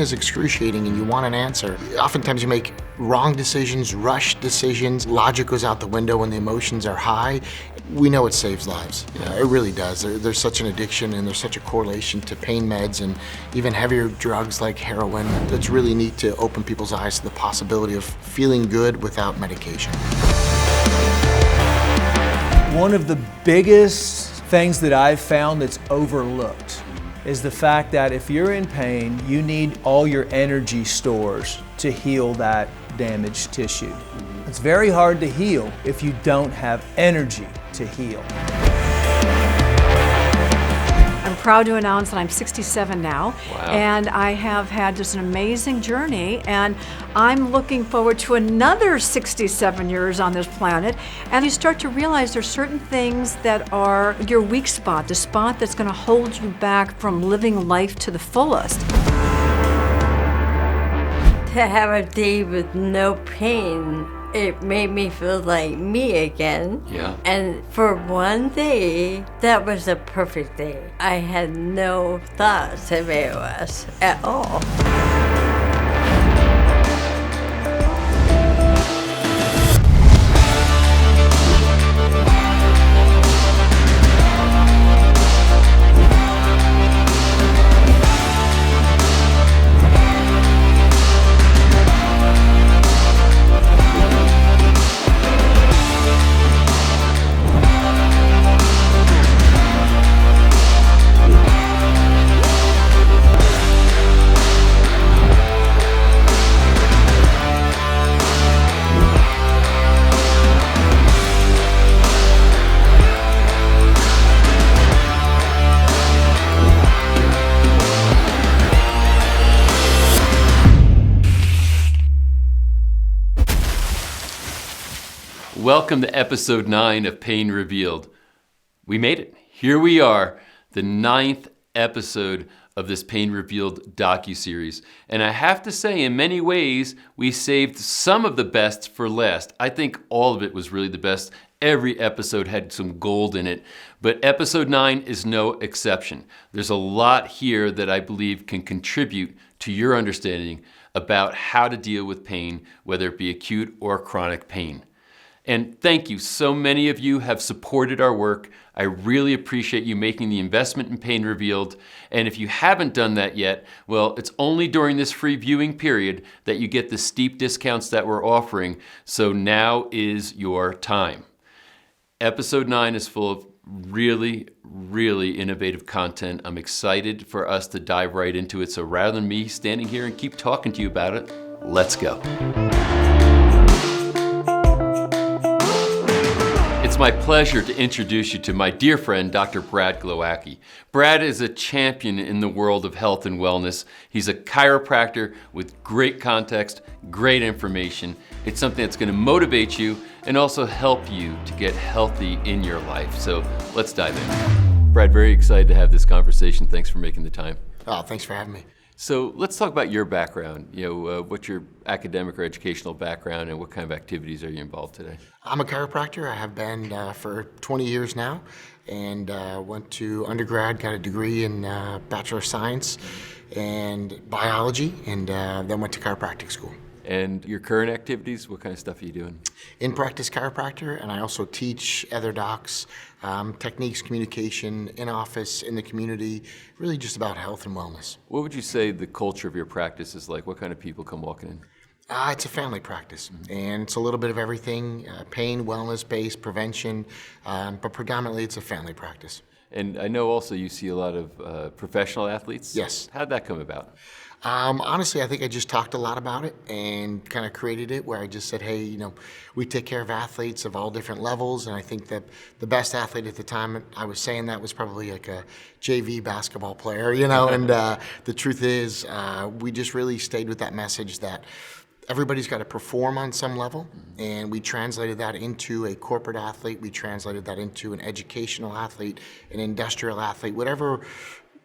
is excruciating and you want an answer. Oftentimes you make wrong decisions, rushed decisions, logic goes out the window when the emotions are high. We know it saves lives. Yeah, it really does. There's such an addiction and there's such a correlation to pain meds and even heavier drugs like heroin. It's really neat to open people's eyes to the possibility of feeling good without medication. One of the biggest things that I've found that's overlooked is the fact that if you're in pain, you need all your energy stores to heal that damaged tissue. It's very hard to heal if you don't have energy to heal. I'm proud to announce that I'm 67 now, Wow. and I have had just an amazing journey, and I'm looking forward to another 67 years on this planet. And you start to realize there's certain things that are your weak spot, the spot that's going to hold you back from living life to the fullest. To have a day with no pain, it made me feel like me again. Yeah. And for one day, that was a perfect day. I had no thoughts of ALS at all. Welcome to episode 9 of Pain Revealed. We made it. Here we are, the 9th episode of this Pain Revealed docuseries. And I have to say, in many ways, we saved some of the best for last. I think all of it was really the best. Every episode had some gold in it, but episode 9 is no exception. There's a lot here that I believe can contribute to your understanding about how to deal with pain, whether it be acute or chronic pain. And thank you. So many of you have supported our work. I really appreciate you making the investment in Pain Revealed. And if you haven't done that yet, well, it's only during this free viewing period that you get the steep discounts that we're offering. So now is your time. Episode 9 is full of really, really innovative content. I'm excited for us to dive right into it. So rather than me standing here and keep talking to you about it, let's go. It's my pleasure to introduce you to my dear friend, Dr. Brad Glowacki. Brad is a champion in the world of health and wellness. He's a chiropractor with great context, great information. It's something that's going to motivate you and also help you to get healthy in your life. So let's dive in. Brad, very excited to have this conversation. Thanks for making the time. Oh, thanks for having me. So let's talk about your background. What's your academic or educational background and what kind of activities are you involved today? I'm a chiropractor. I have been for 20 years now, and went to undergrad, got a degree in Bachelor of Science and Biology, and then went to chiropractic school. And your current activities, what kind of stuff are you doing? In-practice chiropractor, and I also teach other docs techniques, communication, in office, in the community, really just about health and wellness. What would you say the culture of your practice is like? What kind of people come walking in? It's a family practice, and it's a little bit of everything, pain, wellness-based, prevention, but predominantly it's a family practice. And I know also you see a lot of professional athletes. Yes. How'd that come about? Honestly, I think I just talked a lot about it and kind of created it where I just said, hey, we take care of athletes of all different levels. And I think that the best athlete at the time I was saying that was probably like a JV basketball player, and the truth is we just really stayed with that message that everybody's got to perform on some level, and we translated that into a corporate athlete, we translated that into an educational athlete, an industrial athlete, whatever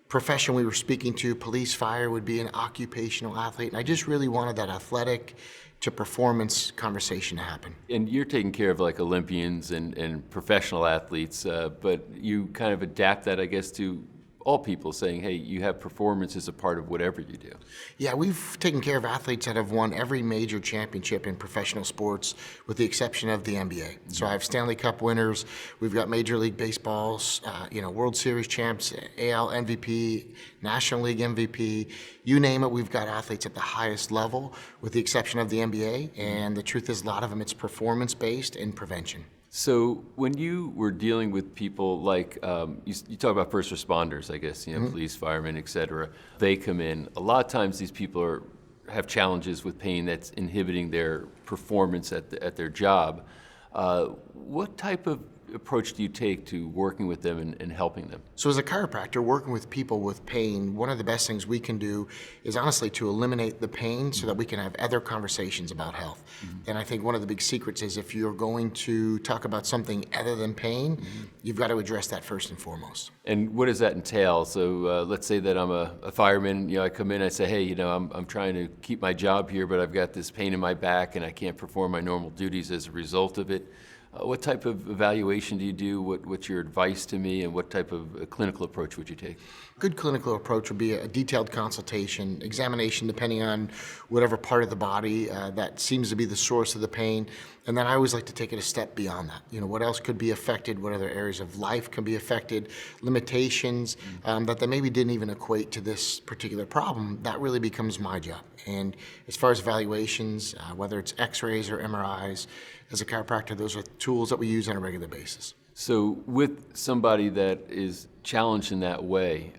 profession we were speaking to. Police, fire would be an occupational athlete, and I just really wanted that athletic to performance conversation to happen. And you're taking care of like Olympians and professional athletes, but you kind of adapt that, I guess, to all people, saying, hey, you have performance as a part of whatever you do. Yeah, we've taken care of athletes that have won every major championship in professional sports, with the exception of the NBA. So I have Stanley Cup winners. We've got Major League Baseball's, World Series champs, AL MVP, National League MVP. You name it, we've got athletes at the highest level, with the exception of the NBA. And the truth is, a lot of them, it's performance-based and prevention. So when you were dealing with people like, you talk about first responders, I guess, police, firemen, et cetera, they come in. A lot of times these people have challenges with pain that's inhibiting their performance at their job. What type of approach do you take to working with them and helping them? So as a chiropractor, working with people with pain, one of the best things we can do is honestly to eliminate the pain so that we can have other conversations about health. And I think one of the big secrets is, if you're going to talk about something other than pain, you've got to address that first and foremost. And what does that entail? So let's say that I'm a fireman, I come in, I say, hey, I'm trying to keep my job here, but I've got this pain in my back and I can't perform my normal duties as a result of it. What type of evaluation do you do? What's your advice to me, and what type of clinical approach would you take? Good clinical approach would be a detailed consultation, examination depending on whatever part of the body that seems to be the source of the pain. And then I always like to take it a step beyond that. What else could be affected? What other areas of life can be affected? Limitations that they maybe didn't even equate to this particular problem. That really becomes my job. And as far as evaluations, whether it's x-rays or MRIs, as a chiropractor, those are tools that we use on a regular basis. So with somebody that is challenged in that way,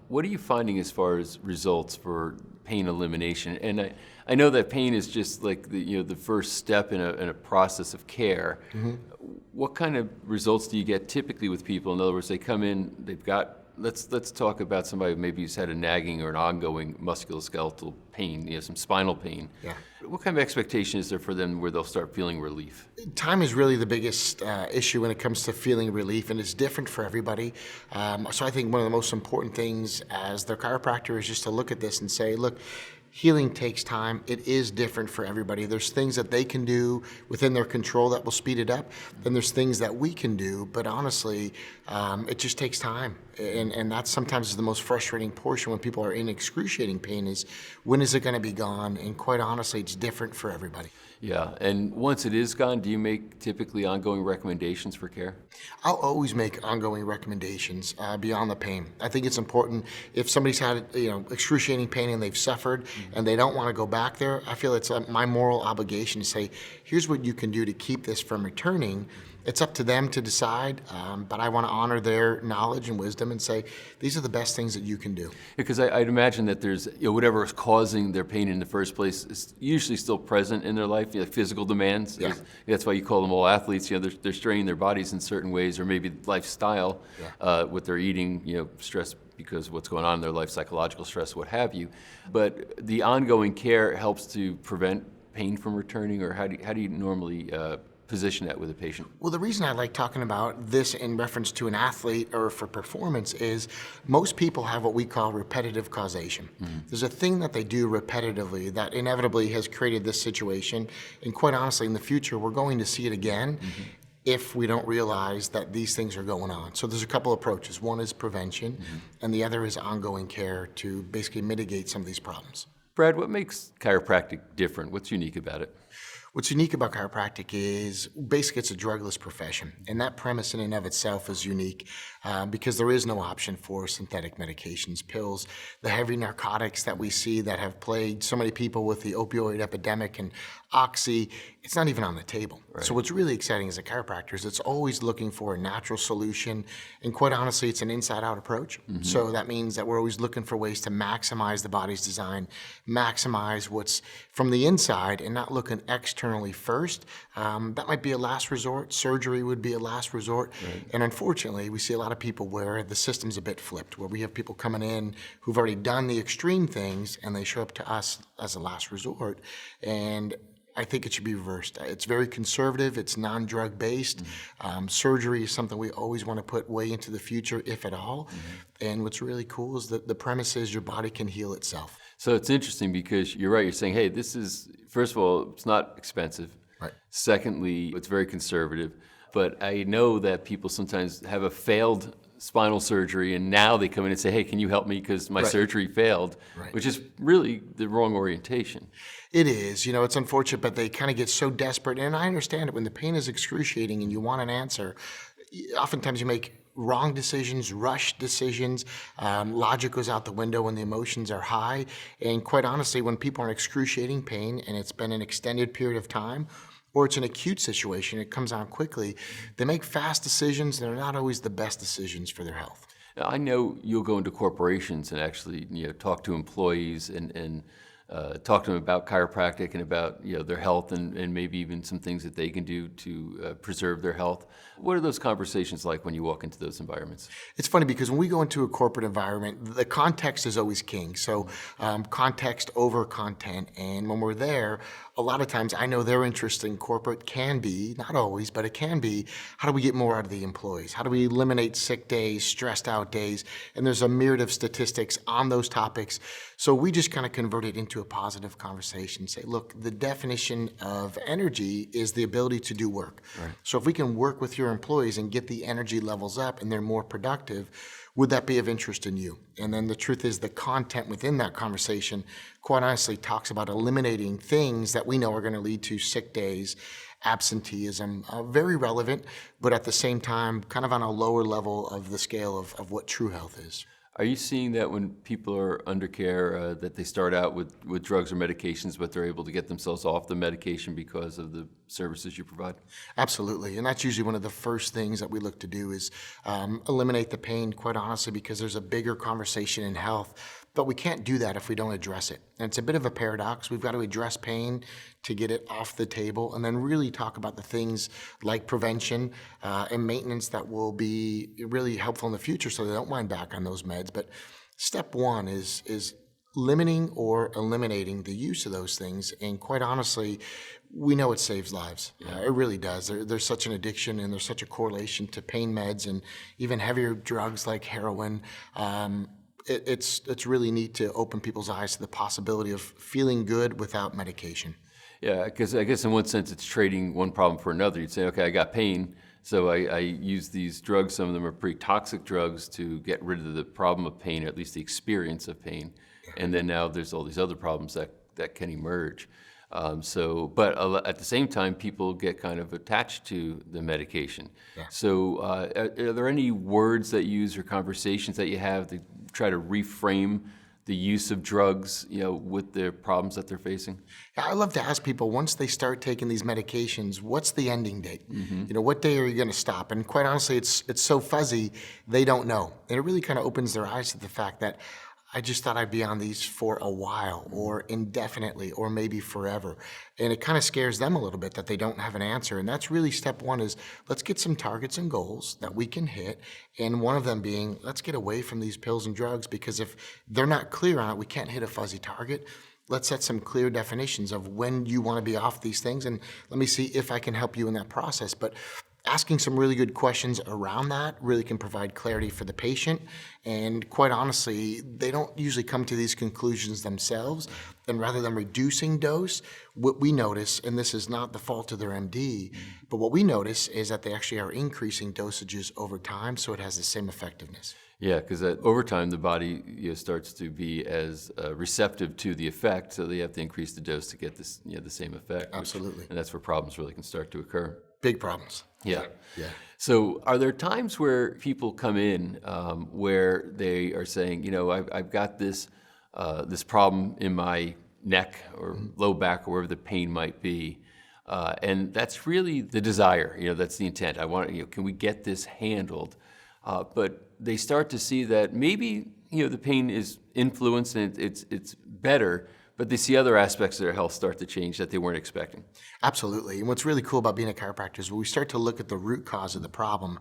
what are you finding as far as results for pain elimination? And I know that pain is just like the first step in a process of care. What kind of results do you get typically with people? In other words, they come in, they've got, let's talk about somebody who maybe who's had a nagging or an ongoing musculoskeletal pain, some spinal pain. Yeah. What kind of expectation is there for them where they'll start feeling relief? Time is really the biggest issue when it comes to feeling relief, and it's different for everybody. So I think one of the most important things as their chiropractor is just to look at this and say, look, healing takes time. It is different for everybody. There's things that they can do within their control that will speed it up. Then there's things that we can do, but honestly, it just takes time. And that sometimes is the most frustrating portion when people are in excruciating pain, is when is it going to be gone? And quite honestly, it's different for everybody. Yeah, and once it is gone, do you make typically ongoing recommendations for care? I'll always make ongoing recommendations beyond the pain. I think it's important if somebody's had excruciating pain and they've suffered and they don't want to go back there. I feel it's my moral obligation to say, here's what you can do to keep this from returning. It's up to them to decide, but I want to honor their knowledge and wisdom and say, these are the best things that you can do. Because I'd imagine that there's, whatever is causing their pain in the first place is usually still present in their life, physical demands. Yeah. That's why you call them all athletes. They're straining their bodies in certain ways, or maybe lifestyle, what they're eating, stress because of what's going on in their life, psychological stress, what have you. But the ongoing care helps to prevent pain from returning, or how do you normally position that with a patient? Well, the reason I like talking about this in reference to an athlete or for performance is most people have what we call repetitive causation. There's a thing that they do repetitively that inevitably has created this situation. And quite honestly, in the future, we're going to see it again if we don't realize that these things are going on. So there's a couple approaches. One is prevention, and the other is ongoing care to basically mitigate some of these problems. Brad, what makes chiropractic different? What's unique about it? What's unique about chiropractic is basically it's a drugless profession, and that premise in and of itself is unique because there is no option for synthetic medications, pills, the heavy narcotics that we see that have plagued so many people with the opioid epidemic and Oxy. It's not even on the table. Right. So what's really exciting as a chiropractor is it's always looking for a natural solution, and quite honestly, it's an inside-out approach. So that means that we're always looking for ways to maximize the body's design, maximize what's from the inside, and not looking externally first. That might be a last resort. Surgery would be a last resort. Right. And unfortunately, we see a lot of people where the system's a bit flipped, where we have people coming in who've already done the extreme things, and they show up to us as a last resort. And I think it should be reversed. It's very conservative. It's non-drug based. Surgery is something we always want to put way into the future, if at all. And what's really cool is that the premise is your body can heal itself. So it's interesting because you're right. You're saying, hey, this is, first of all, it's not expensive. Right. Secondly, it's very conservative. But I know that people sometimes have a failed spinal surgery, and now they come in and say, hey, can you help me because my Right. surgery failed, Right. which is really the wrong orientation. It is, it's unfortunate, but they kind of get so desperate. And I understand it when the pain is excruciating and you want an answer. Oftentimes you make wrong decisions, rush decisions. Logic goes out the window when the emotions are high. And quite honestly, when people are in excruciating pain and it's been an extended period of time, or it's an acute situation, it comes on quickly, they make fast decisions that are not always the best decisions for their health. I know you'll go into corporations and actually talk to employees and talk to them about chiropractic and about their health and maybe even some things that they can do to preserve their health. What are those conversations like when you walk into those environments? It's funny because when we go into a corporate environment, the context is always king. So context over content. And when we're there, a lot of times I know their interest in corporate can be, not always, but it can be, how do we get more out of the employees? How do we eliminate sick days, stressed out days? And there's a myriad of statistics on those topics. So we just kind of convert it into a positive conversation. Say, look, the definition of energy is the ability to do work. Right. So if we can work with your employees and get the energy levels up and they're more productive, would that be of interest in you? And then the truth is the content within that conversation, quite honestly, talks about eliminating things that we know are going to lead to sick days, absenteeism, very relevant, but at the same time, kind of on a lower level of the scale of what true health is. Are you seeing that when people are under care, that they start out with drugs or medications, but they're able to get themselves off the medication because of the services you provide? Absolutely, and that's usually one of the first things that we look to do is eliminate the pain, quite honestly, because there's a bigger conversation in health. But we can't do that if we don't address it. And it's a bit of a paradox. We've got to address pain to get it off the table and then really talk about the things like prevention and maintenance that will be really helpful in the future so they don't wind back on those meds. But step one is limiting or eliminating the use of those things. And quite honestly, we know it saves lives. It really does. There's such an addiction and there's such a correlation to pain meds and even heavier drugs like heroin. It's really neat to open people's eyes to the possibility of feeling good without medication. Yeah, because I guess in one sense it's trading one problem for another. You'd say, okay, I got pain, so I use these drugs. Some of them are pretty toxic drugs to get rid of the problem of pain, or at least the experience of pain. Yeah. And then now there's all these other problems that can emerge. But at the same time, people get kind of attached to the medication. Yeah. So are there any words that you use or conversations that you have to try to reframe the use of drugs, with the problems that they're facing? Yeah, I love to ask people, once they start taking these medications, what's the ending date? Mm-hmm. What day are you going to stop? And quite honestly, it's so fuzzy, they don't know. And it really kind of opens their eyes to the fact that I just thought I'd be on these for a while or indefinitely or maybe forever. And it kind of scares them a little bit that they don't have an answer. And that's really step one is let's get some targets and goals that we can hit. And one of them being, let's get away from these pills and drugs, because if they're not clear on it, we can't hit a fuzzy target. Let's set some clear definitions of when you want to be off these things. And let me see if I can help you in that process. But asking some really good questions around that really can provide clarity for the patient. And quite honestly, they don't usually come to these conclusions themselves. And rather than reducing dose, what we notice, and this is not the fault of their MD, but what we notice is that they actually are increasing dosages over time, so it has the same effectiveness. Yeah, because over time the body starts to be as receptive to the effect, so they have to increase the dose to get this the same effect. Absolutely. And that's where problems really can start to occur. Big problems. Yeah. Yeah. So are there times where people come in where they are saying, I've got this problem in my neck or low back or wherever the pain might be, and that's really the desire, that's the intent. I want, can we get this handled? But they start to see that maybe, the pain is influenced and it's better, but they see other aspects of their health start to change that they weren't expecting. Absolutely. And what's really cool about being a chiropractor is when we start to look at the root cause of the problem,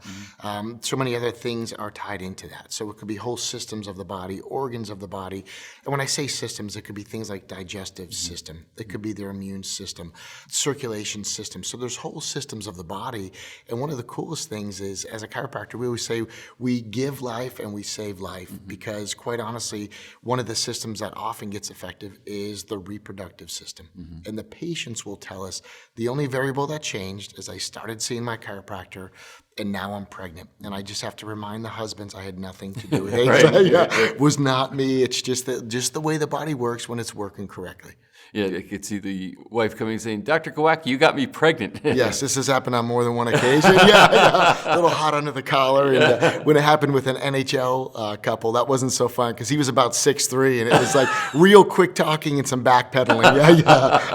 so many other things are tied into that. So it could be whole systems of the body, organs of the body. And when I say systems, it could be things like digestive system. It could be their immune system, circulation system. So there's whole systems of the body. And one of the coolest things is, as a chiropractor, we always say we give life and we save life, because quite honestly, one of the systems that often gets effective is is the reproductive system. And the patients will tell us the only variable that changed is I started seeing my chiropractor and now I'm pregnant. And I just have to remind the husbands I had nothing to do with it. It was not me. It's just the way the body works when it's working correctly. Yeah, I could see the wife coming and saying, Dr. Kowacki, you got me pregnant. Yes, this has happened on more than one occasion. A little hot under the collar. And when it happened with an NHL couple, that wasn't so fun because he was about 6'3", and it was like real quick talking and some backpedaling.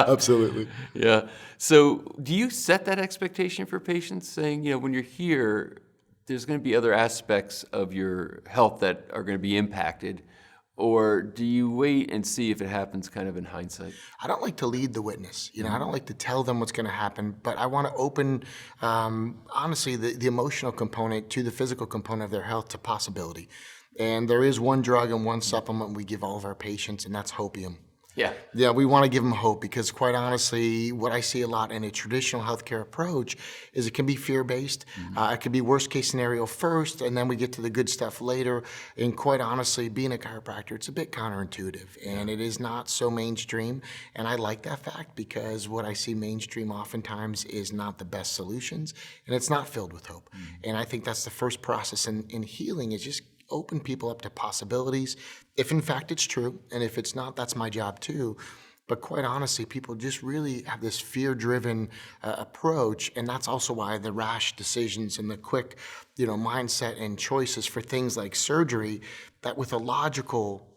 Absolutely. Yeah. So do you set that expectation for patients saying, when you're here, there's going to be other aspects of your health that are going to be impacted? Or do you wait and see if it happens kind of in hindsight? I don't like to lead the witness. I don't like to tell them what's going to happen, but I want to open, honestly, the emotional component to the physical component of their health to possibility. And there is one drug and one supplement we give all of our patients, and that's hopium. Yeah, we want to give them hope because, quite honestly, what I see a lot in a traditional healthcare approach is it can be fear-based. It can be worst-case scenario first, and then we get to the good stuff later. And quite honestly, being a chiropractor, it's a bit counterintuitive, and it is not so mainstream. And I like that fact because what I see mainstream oftentimes is not the best solutions, and it's not filled with hope. And I think that's the first process in healing is just open people up to possibilities, if in fact it's true, and if it's not, that's my job too. But quite honestly, people just really have this fear-driven approach, and that's also why the rash decisions and the quick, mindset and choices for things like surgery, that with a logical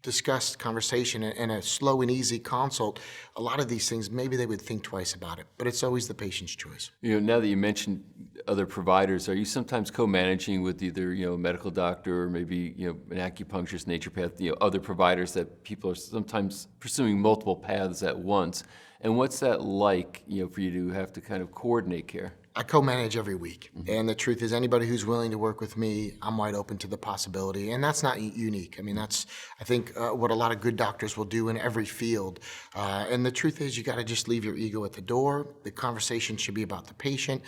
discussed conversation and a slow and easy consult, a lot of these things, maybe they would think twice about it, but it's always the patient's choice. Now that you mentioned other providers, are you sometimes co-managing with either, a medical doctor or maybe, an acupuncturist, naturopath, other providers that people are sometimes pursuing multiple paths at once? And what's that like, for you to have to kind of coordinate care? I co-manage every week, and the truth is anybody who's willing to work with me, I'm wide open to the possibility, and that's not unique. I mean, that's, I think, what a lot of good doctors will do in every field, and the truth is you got to just leave your ego at the door. The conversation should be about the patient,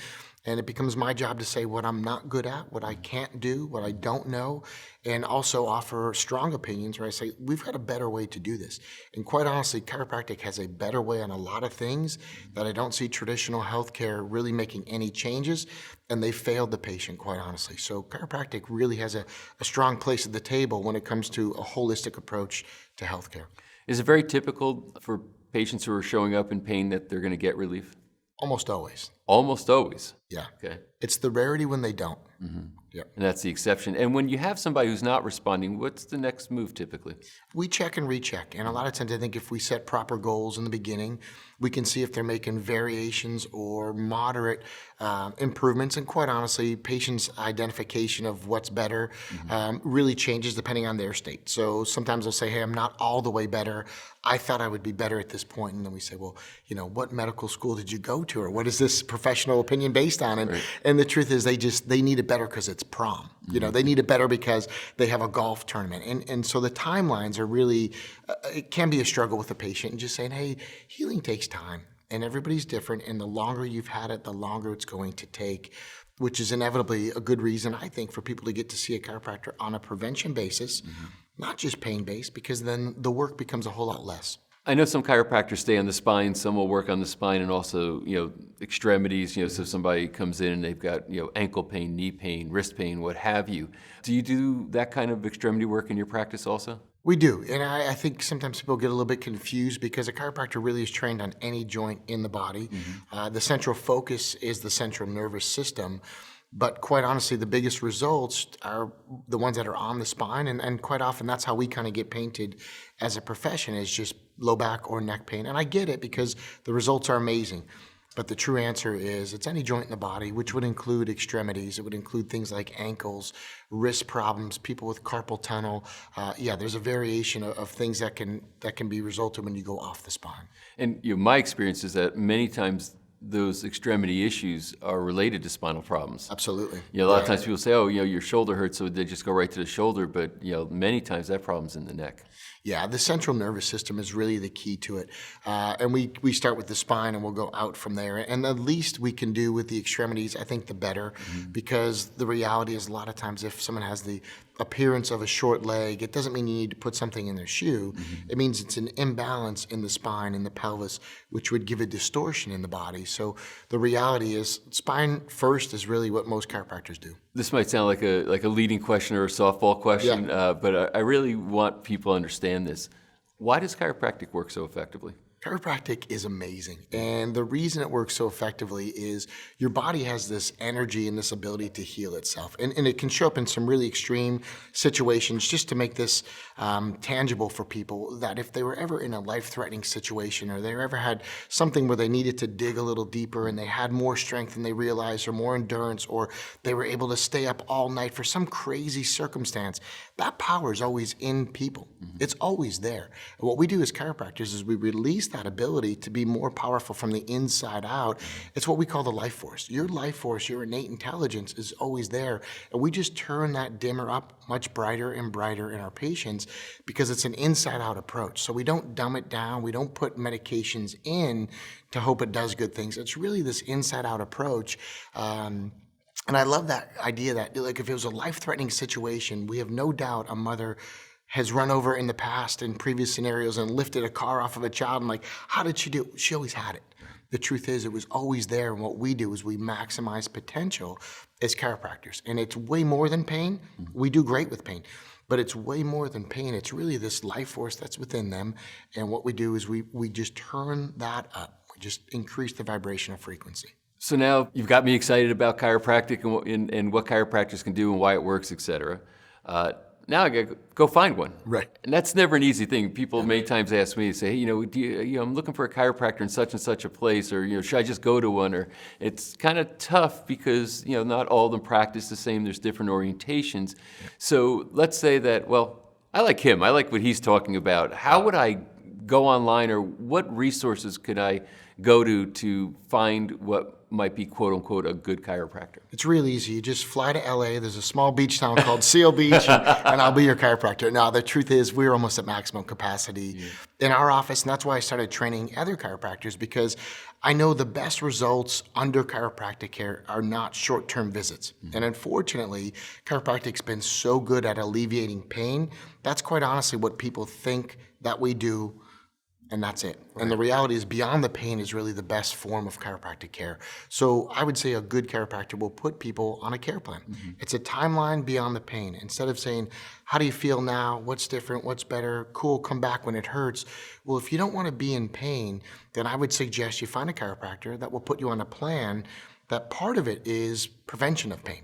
and it becomes my job to say what I'm not good at, what I can't do, what I don't know, and also offer strong opinions where I say, we've got a better way to do this. And quite honestly, chiropractic has a better way on a lot of things that I don't see traditional healthcare really making any changes, and they failed the patient, quite honestly. So chiropractic really has a strong place at the table when it comes to a holistic approach to healthcare. Is it very typical for patients who are showing up in pain that they're going to get relief? Almost always. Almost always? Yeah. Okay. It's the rarity when they don't. Yep. And that's the exception. And when you have somebody who's not responding, what's the next move typically? We check and recheck. And a lot of times I think if we set proper goals in the beginning, we can see if they're making variations or moderate improvements. And quite honestly, patients' identification of what's better really changes depending on their state. So sometimes they'll say, hey, I'm not all the way better. I thought I would be better at this point. And then we say, well, what medical school did you go to? Or what is this professional opinion based on? And the truth is they need it better because it's prom. They need it better because they have a golf tournament. And so the timelines are really, it can be a struggle with the patient and just saying, hey, healing takes time and everybody's different. And the longer you've had it, the longer it's going to take, which is inevitably a good reason, I think, for people to get to see a chiropractor on a prevention basis, not just pain-based, because then the work becomes a whole lot less. I know some chiropractors stay on the spine, some will work on the spine and also, extremities, so somebody comes in and they've got, ankle pain, knee pain, wrist pain, what have you. Do you do that kind of extremity work in your practice also? We do, and I think sometimes people get a little bit confused because a chiropractor really is trained on any joint in the body. The central focus is the central nervous system, but quite honestly, the biggest results are the ones that are on the spine, and quite often that's how we kind of get painted as a profession, is just low back or neck pain. And I get it because the results are amazing. But the true answer is it's any joint in the body, which would include extremities. It would include things like ankles, wrist problems, people with carpal tunnel. There's a variation of things that can be resulted when you go off the spine. And my experience is that many times those extremity issues are related to spinal problems. Absolutely. A lot of times people say, your shoulder hurts, so they just go right to the shoulder. But, many times that problem's in the neck. Yeah, the central nervous system is really the key to it. And we start with the spine and we'll go out from there. And the least we can do with the extremities, I think the better, because the reality is a lot of times if someone has the appearance of a short leg, it doesn't mean you need to put something in their shoe. It means it's an imbalance in the spine and the pelvis, which would give a distortion in the body. So the reality is spine first is really what most chiropractors do. This might sound like a leading question or a softball question, but I really want people to understand this. Why does chiropractic work so effectively? Chiropractic is amazing. And the reason it works so effectively is your body has this energy and this ability to heal itself. And it can show up in some really extreme situations, just to make this tangible for people, that if they were ever in a life-threatening situation or they ever had something where they needed to dig a little deeper and they had more strength than they realized or more endurance, or they were able to stay up all night for some crazy circumstance, that power is always in people. It's always there. And what we do as chiropractors is we release that ability to be more powerful from the inside out. It's what we call the life force. Your life force, your innate intelligence is always there. And we just turn that dimmer up much brighter and brighter in our patients because it's an inside out approach. So we don't dumb it down. We don't put medications in to hope it does good things. It's really this inside out approach. And I love that idea that, like, if it was a life-threatening situation, we have no doubt a mother has run over in the past in previous scenarios and lifted a car off of a child and like, how did she do it? She always had it. The truth is it was always there, and what we do is we maximize potential as chiropractors. And it's way more than pain. We do great with pain, but it's way more than pain. It's really this life force that's within them, and what we do is we just turn that up. We just increase the vibrational frequency. So now you've got me excited about chiropractic and what chiropractors can do and why it works, et cetera. Now I gotta go find one. Right. And that's never an easy thing. People many times ask me, say, hey, I'm looking for a chiropractor in such and such a place, or, should I just go to one? Or it's kind of tough because, not all of them practice the same. There's different orientations. So let's say that, well, I like him. I like what he's talking about. How would I go online, or what resources could I go to find what might be, quote unquote, a good chiropractor? It's real easy. You just fly to LA. There's a small beach town called Seal Beach, and I'll be your chiropractor. Now, the truth is, we're almost at maximum capacity in our office, and that's why I started training other chiropractors, because I know the best results under chiropractic care are not short-term visits. And unfortunately, chiropractic's been so good at alleviating pain. That's quite honestly what people think that we do, and that's it. Right. And the reality is, beyond the pain is really the best form of chiropractic care. So I would say a good chiropractor will put people on a care plan. It's a timeline beyond the pain. Instead of saying, how do you feel now? What's different? What's better? Cool, come back when it hurts. Well, if you don't want to be in pain, then I would suggest you find a chiropractor that will put you on a plan that part of it is prevention of pain.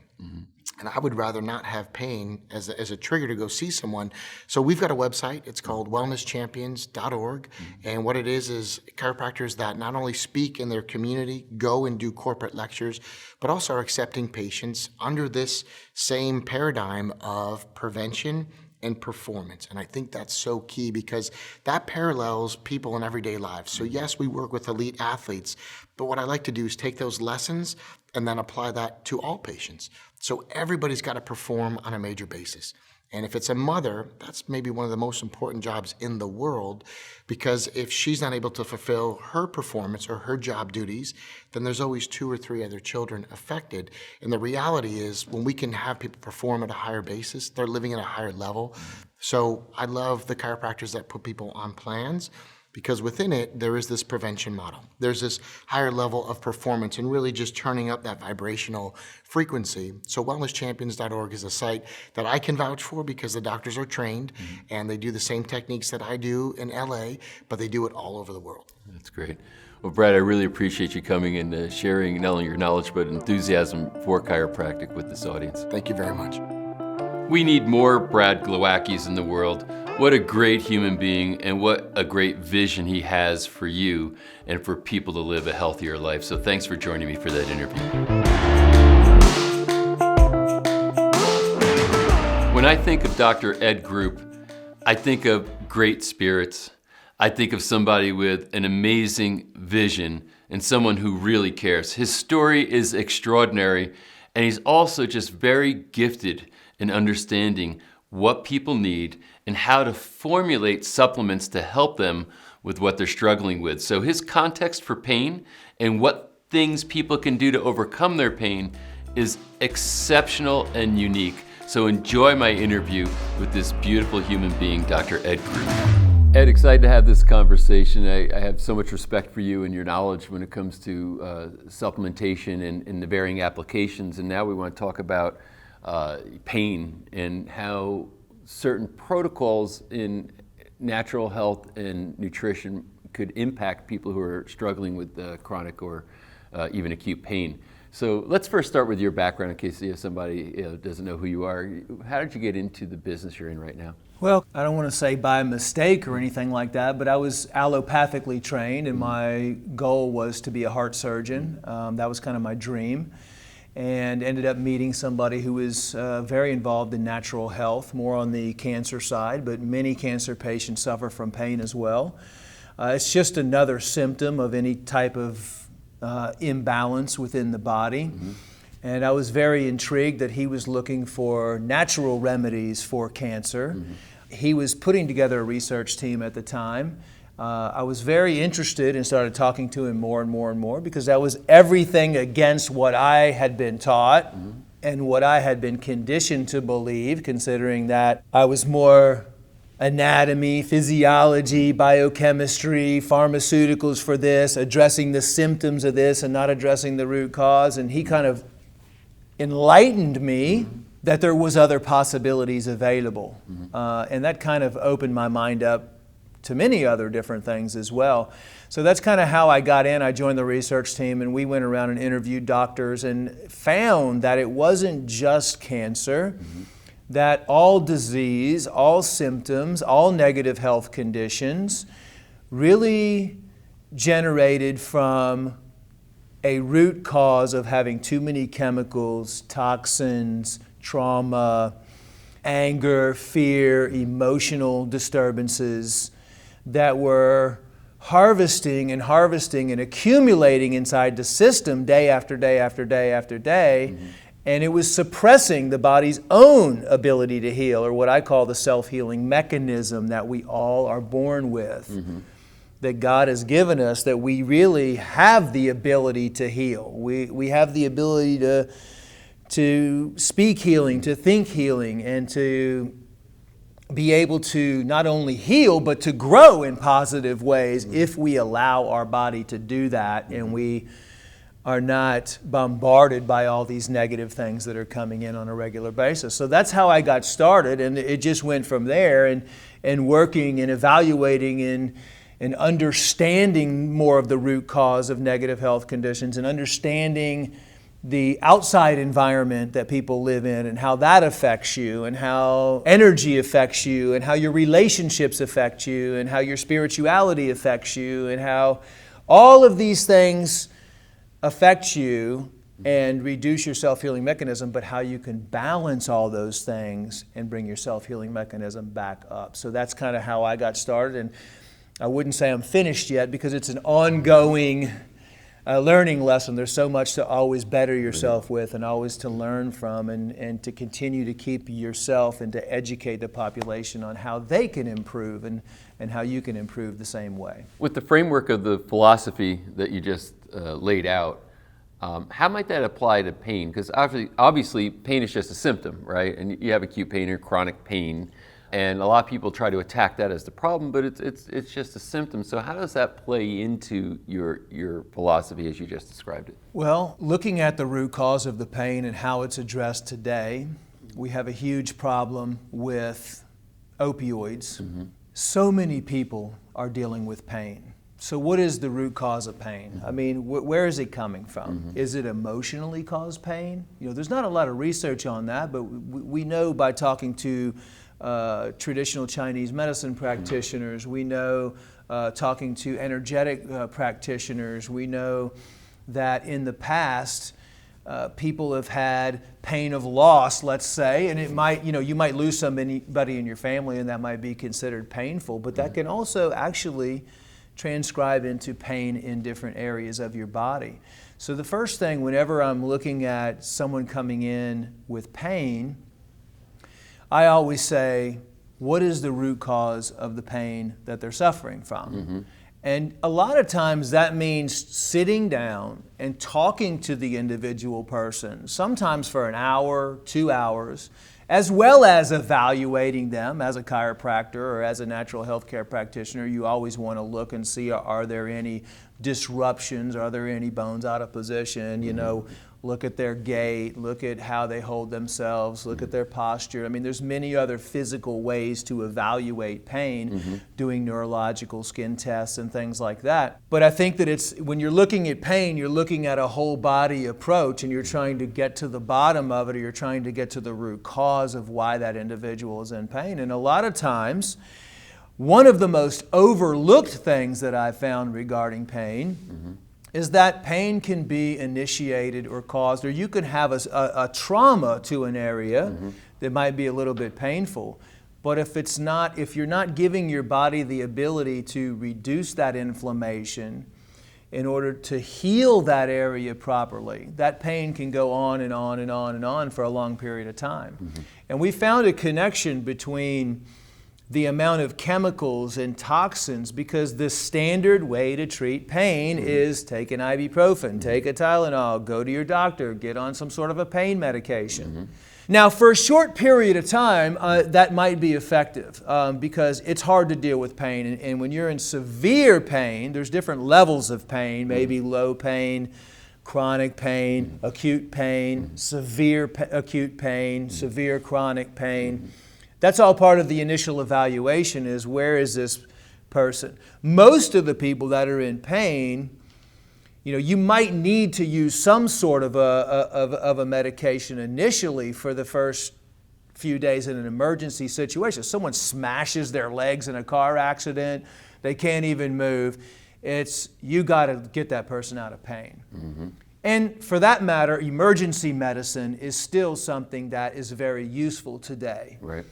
And I would rather not have pain as a trigger to go see someone. So we've got a website. It's called wellnesschampions.org. And what it is chiropractors that not only speak in their community, go and do corporate lectures, but also are accepting patients under this same paradigm of prevention and performance. And I think that's so key because that parallels people in everyday lives. So yes, we work with elite athletes, but what I like to do is take those lessons and then apply that to all patients. So everybody's got to perform on a major basis. And if it's a mother, that's maybe one of the most important jobs in the world, because if she's not able to fulfill her performance or her job duties, then there's always 2 or 3 other children affected. And the reality is, when we can have people perform at a higher basis, they're living at a higher level. So I love the chiropractors that put people on plans, because within it, there is this prevention model. There's this higher level of performance and really just turning up that vibrational frequency. So wellnesschampions.org is a site that I can vouch for because the doctors are trained and they do the same techniques that I do in LA, but they do it all over the world. That's great. Well, Brad, I really appreciate you coming and sharing not only your knowledge, but enthusiasm for chiropractic with this audience. Thank you very much. We need more Brad Glowackies in the world. What a great human being, and what a great vision he has for you and for people to live a healthier life. So thanks for joining me for that interview. When I think of Dr. Ed Group, I think of great spirits. I think of somebody with an amazing vision and someone who really cares. His story is extraordinary, and he's also just very gifted in understanding what people need, and how to formulate supplements to help them with what they're struggling with. So his context for pain and what things people can do to overcome their pain is exceptional and unique. So enjoy my interview with this beautiful human being, Dr. Ed Krug. Ed, excited to have this conversation. I have so much respect for you and your knowledge when it comes to supplementation and the varying applications. And now we want to talk about pain and how certain protocols in natural health and nutrition could impact people who are struggling with chronic or even acute pain. So let's first start with your background in case somebody doesn't know who you are. How did you get into the business you're in right now? Well, I don't want to say by mistake or anything like that, but I was allopathically trained, and my goal was to be a heart surgeon. That was kind of my dream, and ended up meeting somebody who was very involved in natural health, more on the cancer side, but many cancer patients suffer from pain as well. It's just another symptom of any type of imbalance within the body. And I was very intrigued that he was looking for natural remedies for cancer. He was putting together a research team at the time. I was very interested and started talking to him more and more and more because that was everything against what I had been taught and what I had been conditioned to believe, considering that I was more anatomy, physiology, biochemistry, pharmaceuticals for this, addressing the symptoms of this and not addressing the root cause. And he kind of enlightened me that there was other possibilities available. And that kind of opened my mind up to many other different things as well. So that's kind of how I got in. I joined the research team and we went around and interviewed doctors and found that it wasn't just cancer, that all disease, all symptoms, all negative health conditions really generated from a root cause of having too many chemicals, toxins, trauma, anger, fear, emotional disturbances that were harvesting and accumulating inside the system day after day after day after day. And it was suppressing the body's own ability to heal, or what I call the self-healing mechanism that we all are born with. That God has given us, that we really have the ability to heal. We have the ability to speak healing, to think healing, and to be able to not only heal, but to grow in positive ways if we allow our body to do that and we are not bombarded by all these negative things that are coming in on a regular basis. So that's how I got started, and it just went from there, and working and evaluating and understanding more of the root cause of negative health conditions and understanding the outside environment that people live in and how that affects you and how energy affects you and how your relationships affect you and how your spirituality affects you and how all of these things affect you and reduce your self-healing mechanism, but how you can balance all those things and bring your self-healing mechanism back up. So that's kind of how I got started, and I wouldn't say I'm finished yet because it's an ongoing learning lesson. There's so much to always better yourself with and always to learn from and to continue to keep yourself and to educate the population on how they can improve and how you can improve the same way. With the framework of the philosophy that you just laid out, how might that apply to pain? Because obviously pain is just a symptom, right? And you have acute pain or chronic pain, and a lot of people try to attack that as the problem, but it's just a symptom. So how does that play into your philosophy as you just described it? Well, looking at the root cause of the pain and how it's addressed today, we have a huge problem with opioids. So many people are dealing with pain. So what is the root cause of pain? I mean, where is it coming from? Is it emotionally caused pain? You know, there's not a lot of research on that, but we know by talking to traditional Chinese medicine practitioners, we know talking to energetic practitioners, we know that in the past, people have had pain of loss, let's say, and it might, you might lose somebody in your family and that might be considered painful, but that can also actually transcribe into pain in different areas of your body. So the first thing, whenever I'm looking at someone coming in with pain, I always say, what is the root cause of the pain that they're suffering from? And a lot of times that means sitting down and talking to the individual person, sometimes for an hour, 2 hours, as well as evaluating them as a chiropractor or as a natural health care practitioner. You always want to look and see, are there any disruptions? Are there any bones out of position? You know, look at their gait, look at how they hold themselves, look at their posture. I mean, there's many other physical ways to evaluate pain, doing neurological skin tests and things like that. But I think that it's, when you're looking at pain, you're looking at a whole body approach, and you're trying to get to the bottom of it, or you're trying to get to the root cause of why that individual is in pain. And a lot of times, one of the most overlooked things that I've found regarding pain is that pain can be initiated or caused, or you can have a trauma to an area that might be a little bit painful. But if you're not giving your body the ability to reduce that inflammation in order to heal that area properly, that pain can go on and on and on and on for a long period of time. And we found a connection between the amount of chemicals and toxins, because the standard way to treat pain is take an ibuprofen, take a Tylenol, go to your doctor, get on some sort of a pain medication. Now, for a short period of time, that might be effective because it's hard to deal with pain. And when you're in severe pain, there's different levels of pain, maybe low pain, chronic pain, acute pain, severe acute pain, severe chronic pain. That's all part of the initial evaluation, is where is this person? Most of the people that are in pain, you know, you might need to use some sort of a medication initially for the first few days in an emergency situation. Someone smashes their legs in a car accident, they can't even move. You got to get that person out of pain. And for that matter, emergency medicine is still something that is very useful today. Right.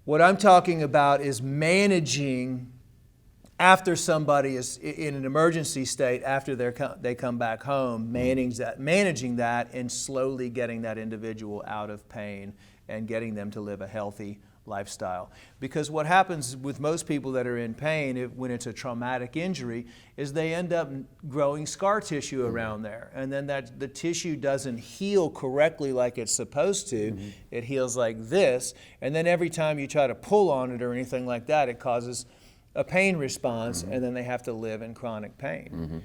What I'm talking about is managing after somebody is in an emergency state, after they come back home, managing that and slowly getting that individual out of pain and getting them to live a healthy lifestyle. Because what happens with most people that are in pain when it's a traumatic injury is they end up growing scar tissue around there, and then the tissue doesn't heal correctly like it's supposed to. It heals like this, and then every time you try to pull on it or anything like that, it causes a pain response, and then they have to live in chronic pain.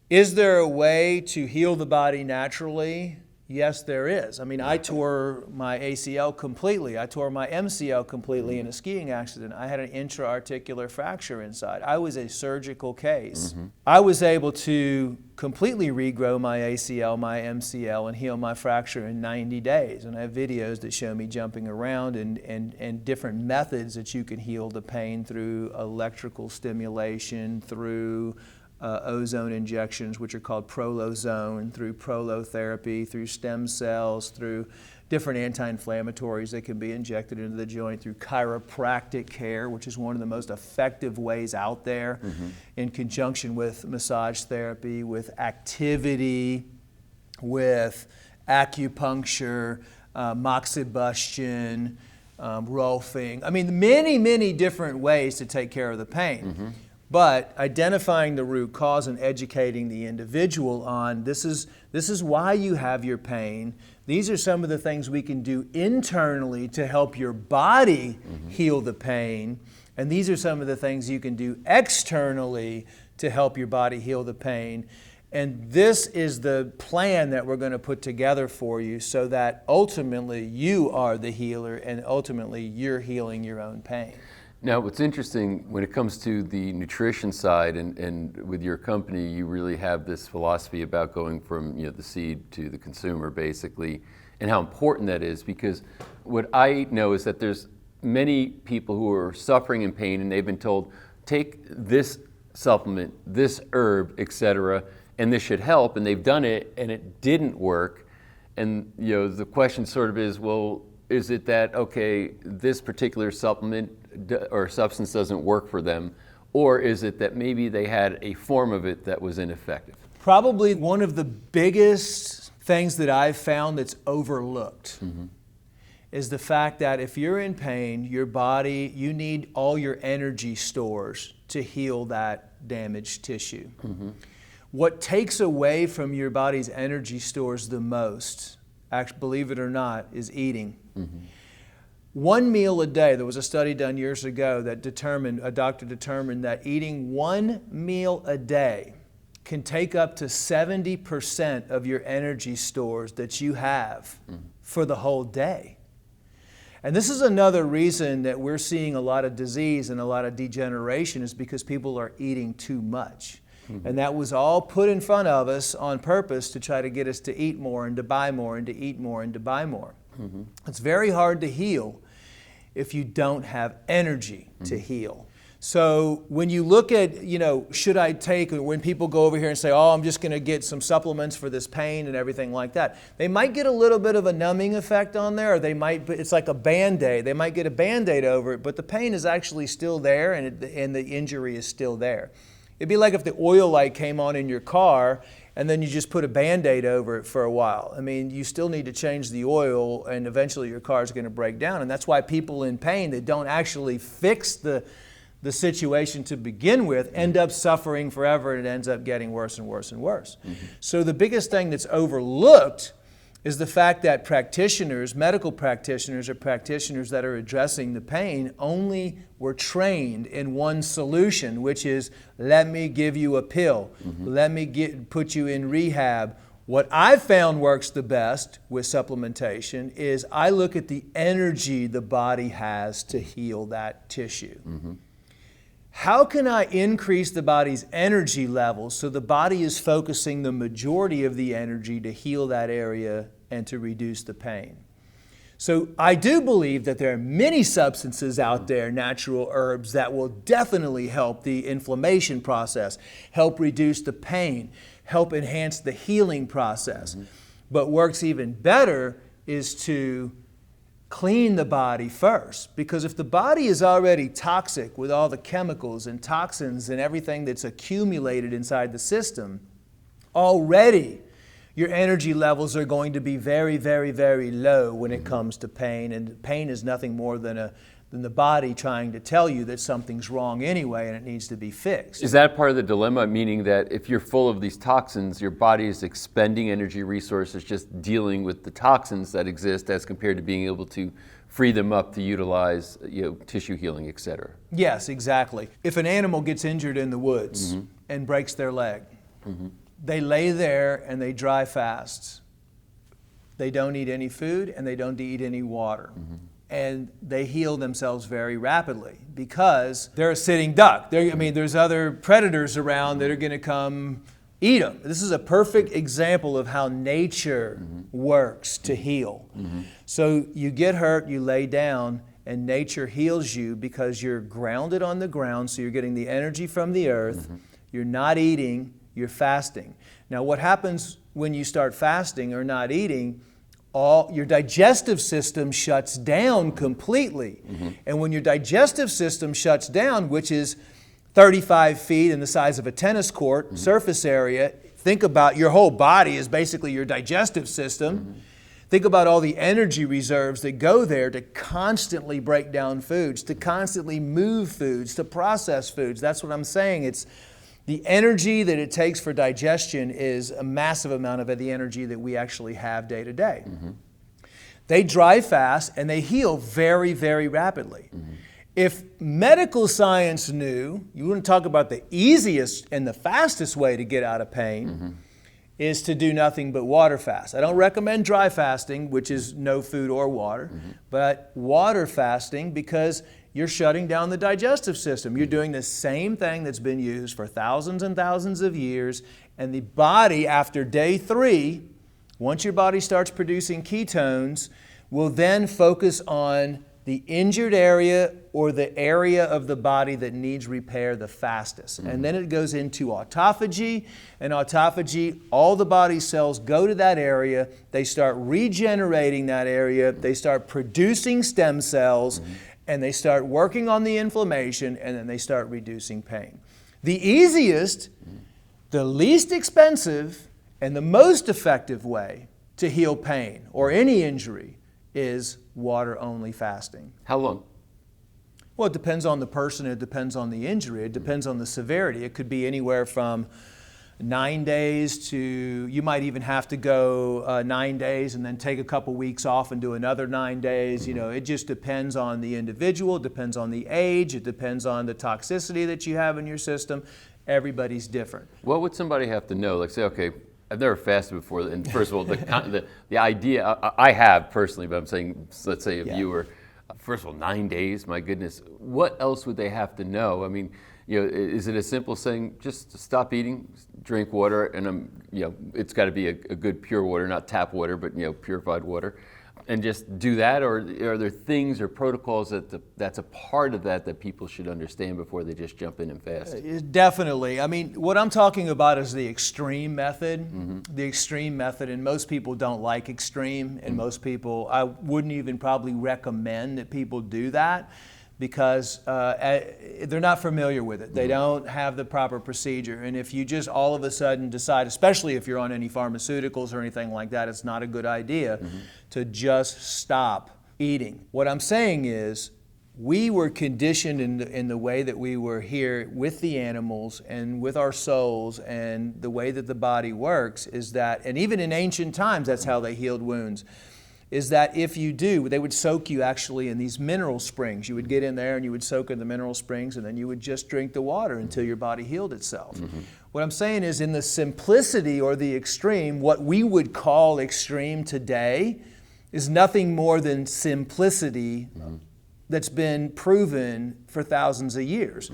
Is there a way to heal the body naturally? Yes, there is. I mean, I tore my ACL completely. I tore my MCL completely in a skiing accident. I had an intra-articular fracture inside. I was a surgical case. I was able to completely regrow my ACL, my MCL, and heal my fracture in 90 days. And I have videos that show me jumping around and different methods that you can heal the pain through electrical stimulation, through ozone injections, which are called prolozone, through prolotherapy, through stem cells, through different anti-inflammatories that can be injected into the joint, through chiropractic care, which is one of the most effective ways out there, in conjunction with massage therapy, with activity, with acupuncture, moxibustion, rolfing. I mean, many, many different ways to take care of the pain. But identifying the root cause and educating the individual on this is why you have your pain. These are some of the things we can do internally to help your body heal the pain. And these are some of the things you can do externally to help your body heal the pain. And this is the plan that we're going to put together for you so that ultimately you are the healer and ultimately you're healing your own pain. Now, what's interesting when it comes to the nutrition side, and with your company, you really have this philosophy about going from the seed to the consumer, basically, and how important that is. Because what I know is that there's many people who are suffering in pain, and they've been told, take this supplement, this herb, etc., and this should help, and they've done it, and it didn't work. And the question sort of is, well, is it that, okay, this particular supplement or substance doesn't work for them, or is it that maybe they had a form of it that was ineffective? Probably one of the biggest things that I've found that's overlooked is the fact that if you're in pain, your body, you need all your energy stores to heal that damaged tissue. What takes away from your body's energy stores the most, actually, believe it or not, is eating. One meal a day, there was a study done years ago that a doctor determined that eating one meal a day can take up to 70% of your energy stores that you have for the whole day. And this is another reason that we're seeing a lot of disease and a lot of degeneration, is because people are eating too much. And that was all put in front of us on purpose to try to get us to eat more and to buy more and to eat more and to buy more. It's very hard to heal if you don't have energy to heal. So when you look at, should I take, when people go over here and say, oh, I'm just going to get some supplements for this pain and everything like that, they might get a little bit of a numbing effect on there, or it's like a Band-Aid. They might get a Band-Aid over it, but the pain is actually still there, and the injury is still there. It'd be like if the oil light came on in your car and then you just put a Band-Aid over it for a while. I mean, you still need to change the oil, and eventually your car is going to break down. And that's why people in pain that don't actually fix the situation to begin with end up suffering forever, and it ends up getting worse and worse and worse. So the biggest thing that's overlooked is the fact that practitioners, medical practitioners, or practitioners that are addressing the pain, only were trained in one solution, which is, let me give you a pill. Let me put you in rehab. What I've found works the best with supplementation is I look at the energy the body has to heal that tissue. How can I increase the body's energy levels so the body is focusing the majority of the energy to heal that area and to reduce the pain? So I do believe that there are many substances out there, natural herbs, that will definitely help the inflammation process, help reduce the pain, help enhance the healing process. But works even better is to clean the body first, because if the body is already toxic with all the chemicals and toxins and everything that's accumulated inside the system, already your energy levels are going to be very, very, very low when it comes to pain. And pain is nothing more than the body trying to tell you that something's wrong anyway and it needs to be fixed. Is that part of the dilemma, meaning that if you're full of these toxins, your body is expending energy resources just dealing with the toxins that exist, as compared to being able to free them up to utilize tissue healing, et cetera? Yes, exactly. If an animal gets injured in the woods and breaks their leg, they lay there and they dry fast. They don't eat any food and they don't eat any water. And they heal themselves very rapidly because they're a sitting duck. There's other predators around that are going to come eat them. This is a perfect example of how nature works to heal. So you get hurt, you lay down, and nature heals you because you're grounded on the ground, so you're getting the energy from the earth. You're not eating, you're fasting. Now what happens when you start fasting or not eating? Your digestive system shuts down completely. And when your digestive system shuts down, which is 35 feet in the size of a tennis court surface area, think about your whole body is basically your digestive system. Think about all the energy reserves that go there to constantly break down foods, to constantly move foods, to process foods. That's what I'm saying. It's the energy that it takes for digestion is a massive amount of the energy that we actually have day to day. They dry fast and they heal very, very rapidly. If medical science knew, you wouldn't talk about the easiest and the fastest way to get out of pain is to do nothing but water fast. I don't recommend dry fasting, which is no food or water, but water fasting, because you're shutting down the digestive system. You're doing the same thing that's been used for thousands and thousands of years, and the body, after day 3, once your body starts producing ketones, will then focus on the injured area or the area of the body that needs repair the fastest. And then it goes into autophagy, and autophagy, all the body cells go to that area, they start regenerating that area, they start producing stem cells, and they start working on the inflammation, and then they start reducing pain. The easiest, the least expensive, and the most effective way to heal pain or any injury is water-only fasting. How long? Well, it depends on the person, it depends on the injury, it depends on the severity. It could be anywhere from 9 days to, you might even have to go 9 days and then take a couple weeks off and do another 9 days. You know, it just depends on the individual, it depends on the age, it depends on the toxicity that you have in your system. Everybody's different. What would somebody have to know? Like say, okay, I've never fasted before, and first of all, the idea, I have personally, but I'm saying, let's say a viewer, first of all, 9 days, my goodness, what else would they have to know? I mean, you know, is it as simple as saying, just stop eating, drink water, and you know, it's got to be a good pure water, not tap water, but you know, purified water, and just do that? Or are there things or protocols that's a part of that people should understand before they just jump in and fast? Definitely. I mean, what I'm talking about is the extreme method. The extreme method, and most people don't like extreme, and most people, I wouldn't even probably recommend that people do that, because they're not familiar with it. They don't have the proper procedure. And if you just all of a sudden decide, especially if you're on any pharmaceuticals or anything like that, it's not a good idea to just stop eating. What I'm saying is, we were conditioned in the way that we were here with the animals and with our souls, and the way that the body works is that, and even in ancient times, that's how they healed wounds, is that if you do, they would soak you actually in these mineral springs. You would get in there and you would soak in the mineral springs, and then you would just drink the water until your body healed itself. What I'm saying is, in the simplicity or the extreme, what we would call extreme today is nothing more than simplicity that's been proven for thousands of years.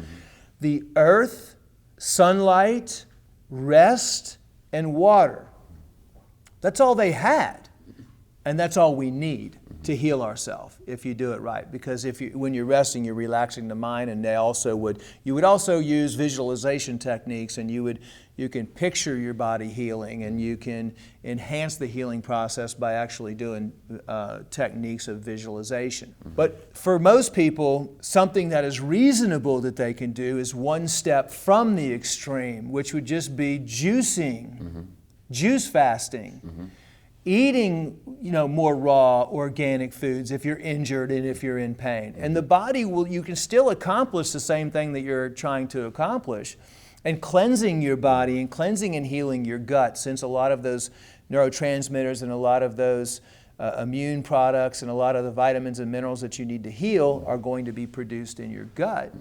The earth, sunlight, rest, and water. That's all they had. And that's all we need to heal ourselves if you do it right. Because when you're resting, you're relaxing the mind, and you would also use visualization techniques, and you can picture your body healing, and you can enhance the healing process by actually doing techniques of visualization. But for most people, something that is reasonable that they can do is one step from the extreme, which would just be juicing, juice fasting. Eating, more raw organic foods if you're injured and if you're in pain. And the body you can still accomplish the same thing that you're trying to accomplish. And cleansing your body and cleansing and healing your gut, since a lot of those neurotransmitters and a lot of those immune products and a lot of the vitamins and minerals that you need to heal are going to be produced in your gut.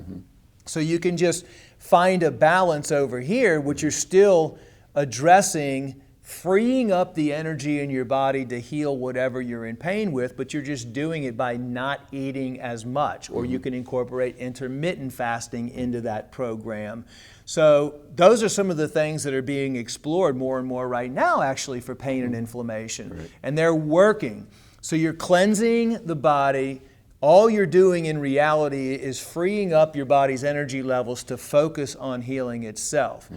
So you can just find a balance over here, which you're still addressing, freeing up the energy in your body to heal whatever you're in pain with, but you're just doing it by not eating as much. Or you can incorporate intermittent fasting into that program. So those are some of the things that are being explored more and more right now, actually, for pain and inflammation. And they're working. So you're cleansing the body. All you're doing in reality is freeing up your body's energy levels to focus on healing itself.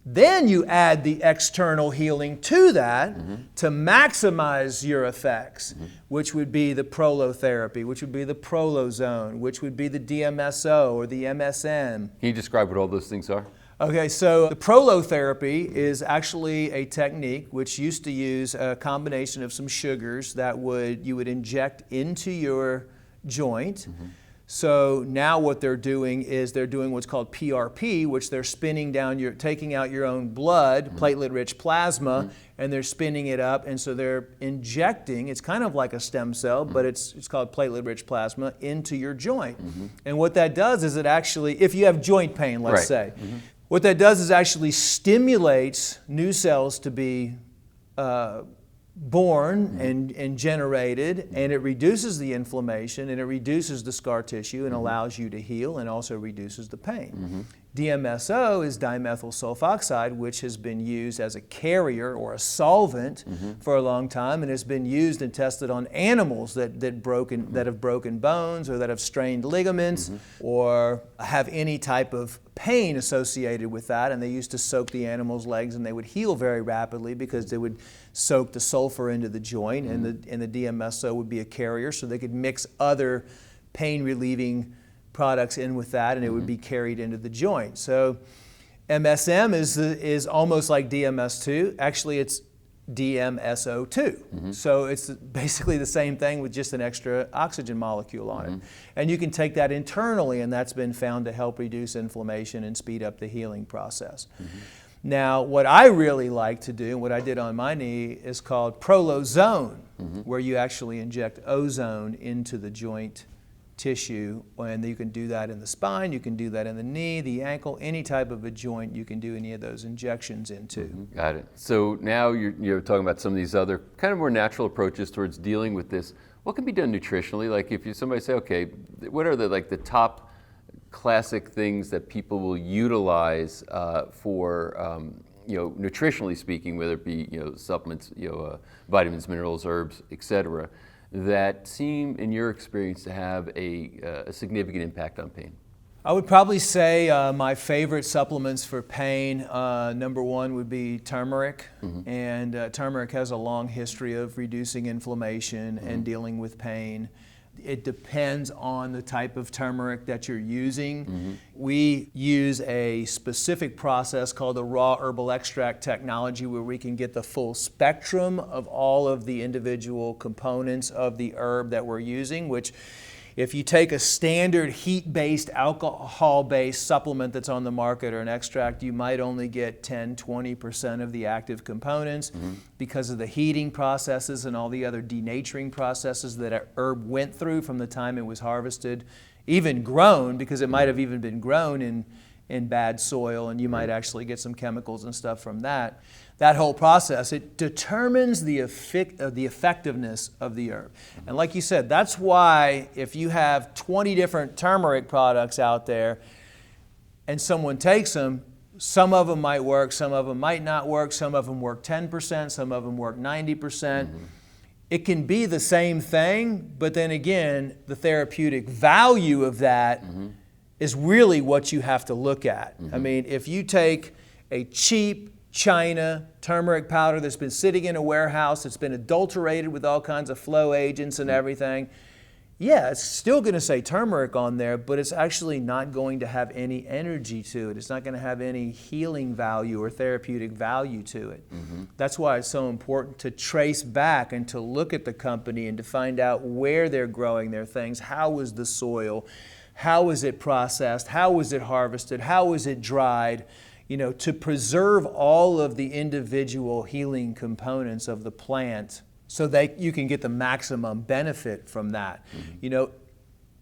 Then you add the external healing to that to maximize your effects, which would be the prolotherapy, which would be the prolozone, which would be the DMSO or the MSM. Can you describe what all those things are? Okay, so the prolotherapy is actually a technique which used to use a combination of some sugars that you would inject into your joint. So now what they're doing is they're doing what's called PRP, which they're taking out your own blood, platelet-rich plasma, and they're spinning it up, and so they're injecting, it's kind of like a stem cell, but it's called platelet-rich plasma, into your joint. And what that does is it actually, if you have joint pain, let's say, what that does is actually stimulates new cells to be born and generated, and it reduces the inflammation, and it reduces the scar tissue and allows you to heal, and also reduces the pain. DMSO is dimethyl sulfoxide, which has been used as a carrier or a solvent for a long time, and has been used and tested on animals that have broken bones, or that have strained ligaments, or have any type of pain associated with that. And they used to soak the animal's legs, and they would heal very rapidly because they would soak the sulfur into the joint, and the DMSO would be a carrier, so they could mix other pain relieving products in with that, and it would be carried into the joint. So MSM is almost like DMS2. Actually, it's DMSO2. So it's basically the same thing with just an extra oxygen molecule on it. And you can take that internally, and that's been found to help reduce inflammation and speed up the healing process. Now, what I really like to do, and what I did on my knee, is called Prolozone, where you actually inject ozone into the joint tissue, and you can do that in the spine, you can do that in the knee, the ankle, any type of a joint you can do any of those injections into. Got it. So now you're talking about some of these other kind of more natural approaches towards dealing with this. What can be done nutritionally? Like if somebody say, okay, what are the top classic things that people will utilize for nutritionally speaking, whether it be supplements, vitamins, minerals, herbs, etc., that seem, in your experience, to have a significant impact on pain? I would probably say my favorite supplements for pain, number one would be turmeric. And turmeric has a long history of reducing inflammation and dealing with pain. It depends on the type of turmeric that you're using. We use a specific process called the raw herbal extract technology, where we can get the full spectrum of all of the individual components of the herb that we're using, which if you take a standard heat-based, alcohol-based supplement that's on the market or an extract, you might only get 10-20% of the active components because of the heating processes and all the other denaturing processes that a herb went through from the time it was harvested, even grown, because it might have even been grown in bad soil, and you might actually get some chemicals and stuff from that. That whole process, it determines the effectiveness of the herb. And like you said, that's why if you have 20 different turmeric products out there and someone takes them, some of them might work, some of them might not work, some of them work 10%, some of them work 90%. It can be the same thing, but then again, the therapeutic value of that is really what you have to look at. I mean, if you take a cheap China turmeric powder that's been sitting in a warehouse, it's been adulterated with all kinds of flow agents and everything, yeah, it's still going to say turmeric on there, but it's actually not going to have any energy to it. It's not going to have any healing value or therapeutic value to it. That's why it's so important to trace back and to look at the company and to find out where they're growing their things. How was the soil? How was it processed? How was it harvested? How was it dried? To preserve all of the individual healing components of the plant so that you can get the maximum benefit from that.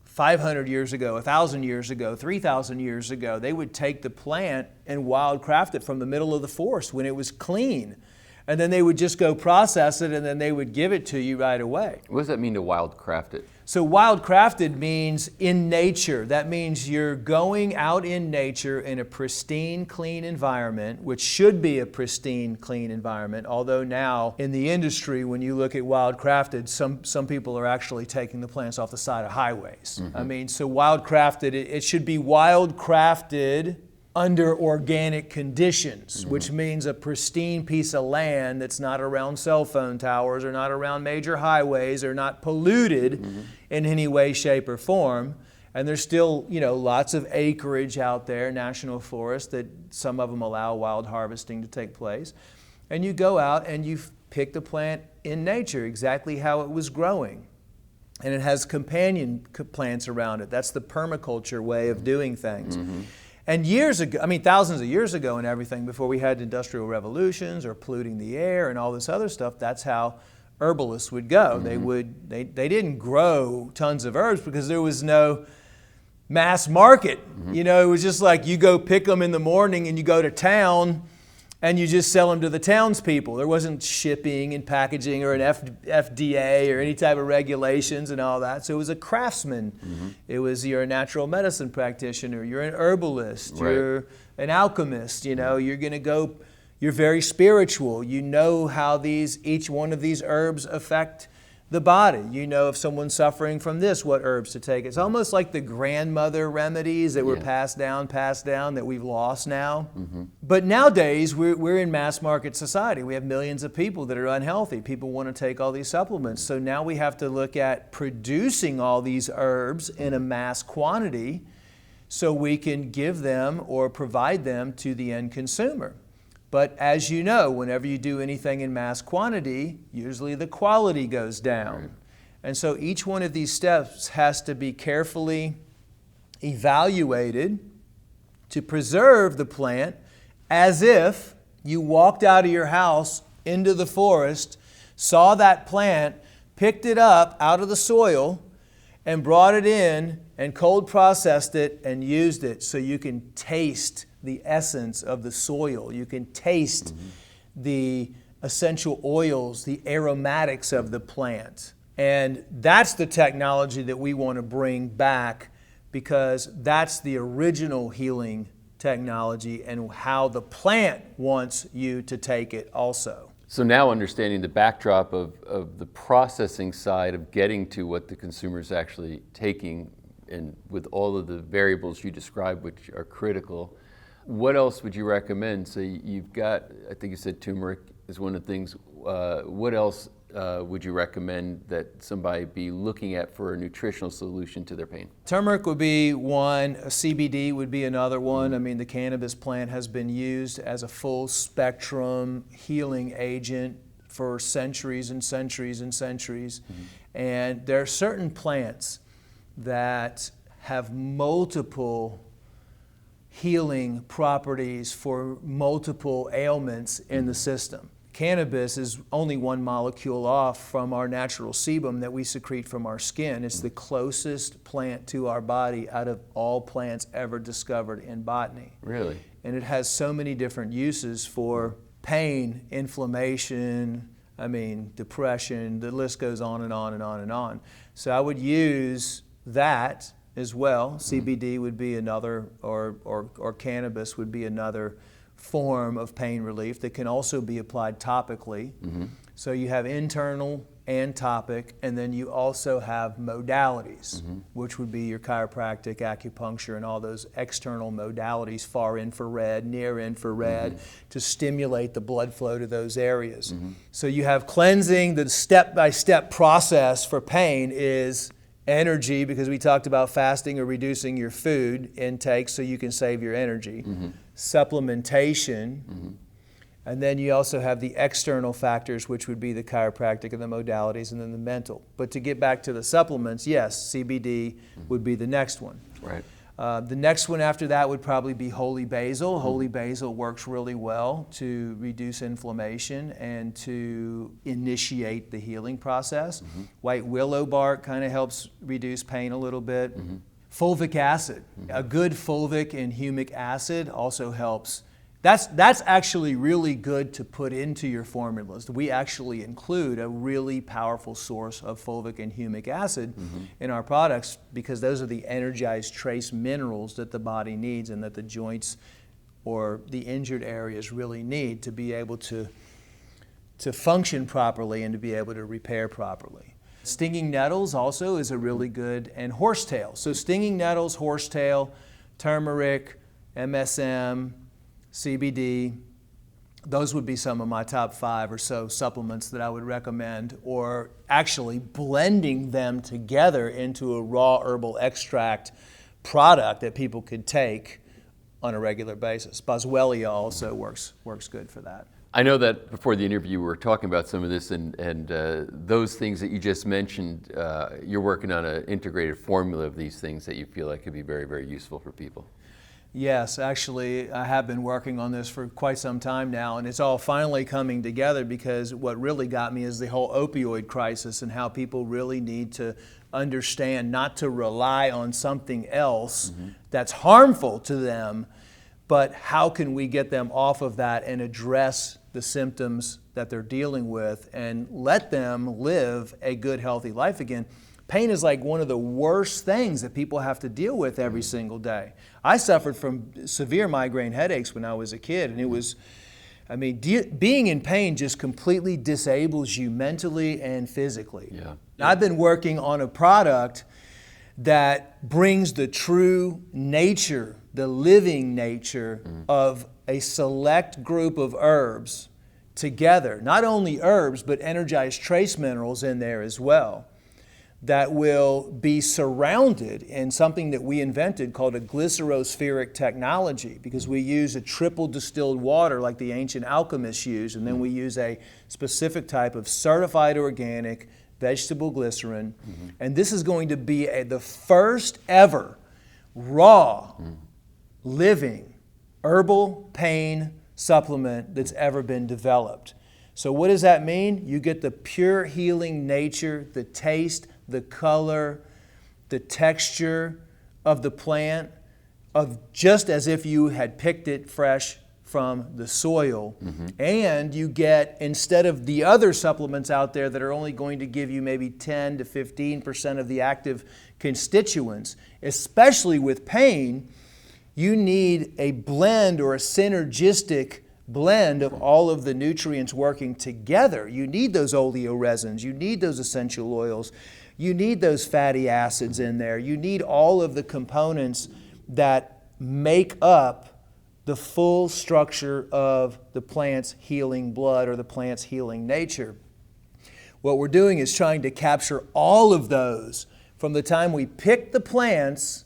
500 years ago, 1,000 years ago, 3,000 years ago, they would take the plant and wildcraft it from the middle of the forest when it was clean. And then they would just go process it, and then they would give it to you right away. What does that mean to wildcraft it? So wildcrafted means in nature. That means you're going out in nature in a pristine, clean environment, which should be a pristine, clean environment. Although now in the industry, when you look at wildcrafted, some people are actually taking the plants off the side of highways. I mean, so wildcrafted, it should be wildcrafted under organic conditions, which means a pristine piece of land that's not around cell phone towers or not around major highways or not polluted in any way, shape, or form. And there's still, lots of acreage out there, national forests, that some of them allow wild harvesting to take place. And you go out and you pick the plant in nature, exactly how it was growing. And it has companion plants around it. That's the permaculture way of doing things. And years ago, thousands of years ago and everything, before we had industrial revolutions or polluting the air and all this other stuff, that's how herbalists would go. They didn't grow tons of herbs because there was no mass market. It was just like you go pick them in the morning and you go to town and you just sell them to the townspeople. There wasn't shipping and packaging or an FDA or any type of regulations and all that. So it was a craftsman. You're a natural medicine practitioner, you're an herbalist, you're an alchemist, you're going to go, you're very spiritual. You know how each one of these herbs affect the body. If someone's suffering from this, what herbs to take. It's almost like the grandmother remedies that were passed down that we've lost now. But nowadays, we're in mass market society. We have millions of people that are unhealthy. People want to take all these supplements. So now we have to look at producing all these herbs in a mass quantity so we can give them or provide them to the end consumer. But as you know, whenever you do anything in mass quantity, usually the quality goes down. Right. And so each one of these steps has to be carefully evaluated to preserve the plant as if you walked out of your house into the forest, saw that plant, picked it up out of the soil, and brought it in and cold processed it and used it so you can taste the essence of the soil. You can taste the essential oils, the aromatics of the plant. And that's the technology that we want to bring back, because that's the original healing technology and how the plant wants you to take it also. So now understanding the backdrop of the processing side of getting to what the consumer is actually taking, and with all of the variables you described, which are critical, what else would you recommend? So you've got, I think you said turmeric is one of the things. What else would you recommend that somebody be looking at for a nutritional solution to their pain? Turmeric would be one, CBD would be another one. I mean, the cannabis plant has been used as a full spectrum healing agent for centuries and centuries and centuries. And there are certain plants that have multiple healing properties for multiple ailments in the system. Cannabis is only one molecule off from our natural sebum that we secrete from our skin. It's the closest plant to our body out of all plants ever discovered in botany. Really? And it has so many different uses for pain, inflammation, depression, the list goes on and on and on and on. So I would use that as well. CBD would be another, or cannabis would be another form of pain relief that can also be applied topically. So you have internal and topic, and then you also have modalities, which would be your chiropractic, acupuncture, and all those external modalities, far infrared, near infrared, to stimulate the blood flow to those areas. So you have cleansing. The step-by-step process for pain is energy, because we talked about fasting or reducing your food intake so you can save your energy. Supplementation, and then you also have the external factors, which would be the chiropractic and the modalities, and then the mental. But to get back to the supplements, yes, CBD would be the next one. Right. The next one after that would probably be holy basil. Holy basil works really well to reduce inflammation and to initiate the healing process. White willow bark kind of helps reduce pain a little bit. Fulvic acid, a good fulvic and humic acid also helps. That's actually really good to put into your formulas. We actually include a really powerful source of fulvic and humic acid in our products, because those are the energized trace minerals that the body needs and that the joints or the injured areas really need to be able to function properly and to be able to repair properly. Stinging nettles also is a really good, and horsetail. So stinging nettles, horsetail, turmeric, MSM, CBD, those would be some of my top 5 or so supplements that I would recommend, or actually blending them together into a raw herbal extract product that people could take on a regular basis. Boswellia also works good for that. I know that before the interview we were talking about some of this, and those things that you just mentioned, you're working on an integrated formula of these things that you feel like could be very, very useful for people. Yes, actually, I have been working on this for quite some time now, and it's all finally coming together, because what really got me is the whole opioid crisis and how people really need to understand not to rely on something else that's harmful to them, but how can we get them off of that and address the symptoms that they're dealing with and let them live a good, healthy life again. Pain is like one of the worst things that people have to deal with every single day. I suffered from severe migraine headaches when I was a kid, and it was, being in pain just completely disables you mentally and physically. Yeah. I've been working on a product that brings the true nature, the living nature of a select group of herbs together. Not only herbs, but energized trace minerals in there as well, that will be surrounded in something that we invented called a glycerospheric technology, because we use a triple distilled water like the ancient alchemists used, and then we use a specific type of certified organic vegetable glycerin. And this is going to be the first ever raw, living, herbal pain supplement that's ever been developed. So what does that mean? You get the pure healing nature, the taste, the color, the texture of the plant, of just as if you had picked it fresh from the soil. And you get, instead of the other supplements out there that are only going to give you maybe 10 to 15% of the active constituents, especially with pain, you need a blend or a synergistic blend of all of the nutrients working together. You need those oleoresins, you need those essential oils, you need those fatty acids in there, you need all of the components that make up the full structure of the plant's healing blood or the plant's healing nature. What we're doing is trying to capture all of those from the time we pick the plants,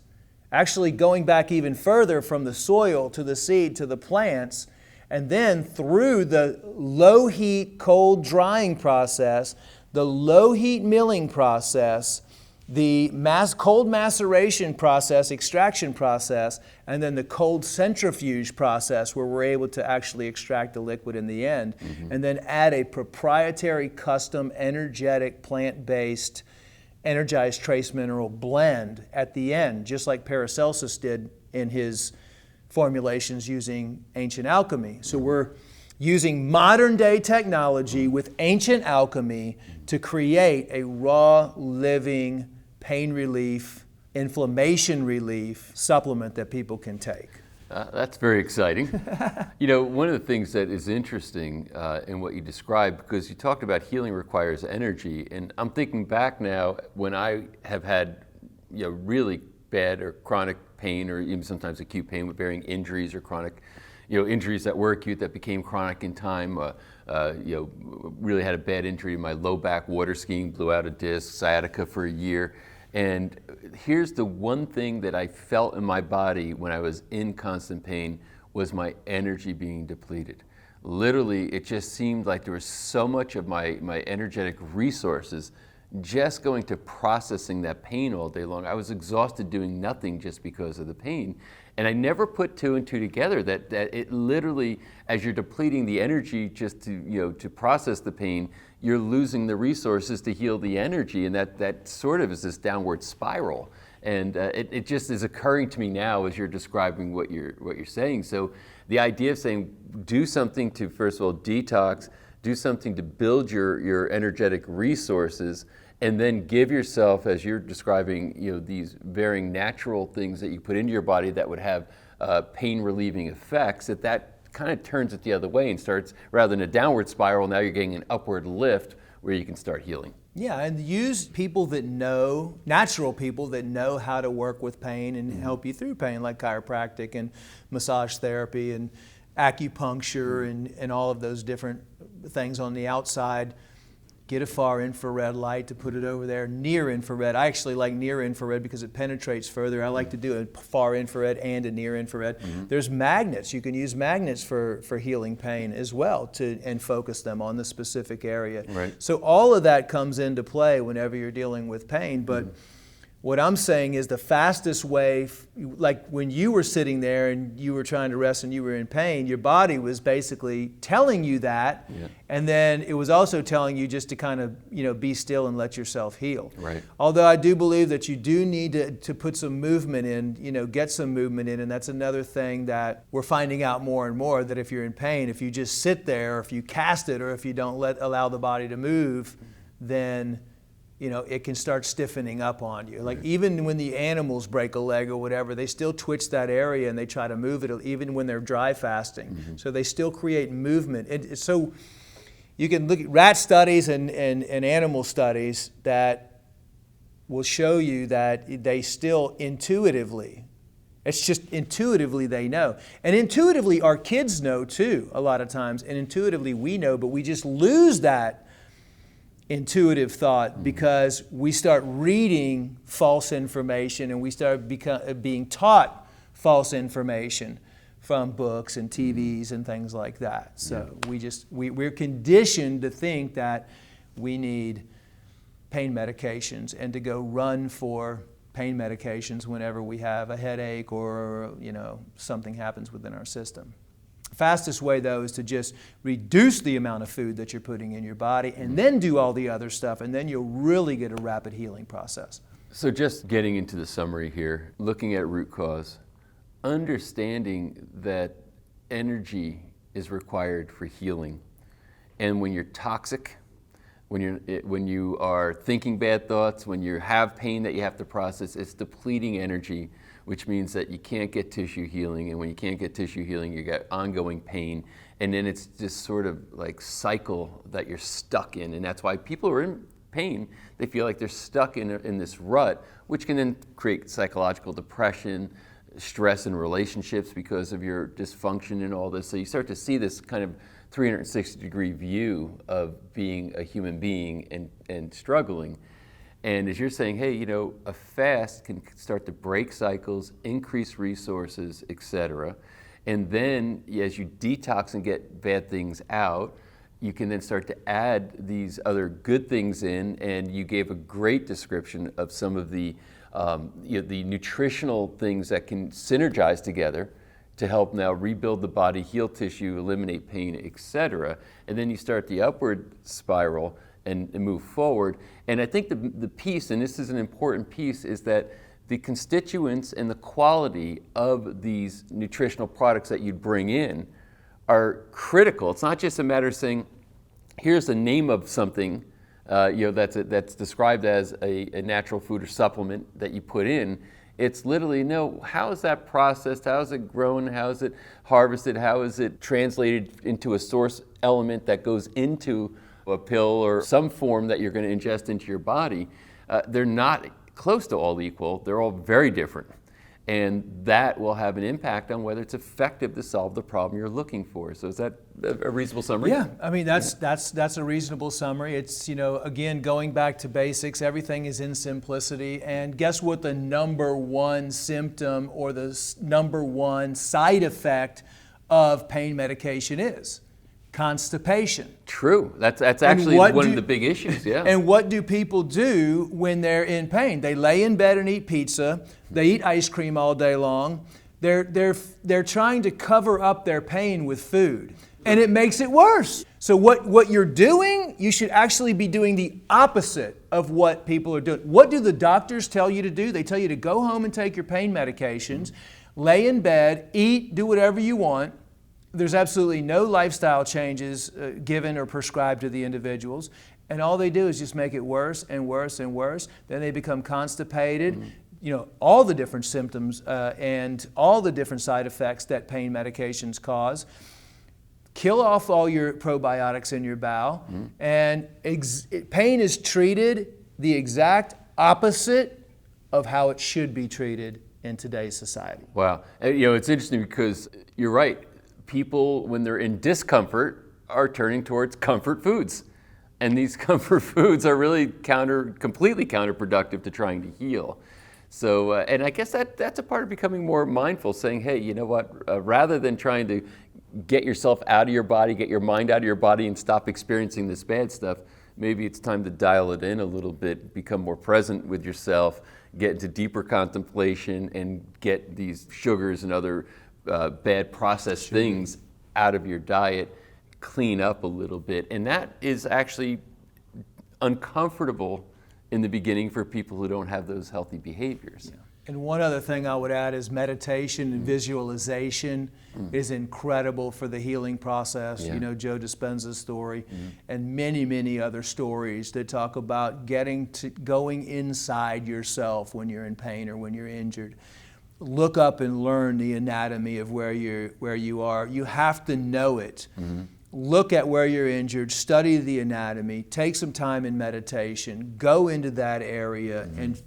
actually going back even further from the soil to the seed to the plants, and then through the low heat, cold drying process, the low heat milling process, the cold maceration process, extraction process, and then the cold centrifuge process where we're able to actually extract the liquid in the end, and then add a proprietary custom energetic plant-based energized trace mineral blend at the end, just like Paracelsus did in his formulations using ancient alchemy. So we're using modern day technology with ancient alchemy to create a raw, living, pain relief, inflammation relief supplement that people can take. That's very exciting. You know, one of the things that is interesting in what you described, because you talked about healing requires energy, and I'm thinking back now when I have had, you know, really bad or chronic pain, or even sometimes acute pain with varying injuries or chronic, you know, injuries that were acute that became chronic in time. You know, really had a bad injury in my low back water skiing, blew out a disc, sciatica for a year. And here's the one thing that I felt in my body when I was in constant pain was my energy being depleted. Literally, it just seemed like there was so much of my energetic resources just going to processing that pain all day long. I was exhausted doing nothing just because of the pain. And I never put two and two together, that it literally, as you're depleting the energy just to, you know, to process the pain, you're losing the resources to heal the energy. And that sort of is this downward spiral. And it just is occurring to me now as you're describing what you're saying. So the idea of saying, do something to, first of all, detox, do something to build your energetic resources, and then give yourself, as you're describing, you know, these varying natural things that you put into your body that would have pain relieving effects, that kind of turns it the other way and starts, rather than a downward spiral, now you're getting an upward lift where you can start healing. Yeah, and use people that know, natural people that know how to work with pain and help you through pain, like chiropractic and massage therapy and acupuncture and all of those different things on the outside. Get a far infrared light to put it over there. Near infrared. I actually like near infrared because it penetrates further. I like to do a far infrared and a near infrared. There's magnets. You can use magnets for healing pain as well and focus them on the specific area. Right. So all of that comes into play whenever you're dealing with pain. But what I'm saying is the fastest way, like when you were sitting there and you were trying to rest and you were in pain, your body was basically telling you that, and then it was also telling you just to kind of, you know, be still and let yourself heal. Right. Although I do believe that you do need to put some movement in, you know, get some movement in, and that's another thing that we're finding out more and more, that if you're in pain, if you just sit there, or if you cast it, or if you don't allow the body to move, then you know, it can start stiffening up on you. Like even when the animals break a leg or whatever, they still twitch that area and they try to move it even when they're dry fasting. So they still create movement. So you can look at rat studies and animal studies that will show you that they still intuitively, it's just intuitively they know. And intuitively our kids know too a lot of times, and intuitively we know, but we just lose that intuitive thought, because we start reading false information and we start being taught false information from books and TVs and things like that. So we're conditioned to think that we need pain medications and to go run for pain medications whenever we have a headache or something happens within our system. Fastest way, though, is to just reduce the amount of food that you're putting in your body and then do all the other stuff, and then you'll really get a rapid healing process. So just getting into the summary here, looking at root cause, understanding that energy is required for healing. And when you're toxic, when you are thinking bad thoughts, when you have pain that you have to process, it's depleting energy, which means that you can't get tissue healing. And when you can't get tissue healing, you get ongoing pain. And then it's just sort of like cycle that you're stuck in. And that's why people are in pain. They feel like they're stuck in this rut, which can then create psychological depression, stress in relationships because of your dysfunction and all this. So you start to see this kind of 360-degree view of being a human being and struggling. And as you're saying, hey, a fast can start to break cycles, increase resources, etc. And then as you detox and get bad things out, you can then start to add these other good things in. And you gave a great description of some of the nutritional things that can synergize together to help now rebuild the body, heal tissue, eliminate pain, etc. And then you start the upward spiral and move forward. And I think the piece, and this is an important piece, is that the constituents and the quality of these nutritional products that you bring in are critical. It's not just a matter of saying, here's the name of something that's described as a natural food or supplement that you put in. It's literally, no, how is that processed? How is it grown? How is it harvested? How is it translated into a source element that goes into a pill or some form that you're going to ingest into your body? They're not close to all equal. They're all very different. And that will have an impact on whether it's effective to solve the problem you're looking for. So is that a reasonable summary? Yeah, I mean, that's a reasonable summary. It's, again, going back to basics, everything is in simplicity. And guess what the number one symptom or the number one side effect of pain medication is? Constipation. True. That's actually one of the big issues, yeah. And what do people do when they're in pain? They lay in bed and eat pizza. They eat ice cream all day long. They're trying to cover up their pain with food. And it makes it worse. So what you're doing, you should actually be doing the opposite of what people are doing. What do the doctors tell you to do? They tell you to go home and take your pain medications, lay in bed, eat, do whatever you want. There's absolutely no lifestyle changes given or prescribed to the individuals. And all they do is just make it worse and worse and worse. Then they become constipated. All the different symptoms and all the different side effects that pain medications cause. Kill off all your probiotics in your bowel. And pain is treated the exact opposite of how it should be treated in today's society. Wow. It's interesting because you're right. People, when they're in discomfort, are turning towards comfort foods. And these comfort foods are really completely counterproductive to trying to heal. So, and I guess that's a part of becoming more mindful, saying, hey, you know what, rather than trying to get yourself out of your body, get your mind out of your body and stop experiencing this bad stuff, maybe it's time to dial it in a little bit, become more present with yourself, get into deeper contemplation, and get these sugars and other bad processed things out of your diet, clean up a little bit. And that is actually uncomfortable in the beginning for people who don't have those healthy behaviors. Yeah. And one other thing I would add is meditation and visualization is incredible for the healing process. Yeah. Joe Dispenza's story and many, many other stories that talk about going inside yourself when you're in pain or when you're injured. Look up and learn the anatomy of where you are. You have to know it. Look at where you're injured, study the anatomy, take some time in meditation, go into that area and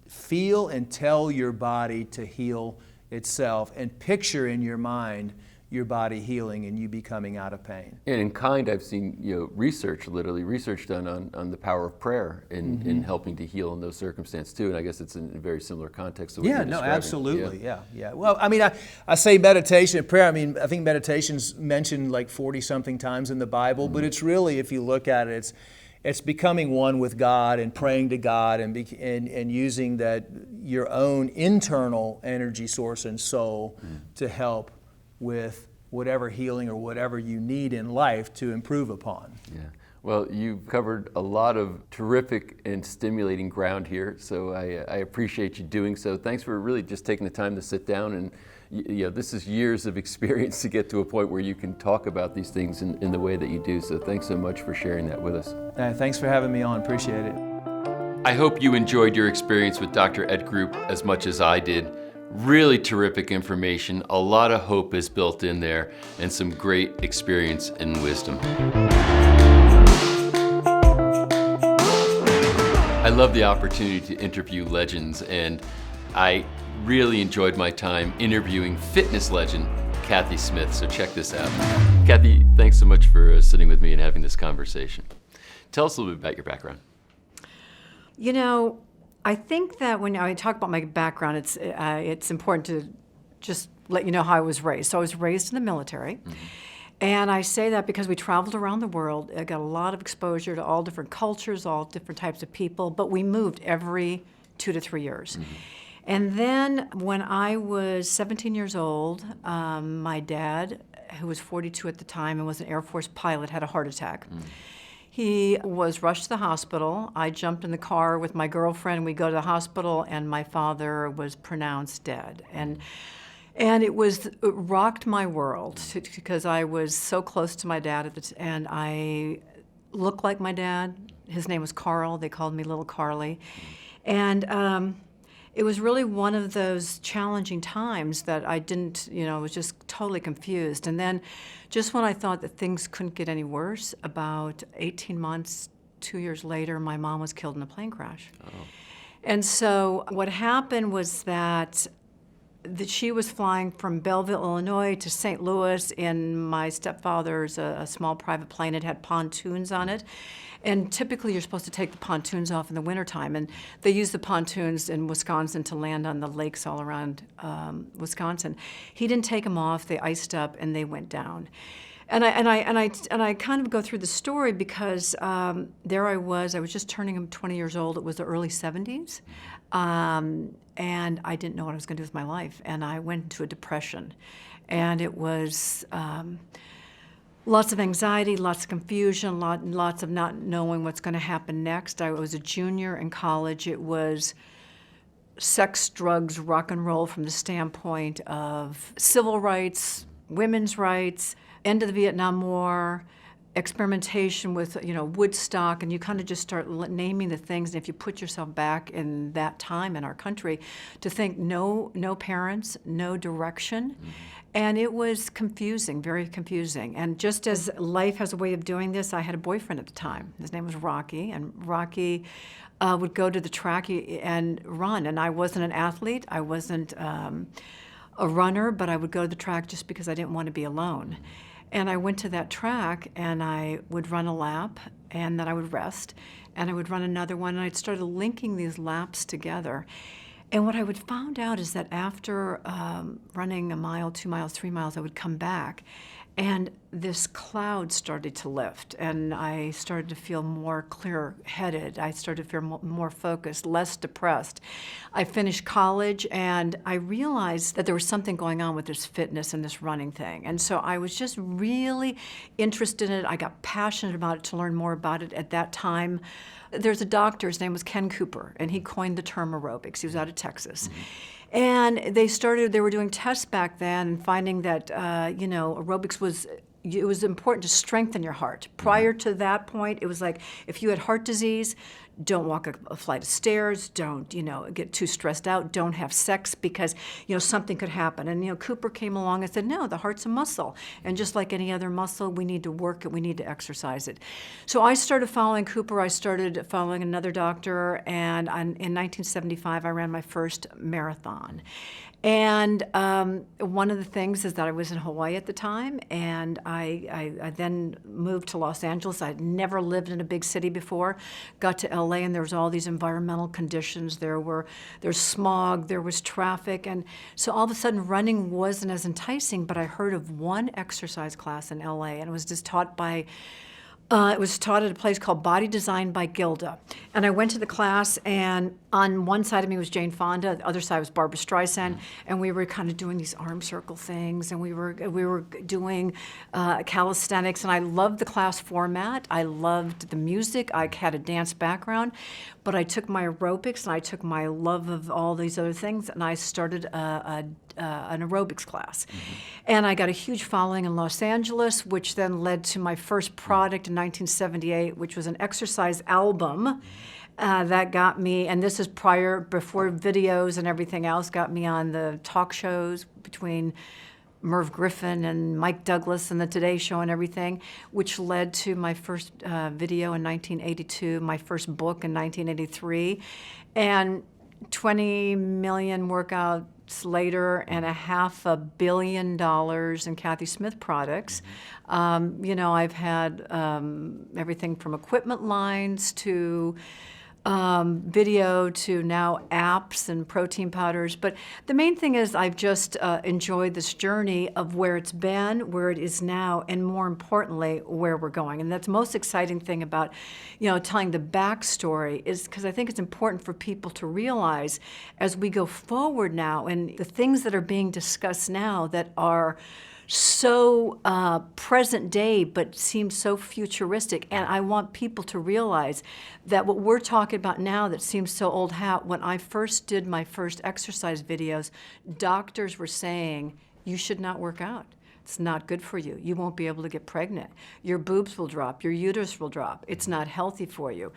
feel and tell your body to heal itself, and picture in your mind your body healing and you becoming out of pain. And in kind, I've seen research, literally research done on the power of prayer in helping to heal in those circumstances too. And I guess it's in a very similar context to what Yeah, you're no, describing. absolutely, yeah. Well, I mean, I say meditation and prayer. I mean, I think meditation's mentioned like 40-something times in the Bible, but it's really, if you look at it, it's becoming one with God and praying to God and using that your own internal energy source and soul to help with whatever healing or whatever you need in life to improve upon. Yeah. Well, you've covered a lot of terrific and stimulating ground here, so I appreciate you doing so. Thanks for really just taking the time to sit down, and this is years of experience to get to a point where you can talk about these things in the way that you do, so thanks so much for sharing that with us. Thanks for having me on, appreciate it. I hope you enjoyed your experience with Dr. Ed Group as much as I did. Really terrific information, a lot of hope is built in there, and some great experience and wisdom. I love the opportunity to interview legends, and I really enjoyed my time interviewing fitness legend Kathy Smith, so check this out. Kathy, thanks so much for sitting with me and having this conversation. Tell us a little bit about your background. You know, I think that when I talk about my background, it's important to just let you know how I was raised. So I was raised in the military. And I say that because we traveled around the world. I got a lot of exposure to all different cultures, all different types of people, but we moved every 2 to 3 years. And then when I was 17 years old, my dad, who was 42 at the time and was an Air Force pilot, had a heart attack. He was rushed to the hospital. I jumped in the car with my girlfriend. We go to the hospital, and my father was pronounced dead. And it rocked my world because I was so close to my dad and I looked like my dad. His name was Carl. They called me Little Carly. And it was really one of those challenging times that I didn't, was just totally confused. And then just when I thought that things couldn't get any worse, about 18 months, 2 years later, my mom was killed in a plane crash. And so what happened was that she was flying from Belleville, Illinois to St. Louis in my stepfather's a small private plane. It had pontoons on it. And typically you're supposed to take the pontoons off in the wintertime. And they use the pontoons in Wisconsin to land on the lakes all around Wisconsin. He didn't take them off. They iced up and they went down. And I kind of go through the story because there I was just turning 20 years old. It was the early 70s. And I didn't know what I was going to do with my life. And I went into a depression. And it was lots of anxiety, lots of confusion, lots of not knowing what's going to happen next. I was a junior in college. It was sex, drugs, rock and roll from the standpoint of civil rights, women's rights, end of the Vietnam War, experimentation with Woodstock, and you kind of just start naming the things. And if you put yourself back in that time in our country, to think no parents, no direction, and it was confusing, very confusing. And just as life has a way of doing this, I had a boyfriend at the time. His name was Rocky, and Rocky would go to the track and run. And I wasn't an athlete, I wasn't a runner, but I would go to the track just because I didn't want to be alone. And I went to that track, and I would run a lap, and then I would rest, and I would run another one, and I'd started linking these laps together. And what I would found out is that after running a mile, 2 miles, 3 miles, I would come back, and this cloud started to lift, and I started to feel more clear-headed. I started to feel more focused, less depressed. I finished college, and I realized that there was something going on with this fitness and this running thing. And so I was just really interested in it. I got passionate about it to learn more about it at that time. There's a doctor, his name was Ken Cooper, and he coined the term aerobics. He was out of Texas. And they were doing tests back then and finding that, aerobics it was important to strengthen your heart. Prior to that point, it was like, if you had heart disease, don't walk a flight of stairs, don't, get too stressed out, don't have sex because, something could happen. And, Cooper came along and said, no, the heart's a muscle. And just like any other muscle, we need to work it, we need to exercise it. So I started following Cooper, I started following another doctor, and in 1975, I ran my first marathon. And one of the things is that I was in Hawaii at the time, and I then moved to Los Angeles. I'd never lived in a big city before. Got to LA, and there was all these environmental conditions. There's smog, there was traffic, and so all of a sudden running wasn't as enticing. But I heard of one exercise class in LA, and it was just taught by. It was taught at a place called Body Design by Gilda. And I went to the class, and on one side of me was Jane Fonda, the other side was Barbara Streisand, and we were kind of doing these arm circle things, and we were doing calisthenics, and I loved the class format. I loved the music. I had a dance background, but I took my aerobics, and I took my love of all these other things, and I started an aerobics class. And I got a huge following in Los Angeles, which then led to my first product in 1978, which was an exercise album that got me, and this is before videos and everything else, got me on the talk shows between Merv Griffin and Mike Douglas and the Today Show and everything, which led to my first video in 1982, my first book in 1983, and 20 million workouts later and $500 million in Kathy Smith products. I've had everything from equipment lines to video to now apps and protein powders. But the main thing is I've just enjoyed this journey of where it's been, where it is now, and more importantly, where we're going. And that's the most exciting thing about, telling the backstory is because I think it's important for people to realize as we go forward now and the things that are being discussed now that are so present day but seems so futuristic, and I want people to realize that what we're talking about now that seems so old hat, when I first did my first exercise videos, doctors were saying you should not work out. It's not good for you. You won't be able to get pregnant. Your boobs will drop. Your uterus will drop. It's not healthy for you.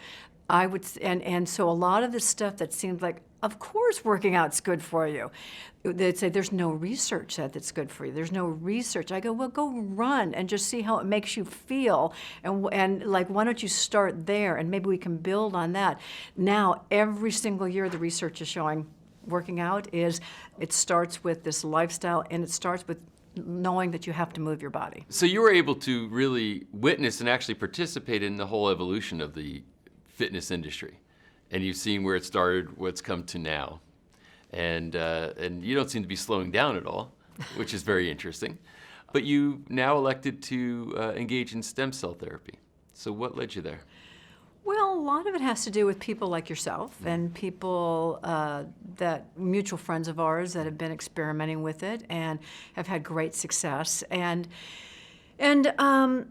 And so a lot of this stuff that seems like, of course working out's good for you. They'd say there's no research that's good for you. There's no research. I go, well, go run and just see how it makes you feel. And like, why don't you start there? And maybe we can build on that. Now, every single year, the research is showing working out it starts with this lifestyle, and it starts with knowing that you have to move your body. So you were able to really witness and actually participate in the whole evolution of the fitness industry. And you've seen where it started, what's come to now. And you don't seem to be slowing down at all, which is very interesting. But you now elected to engage in stem cell therapy. So what led you there? Well, a lot of it has to do with people like yourself and people that mutual friends of ours that have been experimenting with it and have had great success. And I'm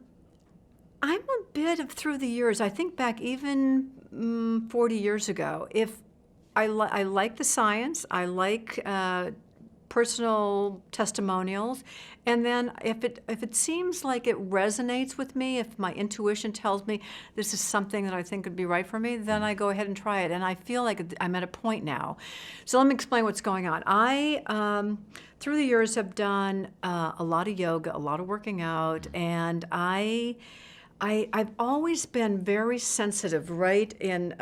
a bit of, through the years, I think back even 40 years ago, if I like the science, I like personal testimonials, and then if it seems like it resonates with me, if my intuition tells me this is something that I think would be right for me, then I go ahead and try it. And I feel like I'm at a point now. So let me explain what's going on. I, through the years, have done a lot of yoga, a lot of working out, and I've always been very sensitive right in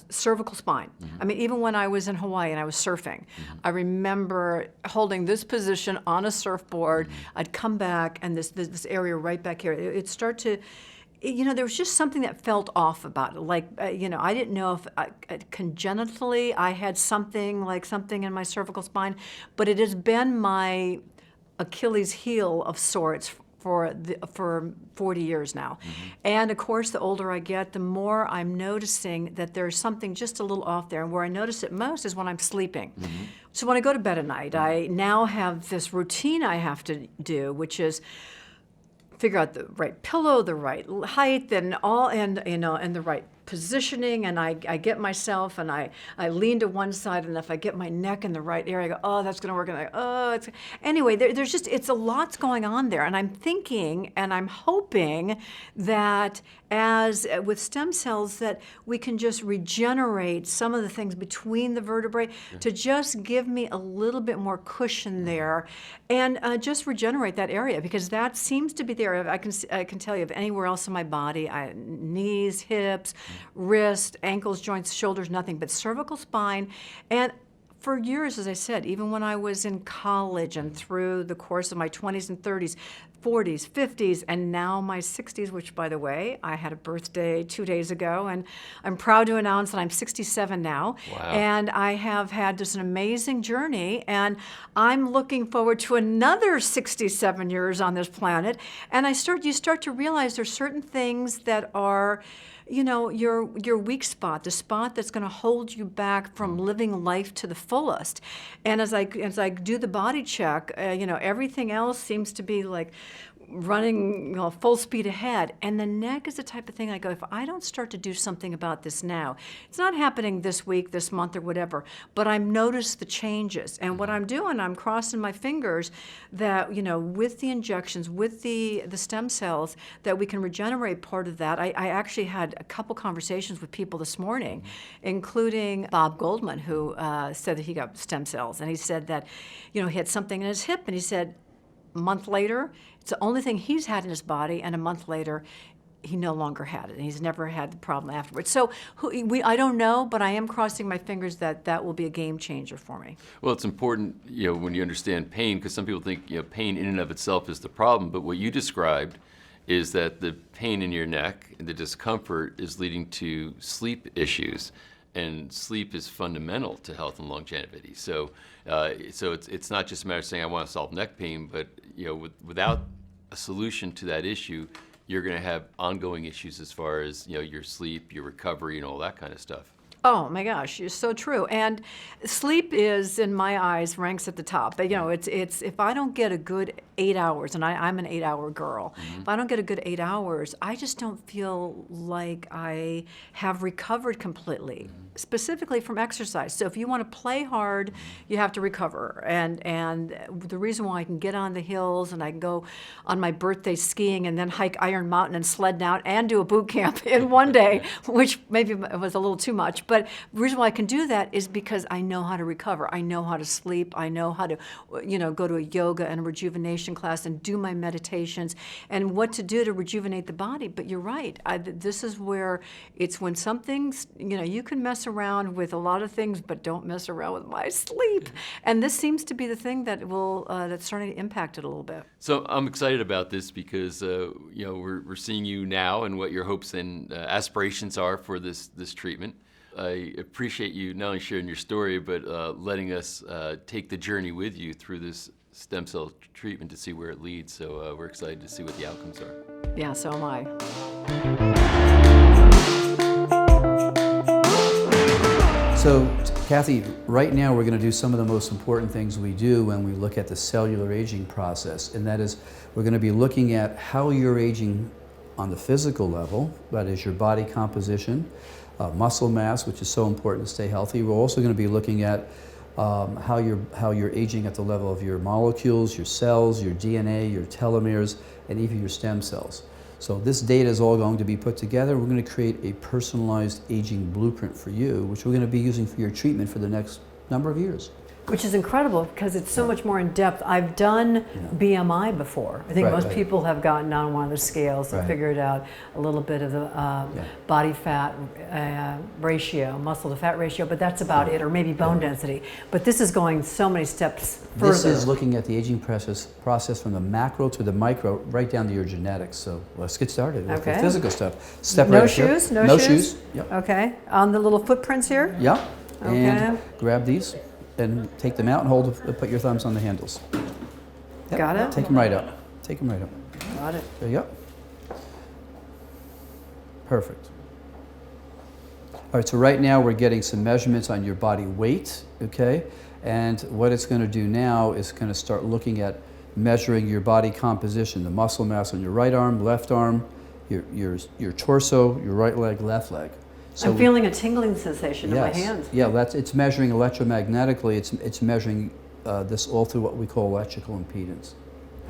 cervical spine. I mean, even when I was in Hawaii and I was surfing, I remember holding this position on a surfboard. I'd come back, and this area right back here, it'd start to, there was just something that felt off about it. Like, I didn't know if congenitally I had something in my cervical spine, but it has been my Achilles heel of sorts for 40 years now. And of course, the older I get, the more I'm noticing that there's something just a little off there. And where I notice it most is when I'm sleeping. So when I go to bed at night, I now have this routine I have to do, which is figure out the right pillow, the right height, and the right positioning, and I get myself, and I lean to one side, and if I get my neck in the right area, I go, oh, that's going to work. And anyway, there's just, it's a lot's going on there, and I'm thinking, and I'm hoping that as with stem cells, that we can just regenerate some of the things between the vertebrae to just give me a little bit more cushion there, and just regenerate that area, because that seems to be the area I can tell you of anywhere else in my body, knees, hips, wrist, ankles, joints, shoulders, nothing but cervical spine. And for years, as I said, even when I was in college and through the course of my 20s and 30s, 40s, 50s, and now my 60s, which, by the way, I had a birthday 2 days ago, and I'm proud to announce that I'm 67 now. Wow. And I have had just an amazing journey, and I'm looking forward to another 67 years on this planet. And you start to realize there's certain things that are, your weak spot, the spot that's going to hold you back from living life to the fullest. And as I do the body check, everything else seems to be like running full speed ahead. And the neck is the type of thing I go, if I don't start to do something about this now, it's not happening this week, this month, or whatever, but I've noticed the changes. And what I'm doing, I'm crossing my fingers that, with the injections, with the stem cells, that we can regenerate part of that. I actually had a couple conversations with people this morning, including Bob Goldman, who said that he got stem cells. And he said that, he had something in his hip, and he said, a month later, it's the only thing he's had in his body, and a month later, he no longer had it, and he's never had the problem afterwards. So I don't know, but I am crossing my fingers that will be a game changer for me. Well, it's important, when you understand pain, because some people think, pain in and of itself is the problem, but what you described is that the pain in your neck and the discomfort is leading to sleep issues. And sleep is fundamental to health and longevity. So it's not just a matter of saying I want to solve neck pain, but without a solution to that issue, you're going to have ongoing issues as far as your sleep, your recovery, and all that kind of stuff. Oh my gosh, it's so true. And sleep is, in my eyes, ranks at the top. But, it's if I don't get a good 8 hours, and I'm an 8-hour girl, if I don't get a good 8 hours, I just don't feel like I have recovered completely, specifically from exercise. So if you want to play hard, you have to recover. And the reason why I can get on the hills and I can go on my birthday skiing and then hike Iron Mountain and sled down and do a boot camp in one day, which maybe was a little too much, but the reason why I can do that is because I know how to recover. I know how to sleep. I know how to, go to a yoga and a rejuvenation class and do my meditations and what to do to rejuvenate the body. But you're right. This is where it's when something's, you can mess around with a lot of things, but don't mess around with my sleep. And this seems to be the thing that that's starting to impact it a little bit. So I'm excited about this because, we're seeing you now and what your hopes and aspirations are for this treatment. I appreciate you not only sharing your story, but letting us take the journey with you through this stem cell treatment to see where it leads. So we're excited to see what the outcomes are. Yeah, so am I. So, Kathy, right now we're going to do some of the most important things we do when we look at the cellular aging process, and that is we're going to be looking at how you're aging on the physical level, that is your body composition, muscle mass, which is so important to stay healthy. We're also going to be looking at how you're aging at the level of your molecules, your cells, your DNA, your telomeres, and even your stem cells. So this data is all going to be put together. We're going to create a personalized aging blueprint for you, which we're going to be using for your treatment for the next number of years. Which is incredible because it's so much more in depth. I've done BMI before. I think most people have gotten on one of the scales and figured out a little bit of the body fat ratio, muscle to fat ratio, but that's about it, or maybe bone density. But this is going so many steps further. This is looking at the aging process from the macro to the micro, right down to your genetics. So let's get started with the physical stuff. Step no right shoes? here. No shoes? Yep. Okay. On the little footprints here? Yep. Okay. And grab these and take them out and put your thumbs on the handles. Yep. Got it? Take them right up. Take them right up. Got it. There you go. Perfect. All right, so right now we're getting some measurements on your body weight, okay? And what it's going to do now is going to start looking at measuring your body composition, the muscle mass on your right arm, left arm, your torso, your right leg, left leg. So I'm feeling a tingling sensation in my hands. Yeah, it's measuring electromagnetically. It's measuring this all through what we call electrical impedance.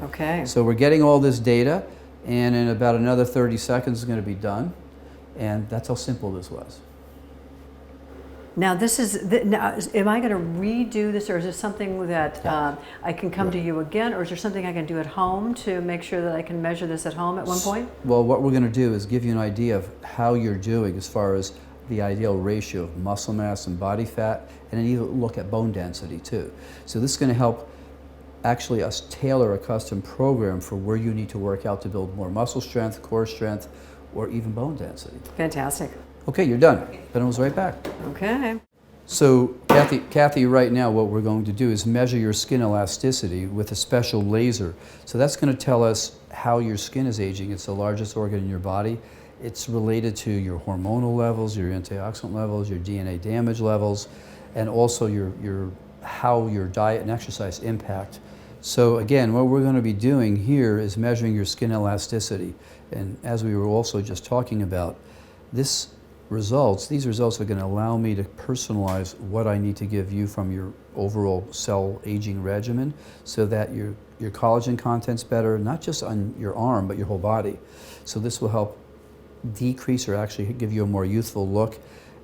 Okay. So we're getting all this data, and in about another 30 seconds it's going to be done. And that's how simple this was. Now this is, now, am I going to redo this, or is this something that I can come to you again, or is there something I can do at home to make sure that I can measure this at home at one point? Well, what we're going to do is give you an idea of how you're doing as far as the ideal ratio of muscle mass and body fat, and then even look at bone density too. So this is going to help actually us tailor a custom program for where you need to work out to build more muscle strength, core strength, or even bone density. Fantastic. Okay, you're done. Ben was right back. Okay. So Kathy, right now what we're going to do is measure your skin elasticity with a special laser. So that's going to tell us how your skin is aging. It's the largest organ in your body. It's related to your hormonal levels, your antioxidant levels, your DNA damage levels, and also how your diet and exercise impact. So again, what we're going to be doing here is measuring your skin elasticity. And as we were also just talking about, these results are going to allow me to personalize what I need to give you from your overall cell aging regimen so that your collagen content's better, not just on your arm, but your whole body. So this will help decrease or actually give you a more youthful look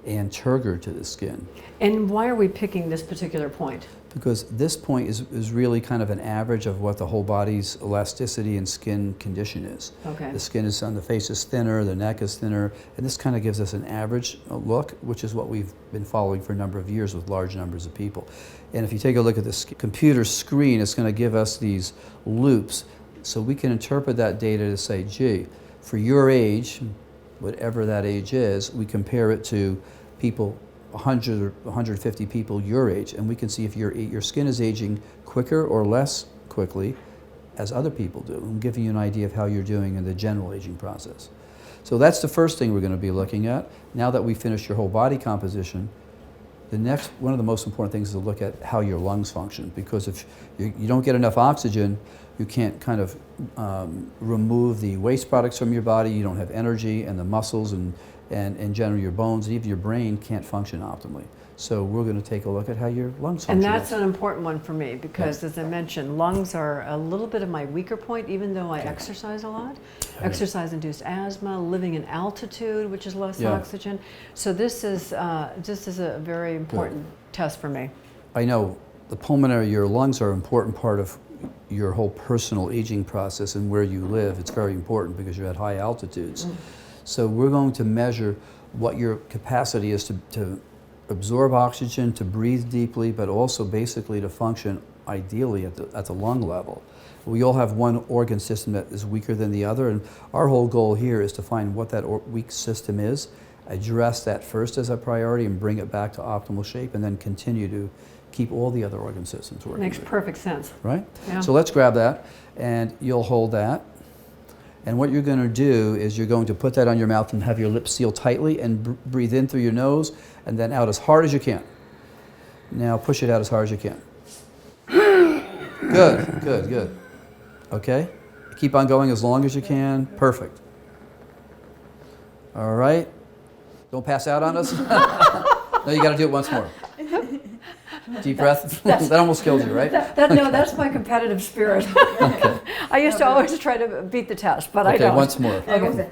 and turgor to the skin. And why are we picking this particular point? Because this point is really kind of an average of what the whole body's elasticity and skin condition is. Okay. The skin is on the face is thinner, the neck is thinner, and this kind of gives us an average look, which is what we've been following for a number of years with large numbers of people. And if you take a look at this computer screen, it's going to give us these loops, so we can interpret that data to say, gee, for your age, whatever that age is, we compare it to people 100 or 150 people your age, and we can see if your skin is aging quicker or less quickly as other people do, and giving you an idea of how you're doing in the general aging process. So that's the first thing we're going to be looking at. Now that we've finished your whole body composition, one of the most important things is to look at how your lungs function, because if you don't get enough oxygen, you can't kind of remove the waste products from your body, you don't have energy, and the muscles and in general your bones and even your brain can't function optimally. So we're going to take a look at how your lungs function. And that's an important one for me because, as I mentioned, lungs are a little bit of my weaker point, even though I exercise a lot. Exercise-induced asthma, living in altitude, which is less oxygen. So this is a very important test for me. I know your lungs are an important part of your whole personal aging process, and where you live, it's very important because you're at high altitudes. So we're going to measure what your capacity is to absorb oxygen, to breathe deeply, but also basically to function ideally at the lung level. We all have one organ system that is weaker than the other, and our whole goal here is to find what that weak system is, address that first as a priority, and bring it back to optimal shape, and then continue to keep all the other organ systems working. Makes perfect sense. Right? Yeah. So let's grab that, and you'll hold that. And what you're going to do is you're going to put that on your mouth and have your lips sealed tightly and breathe in through your nose and then out as hard as you can. Now push it out as hard as you can. Good, good, good. Okay? Keep on going as long as you can. Perfect. All right. Don't pass out on us. No, you got to do it once more. Deep breath. That almost killed you, right? No, that's my competitive spirit. Okay. I used to always try to beat the test, but I don't. Okay, once more. Okay.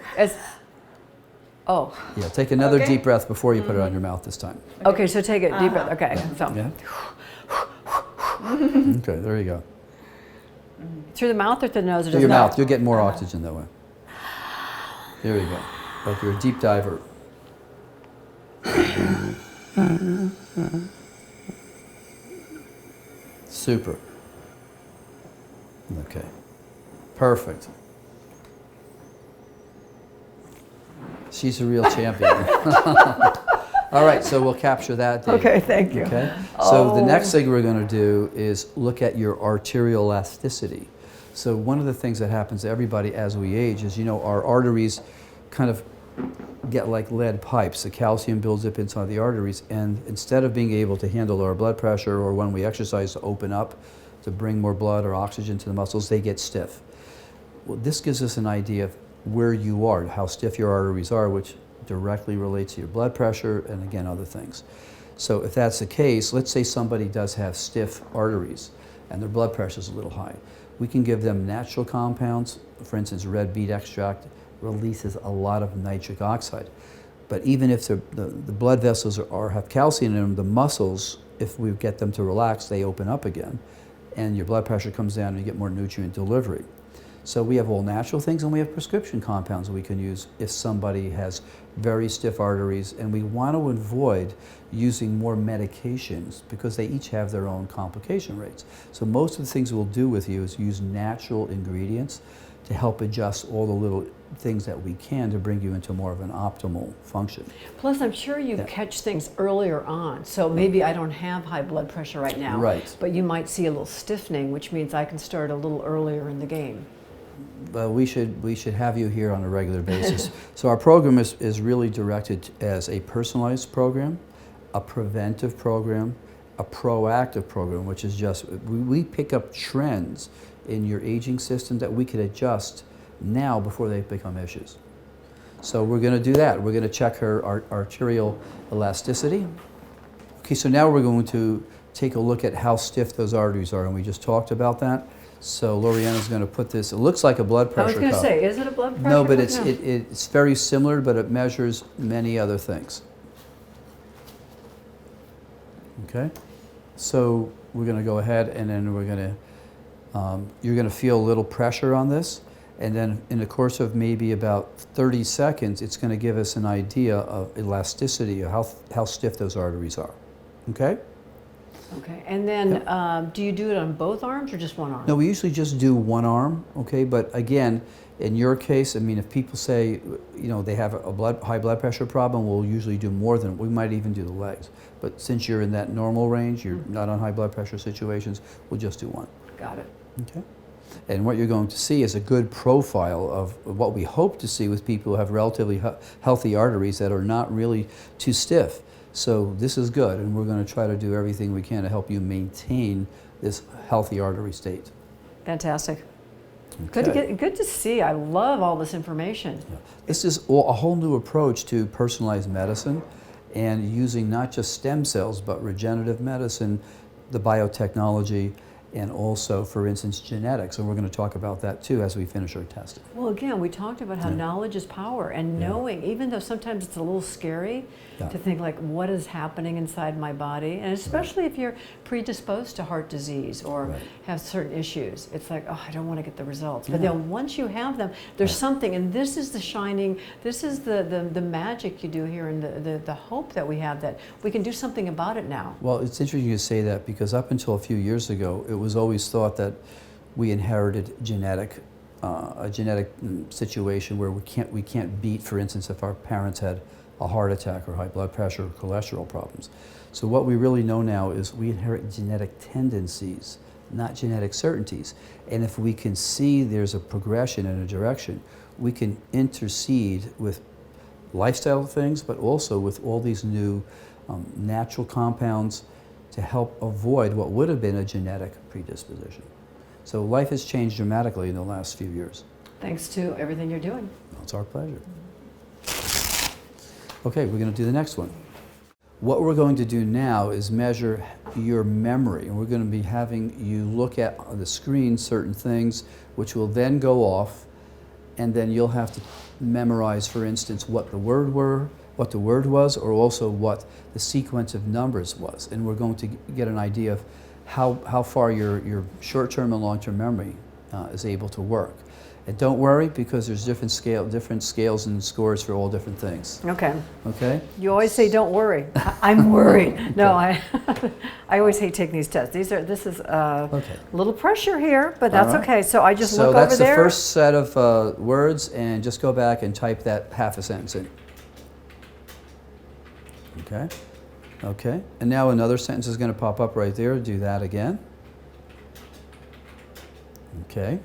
Yeah, take another deep breath before you put it on your mouth this time. Okay, so take a deep breath. Okay, so Yeah. Okay, there you go. through the mouth or through the nose? Or Through your does it mouth. You'll get more oxygen that way. There you go. Like you're a deep diver. Super. Okay. Perfect. She's a real champion. All right, so we'll capture that data. Okay, thank you. Okay. So the next thing we're going to do is look at your arterial elasticity. So one of the things that happens to everybody as we age is, our arteries kind of get like lead pipes. The calcium builds up inside the arteries, and instead of being able to handle our blood pressure, or when we exercise to open up to bring more blood or oxygen to the muscles, they get stiff. Well, this gives us an idea of where you are, how stiff your arteries are, which directly relates to your blood pressure and, again, other things. So if that's the case, let's say somebody does have stiff arteries and their blood pressure is a little high. We can give them natural compounds. For instance, red beet extract releases a lot of nitric oxide. But even if the blood vessels have calcium in them, the muscles, if we get them to relax, they open up again, and your blood pressure comes down and you get more nutrient delivery. So we have all natural things and we have prescription compounds we can use if somebody has very stiff arteries, and we want to avoid using more medications because they each have their own complication rates. So most of the things we'll do with you is use natural ingredients to help adjust all the little things that we can to bring you into more of an optimal function. Plus, I'm sure you Yeah. catch things earlier on. So maybe I don't have high blood pressure right now. Right. But you might see a little stiffening, which means I can start a little earlier in the game. We should have you here on a regular basis. So our program is really directed as a personalized program, a preventive program, a proactive program, which is just, we pick up trends in your aging system that we could adjust now before they become issues. So we're going to do that. We're going to check her arterial elasticity. Okay, so now we're going to take a look at how stiff those arteries are, and we just talked about that. So Loriana's going to put this, it looks like a blood I pressure was going to cuff. say, is it a blood pressure? No, but cuff? it's very similar, but it measures many other things. Okay, so we're going to go ahead and then we're going to, you're going to feel a little pressure on this, and then in the course of maybe about 30 seconds, it's going to give us an idea of elasticity, of how stiff those arteries are. Okay? Okay, and then do you do it on both arms or just one arm? No, we usually just do one arm, okay? But again, in your case, I mean, if people say, you know, they have a high blood pressure problem, we'll usually do more than, we might even do the legs. But since you're in that normal range, you're not on high blood pressure situations, we'll just do one. Got it. Okay. And what you're going to see is a good profile of what we hope to see with people who have relatively healthy arteries that are not really too stiff. So this is good, and we're going to try to do everything we can to help you maintain this healthy artery state. Fantastic. Okay. Good to see. I love all this information. This is a whole new approach to personalized medicine and using not just stem cells, but regenerative medicine, the biotechnology, and also, for instance, genetics. And we're going to talk about that too as we finish our testing. Well, again, we talked about how knowledge is power, and knowing, even though sometimes it's a little scary to think like, what is happening inside my body? And especially if you're predisposed to heart disease or have certain issues, it's like, oh, I don't want to get the results. But then once you have them, there's something, and this is the shining, this is the magic you do here, and the hope that we have that we can do something about it now. Well, it's interesting you say that, because up until a few years ago, it was always thought that we inherited a genetic situation where we can't beat, for instance, if our parents had a heart attack or high blood pressure or cholesterol problems. So what we really know now is we inherit genetic tendencies, not genetic certainties. And if we can see there's a progression in a direction, we can intercede with lifestyle things, but also with all these new natural compounds to help avoid what would have been a genetic predisposition. So life has changed dramatically in the last few years. Thanks to everything you're doing. It's our pleasure. Okay, we're going to do the next one. What we're going to do now is measure your memory, and we're going to be having you look at on the screen certain things which will then go off, and then you'll have to memorize, for instance, what the word was, or also what the sequence of numbers was. And we're going to get an idea of how far your short-term and long-term memory is able to work. And don't worry, because there's different scales and scores for all different things. Okay. Okay? You always say, "Don't worry." I'm worried. No, I always hate taking these tests. This is a little pressure here, but that's right. okay. So I just So look over that's the there. first set of words, and just go back and type that half a sentence in. Okay? Okay. And now another sentence is going to pop up right there. Do that again. Okay.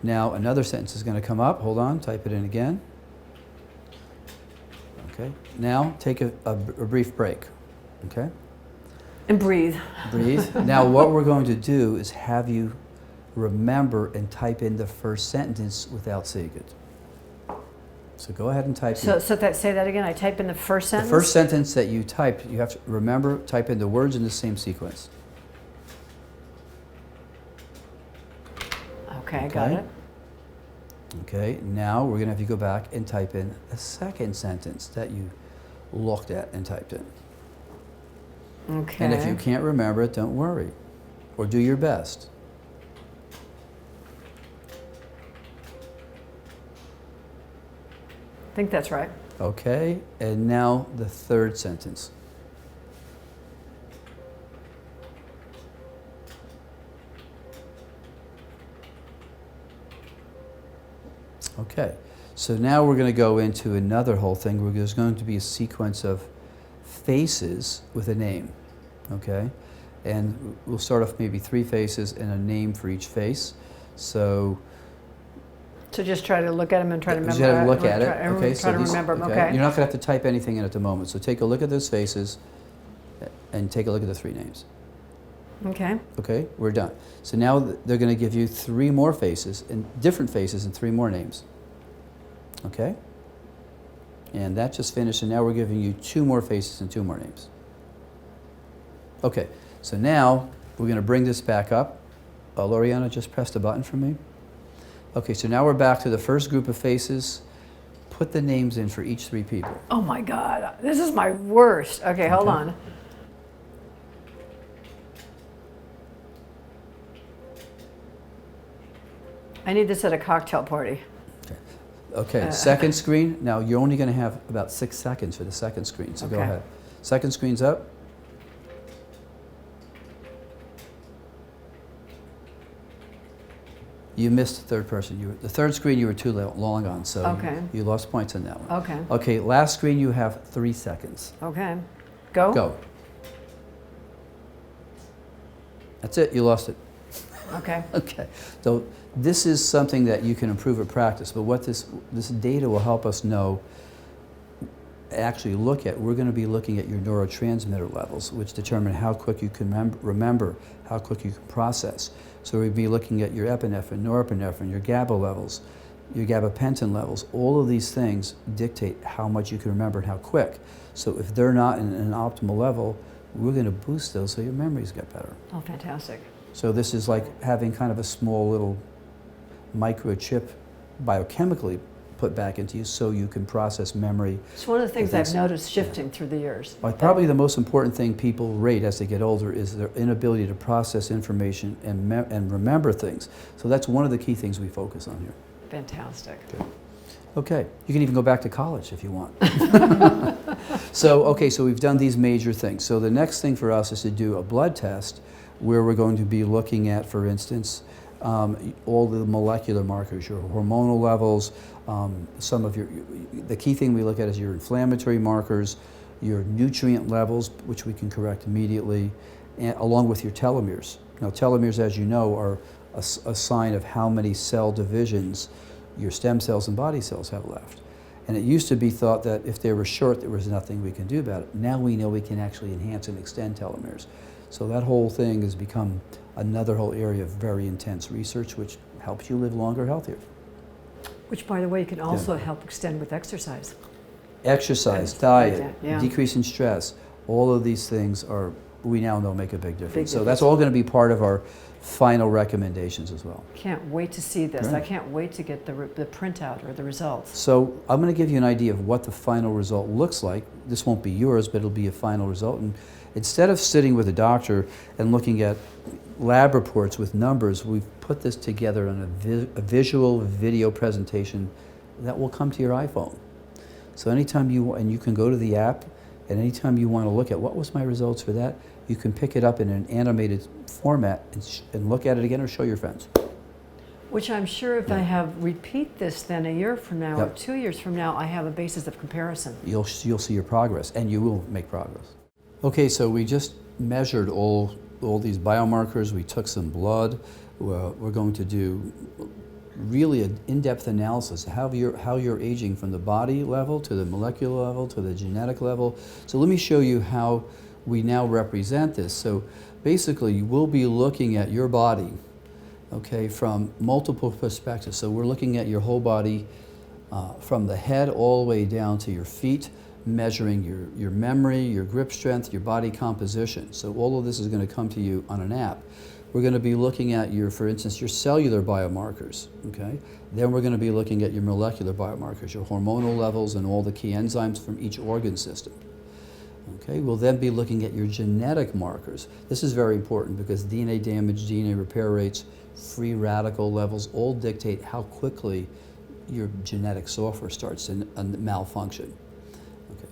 Now another sentence is going to come up. Hold on, type it in again. Okay. Now take a brief break. Okay? And breathe. Breathe. Now what we're going to do is have you remember and type in the first sentence without seeing it. So go ahead and type in. Say that again. I type in the first sentence. The first sentence that you type, you have to remember, type in the words in the same sequence. Okay, I got it. Okay, now we're going to have you go back and type in a second sentence that you looked at and typed in. Okay. And if you can't remember it, don't worry, or do your best. think that's right. Okay, and now the third sentence. Okay, so now we're going to go into another whole thing where there's going to be a sequence of faces with a name, okay? And we'll start off maybe 3 faces and a name for each face. So just try to look at them and try to remember. just have to look at it. Okay, try to remember them. Okay. You're not going to have to type anything in at the moment. So take a look at those faces and take a look at the 3 names. Okay. Okay, we're done. So now they're going to give you 3 more faces, and different faces and 3 more names. Okay? And that just finished, and now we're giving you 2 more faces and 2 more names. Okay, so now we're going to bring this back up. Loriana, just press the button for me. Okay, so now we're back to the first group of faces. Put the names in for each 3 people. Oh my God, this is my worst. Okay, hold on. I need this at a cocktail party. Okay, second screen. Now you're only going to have about 6 seconds for the second screen, so go Okay. ahead. Second screen's up. You missed the third person. The third screen you were too long on, so Okay. you lost points on that one. Okay. Okay, last screen you have 3 seconds. Okay. Go? Go. That's it, you lost it. Okay. Okay, so this is something that you can improve at practice, but what this data will help us know, actually look at, we're going to be looking at your neurotransmitter levels, which determine how quick you can remember, how quick you can process. So we'll be looking at your epinephrine, norepinephrine, your GABA levels, your gabapentin levels. All of these things dictate how much you can remember and how quick. So if they're not in an optimal level, we're going to boost those so your memories get better. Oh, fantastic. So this is like having kind of a small little microchip biochemically put back into you so you can process memory. It's one of the things Thanks. I've noticed shifting through the years. Probably the most important thing people rate as they get older is their inability to process information and remember things. So that's one of the key things we focus on here. Fantastic. Okay, you can even go back to college if you want. So we've done these major things. So the next thing for us is to do a blood test where we're going to be looking at, for instance, all the molecular markers, your hormonal levels, some of the key thing we look at is your inflammatory markers, your nutrient levels, which we can correct immediately, and along with your telomeres. Now, telomeres, as you know, are a sign of how many cell divisions your stem cells and body cells have left. And it used to be thought that if they were short, there was nothing we can do about it. Now we know we can actually enhance and extend telomeres. So that whole thing has become another whole area of very intense research, which helps you live longer, healthier. Which, by the way, can also help extend with exercise. Exercise, Yes, diet, yeah. decrease in stress, all of these things we now know make a big difference. So difference. that's all going to be part of our final recommendations as well. Can't wait to see this. Right. I can't wait to get the printout or the results. So I'm going to give you an idea of what the final result looks like. This won't be yours, but it'll be a final result. And instead of sitting with a doctor and looking at lab reports with numbers, we've put this together on a visual video presentation that will come to your iPhone. So anytime and you can go to the app, and anytime you want to look at what was my results for that, you can pick it up in an animated format and look at it again or show your friends. Which I'm sure if I have repeat this then a year from now or Yep. 2 years from now, I have a basis of comparison. You'll see your progress, and you will make progress. Okay, so we just measured all these biomarkers. We took some blood. We're going to do really an in-depth analysis of how you're aging from the body level to the molecular level to the genetic level. So let me show you how we now represent this. So basically, we'll be looking at your body, okay, from multiple perspectives. So we're looking at your whole body from the head all the way down to your feet, measuring your memory, your grip strength, your body composition. So all of this is going to come to you on an app. We're going to be looking at for instance, your cellular biomarkers, okay? Then we're going to be looking at your molecular biomarkers, your hormonal levels and all the key enzymes from each organ system. Okay, we'll then be looking at your genetic markers. This is very important because DNA damage, DNA repair rates, free radical levels all dictate how quickly your genetic software starts to malfunction. Okay,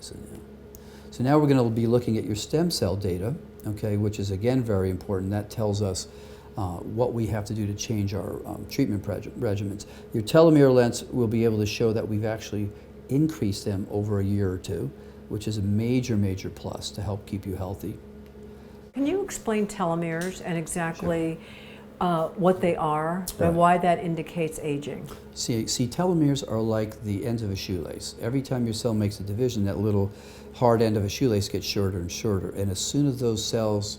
so now we're going to be looking at your stem cell data, okay, which is again very important. That tells us what we have to do to change our treatment regimens. Your telomere lengths will be able to show that we've actually increased them over a year or two, which is a major, major plus to help keep you healthy. Can you explain telomeres and exactly what they are Right. and why that indicates aging? See, telomeres are like the ends of a shoelace. Every time your cell makes a division, that little hard end of a shoelace gets shorter and shorter. And as soon as those cells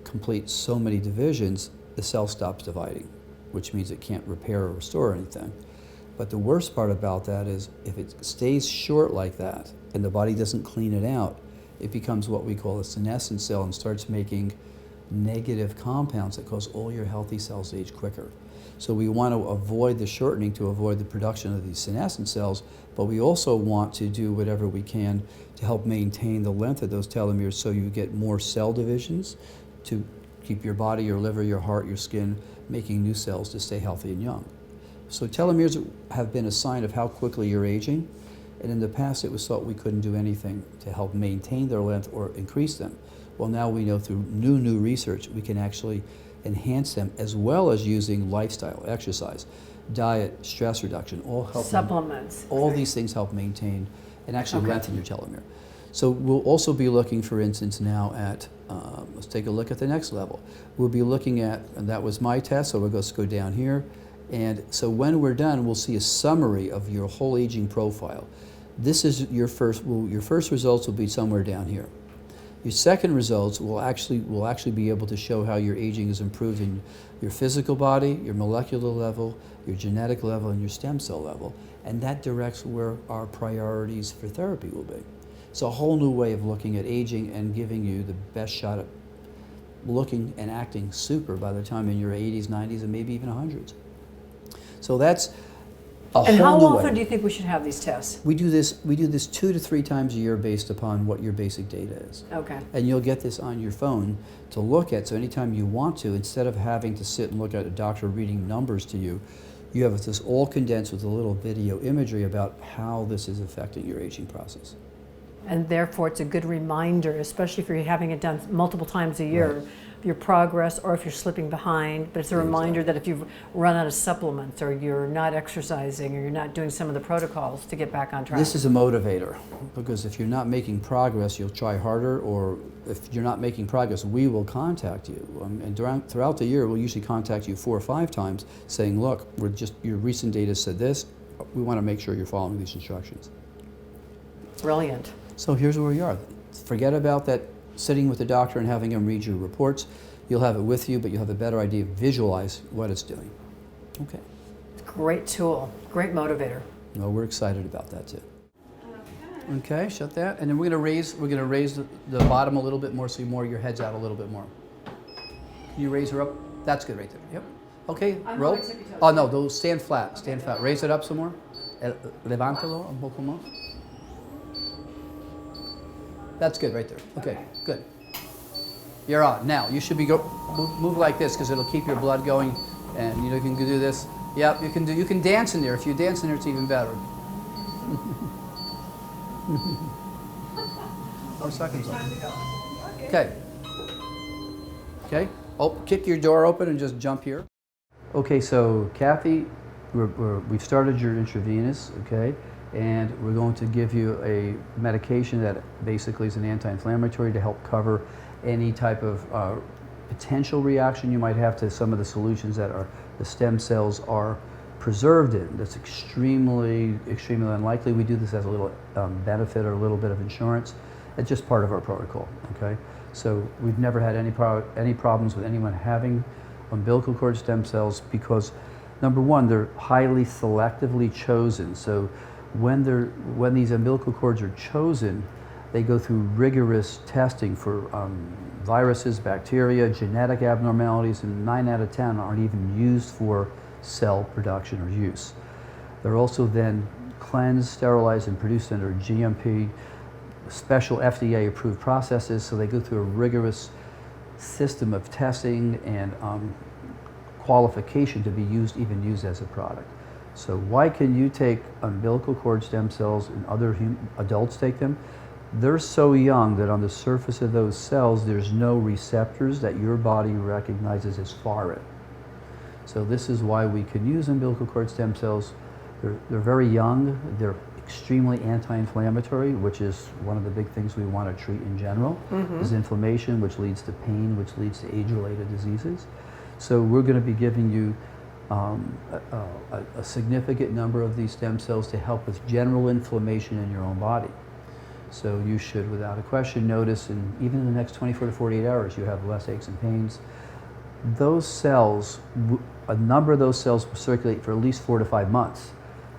complete so many divisions, the cell stops dividing, which means it can't repair or restore anything. But the worst part about that is if it stays short like that and the body doesn't clean it out, it becomes what we call a senescent cell and starts making negative compounds that cause all your healthy cells to age quicker. So we want to avoid the shortening to avoid the production of these senescent cells, but we also want to do whatever we can to help maintain the length of those telomeres so you get more cell divisions to keep your body, your liver, your heart, your skin making new cells to stay healthy and young. So telomeres have been a sign of how quickly you're aging, and in the past it was thought we couldn't do anything to help maintain their length or increase them. Well, now we know through new research we can actually enhance them, as well as using lifestyle, exercise, diet, stress reduction, all help. Supplements. All these things help maintain and actually lengthen your telomere. So we'll also be looking, for instance, now at, let's take a look at the next level. We'll be looking at, and that was my test, so we'll just go down here. And so when we're done, we'll see a summary of your whole aging profile. This is your first results will be somewhere down here. Your second results will actually be able to show how your aging is improved in your physical body, your molecular level, your genetic level, and your stem cell level. And that directs where our priorities for therapy will be. It's a whole new way of looking at aging and giving you the best shot at looking and acting super by the time in your 80s, 90s, and maybe even 100s. So that's a And how whole new often way. do you think we should have these tests? We do this 2 to 3 times a year based upon what your basic data is. Okay. And you'll get this on your phone to look at, so anytime you want to, instead of having to sit and look at a doctor reading numbers to you, you have this all condensed with a little video imagery about how this is affecting your aging process. And therefore, it's a good reminder, especially if you're having it done multiple times a year, of your progress, or if you're slipping behind. But it's a reminder that if you've run out of supplements, or you're not exercising, or you're not doing some of the protocols to get back on track. This is a motivator, because if you're not making progress, you'll try harder, or if you're not making progress, we will contact you. And throughout the year, we'll usually contact you 4 or 5 times saying, look, your recent data said this, we want to make sure you're following these instructions. Brilliant. So here's where we are. Forget about that sitting with the doctor and having him read your reports. You'll have it with you, but you'll have a better idea, visualize what it's doing. Okay. Great tool, great motivator. Well, we're excited about that too. Okay, shut that. And then we're gonna raise the bottom a little bit more so your head's out a little bit more. Can you raise her up? That's good right there. Yep. Okay, roll. Oh no, stand flat, stand flat. Raise it up some more. Levántalo un poco más. That's good right there. Okay, good. You're on. Now, you should be move like this because it'll keep your blood going, and you can do this. Yep, you can dance in there. If you dance in there, it's even better. 4 seconds left. Okay. Okay. Oh, kick your door open and just jump here. Okay, so Kathy, we've started your intravenous, okay? And we're going to give you a medication that basically is an anti-inflammatory to help cover any type of potential reaction you might have to some of the solutions that the stem cells are preserved in. That's extremely unlikely. We do this as a little benefit or a little bit of insurance. It's just part of our protocol, okay? So we've never had any problems with anyone having umbilical cord stem cells because, number one, they're highly selectively chosen. So when these umbilical cords are chosen, they go through rigorous testing for viruses, bacteria, genetic abnormalities, and 9 out of 10 aren't even used for cell production or use. They're also then cleansed, sterilized, and produced under GMP, special FDA-approved processes, so they go through a rigorous system of testing and qualification to be used as a product. So why can you take umbilical cord stem cells and other adults take them? They're so young that on the surface of those cells, there's no receptors that your body recognizes as foreign. So this is why we can use umbilical cord stem cells. They're very young. They're extremely anti-inflammatory, which is one of the big things we want to treat in general, is inflammation, which leads to pain, which leads to age-related diseases. So we're going to be giving you a significant number of these stem cells to help with general inflammation in your own body. So you should, without a question, notice, and even in the next 24 to 48 hours, you have less aches and pains. Those cells, a number of those cells will circulate for at least 4 to 5 months,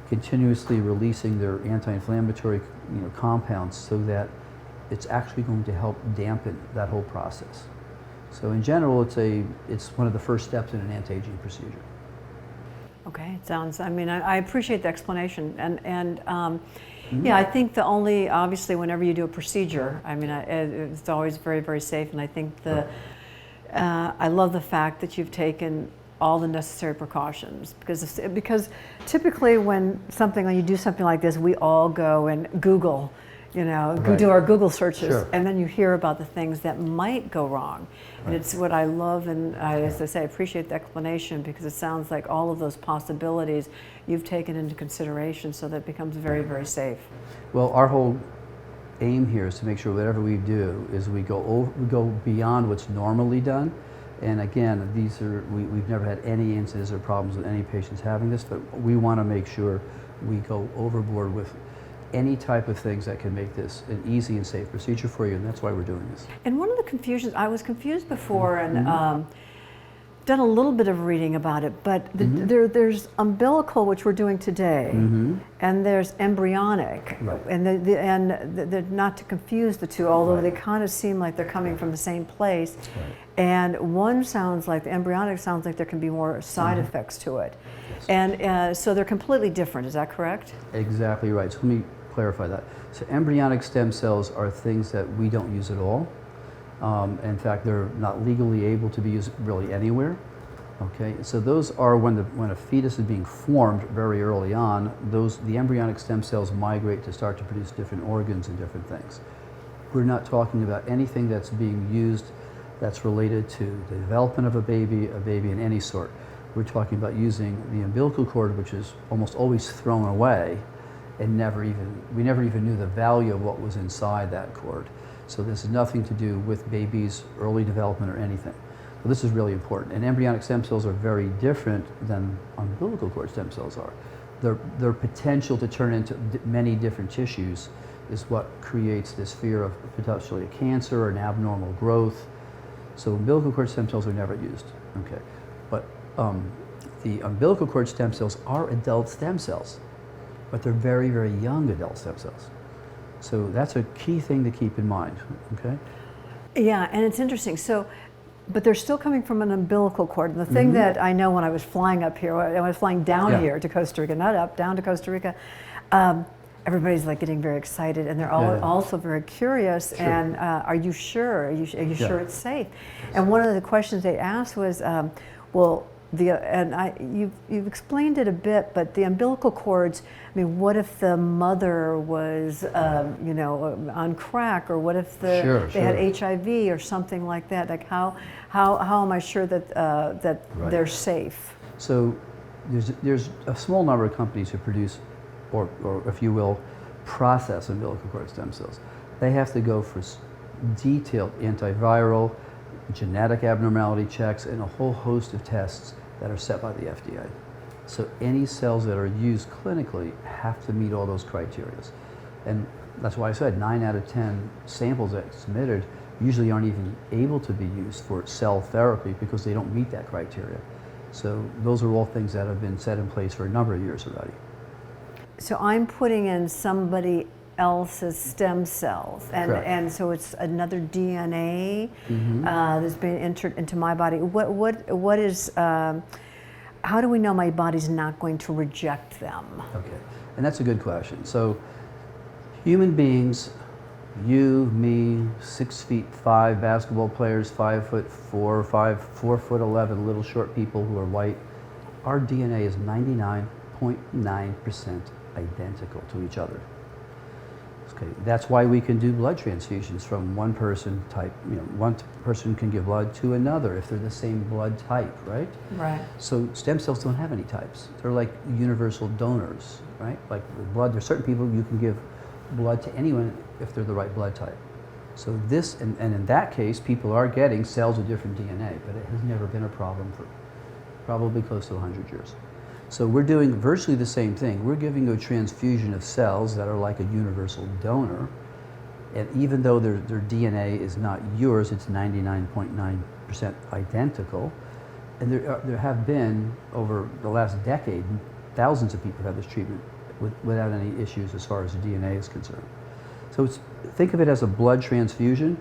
continuously releasing their anti-inflammatory compounds so that it's actually going to help dampen that whole process. So in general, it's one of the first steps in an anti-aging procedure. Okay, it sounds, I appreciate the explanation. Yeah, I think obviously whenever you do a procedure, it's always very, very safe. And I think I love the fact that you've taken all the necessary precautions because typically when you do something like this, we all go and Google, do our Google searches, Sure. and then you hear about the things that might go wrong. And it's what I love, and as I say, I appreciate the explanation because it sounds like all of those possibilities you've taken into consideration so that it becomes very, very safe. Well, our whole aim here is to make sure whatever we do is we go beyond what's normally done. And again, we've never had any incidents or problems with any patients having this, but we want to make sure we go overboard with any type of things that can make this an easy and safe procedure for you, and that's why we're doing this. And one of the confusions, I was confused before and done a little bit of reading about it, but there's umbilical, which we're doing today, and there's embryonic, Right. and not to confuse the two, although they kind of seem like they're coming from the same place. Right. And one sounds like, the embryonic sounds like there can be more side effects to it. Yes. And so they're completely different, is that correct? Exactly right. So let me clarify that. So embryonic stem cells are things that we don't use at all. In fact, they're not legally able to be used really anywhere. Okay, so those are when a fetus is being formed very early on. The embryonic stem cells migrate to start to produce different organs and different things. We're not talking about anything that's being used that's related to the development of a baby in any sort. We're talking about using the umbilical cord, which is almost always thrown away, and we never even knew the value of what was inside that cord. So this has nothing to do with babies' early development or anything. So this is really important. And embryonic stem cells are very different than umbilical cord stem cells are. Their potential to turn into many different tissues is what creates this fear of potentially a cancer or an abnormal growth. So umbilical cord stem cells are never used. Okay, but the umbilical cord stem cells are adult stem cells, but they're very, very young adult stem cells. So that's a key thing to keep in mind, okay? Yeah, and it's interesting. So, but they're still coming from an umbilical cord. And the thing that I know when I was flying up here, when I was flying down here to Costa Rica, not up, down to Costa Rica, everybody's like getting very excited, and they're all also very curious. Sure. And are you sure? Are you sure it's safe? And one of the questions they asked was, you've explained it a bit, but the umbilical cords, what if the mother was, on crack, or what if they had HIV or something like that? Like how am I sure that they're safe? So there's a small number of companies who produce, or if you will, process umbilical cord stem cells. They have to go for detailed antiviral, genetic abnormality checks, and a whole host of tests that are set by the FDA. So any cells that are used clinically have to meet all those criteria. And that's why I said 9 out of 10 samples that submitted usually aren't even able to be used for cell therapy because they don't meet that criteria. So those are all things that have been set in place for a number of years already. So I'm putting in somebody else's stem cells, and so it's another DNA that's being entered into my body. What is? How do we know my body's not going to reject them? Okay, and that's a good question. So human beings, you, me, 6'5" basketball players, 5'4", 4'11", little short people who are white, our DNA is 99.9% 99.9% identical to each other. Okay, that's why we can do blood transfusions from one person type, one person can give blood to another if they're the same blood type, right? Right. So stem cells don't have any types. They're like universal donors, right? Like with blood, there's certain people you can give blood to anyone if they're the right blood type. So this, and in that case, people are getting cells with different DNA, but it has never been a problem for probably close to 100 years. So we're doing virtually the same thing. We're giving a transfusion of cells that are like a universal donor, and even though their DNA is not yours, it's 99.9% identical, and there have been, over the last decade, thousands of people have this treatment without any issues as far as the DNA is concerned. So think of it as a blood transfusion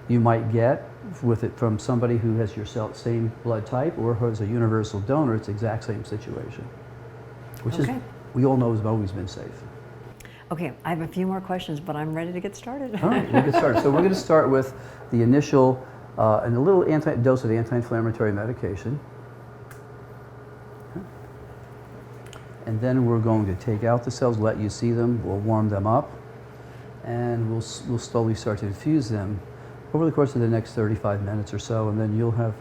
you might get with it from somebody who has your same blood type or who is a universal donor. It's the exact same situation, which is, we all know, has always been safe. Okay, I have a few more questions, but I'm ready to get started. All right, we'll get started. So we're going to start with the initial and a little dose of anti-inflammatory medication. And then we're going to take out the cells, let you see them, we'll warm them up, and we'll slowly start to infuse them over the course of the next 35 minutes or so, and then you'll have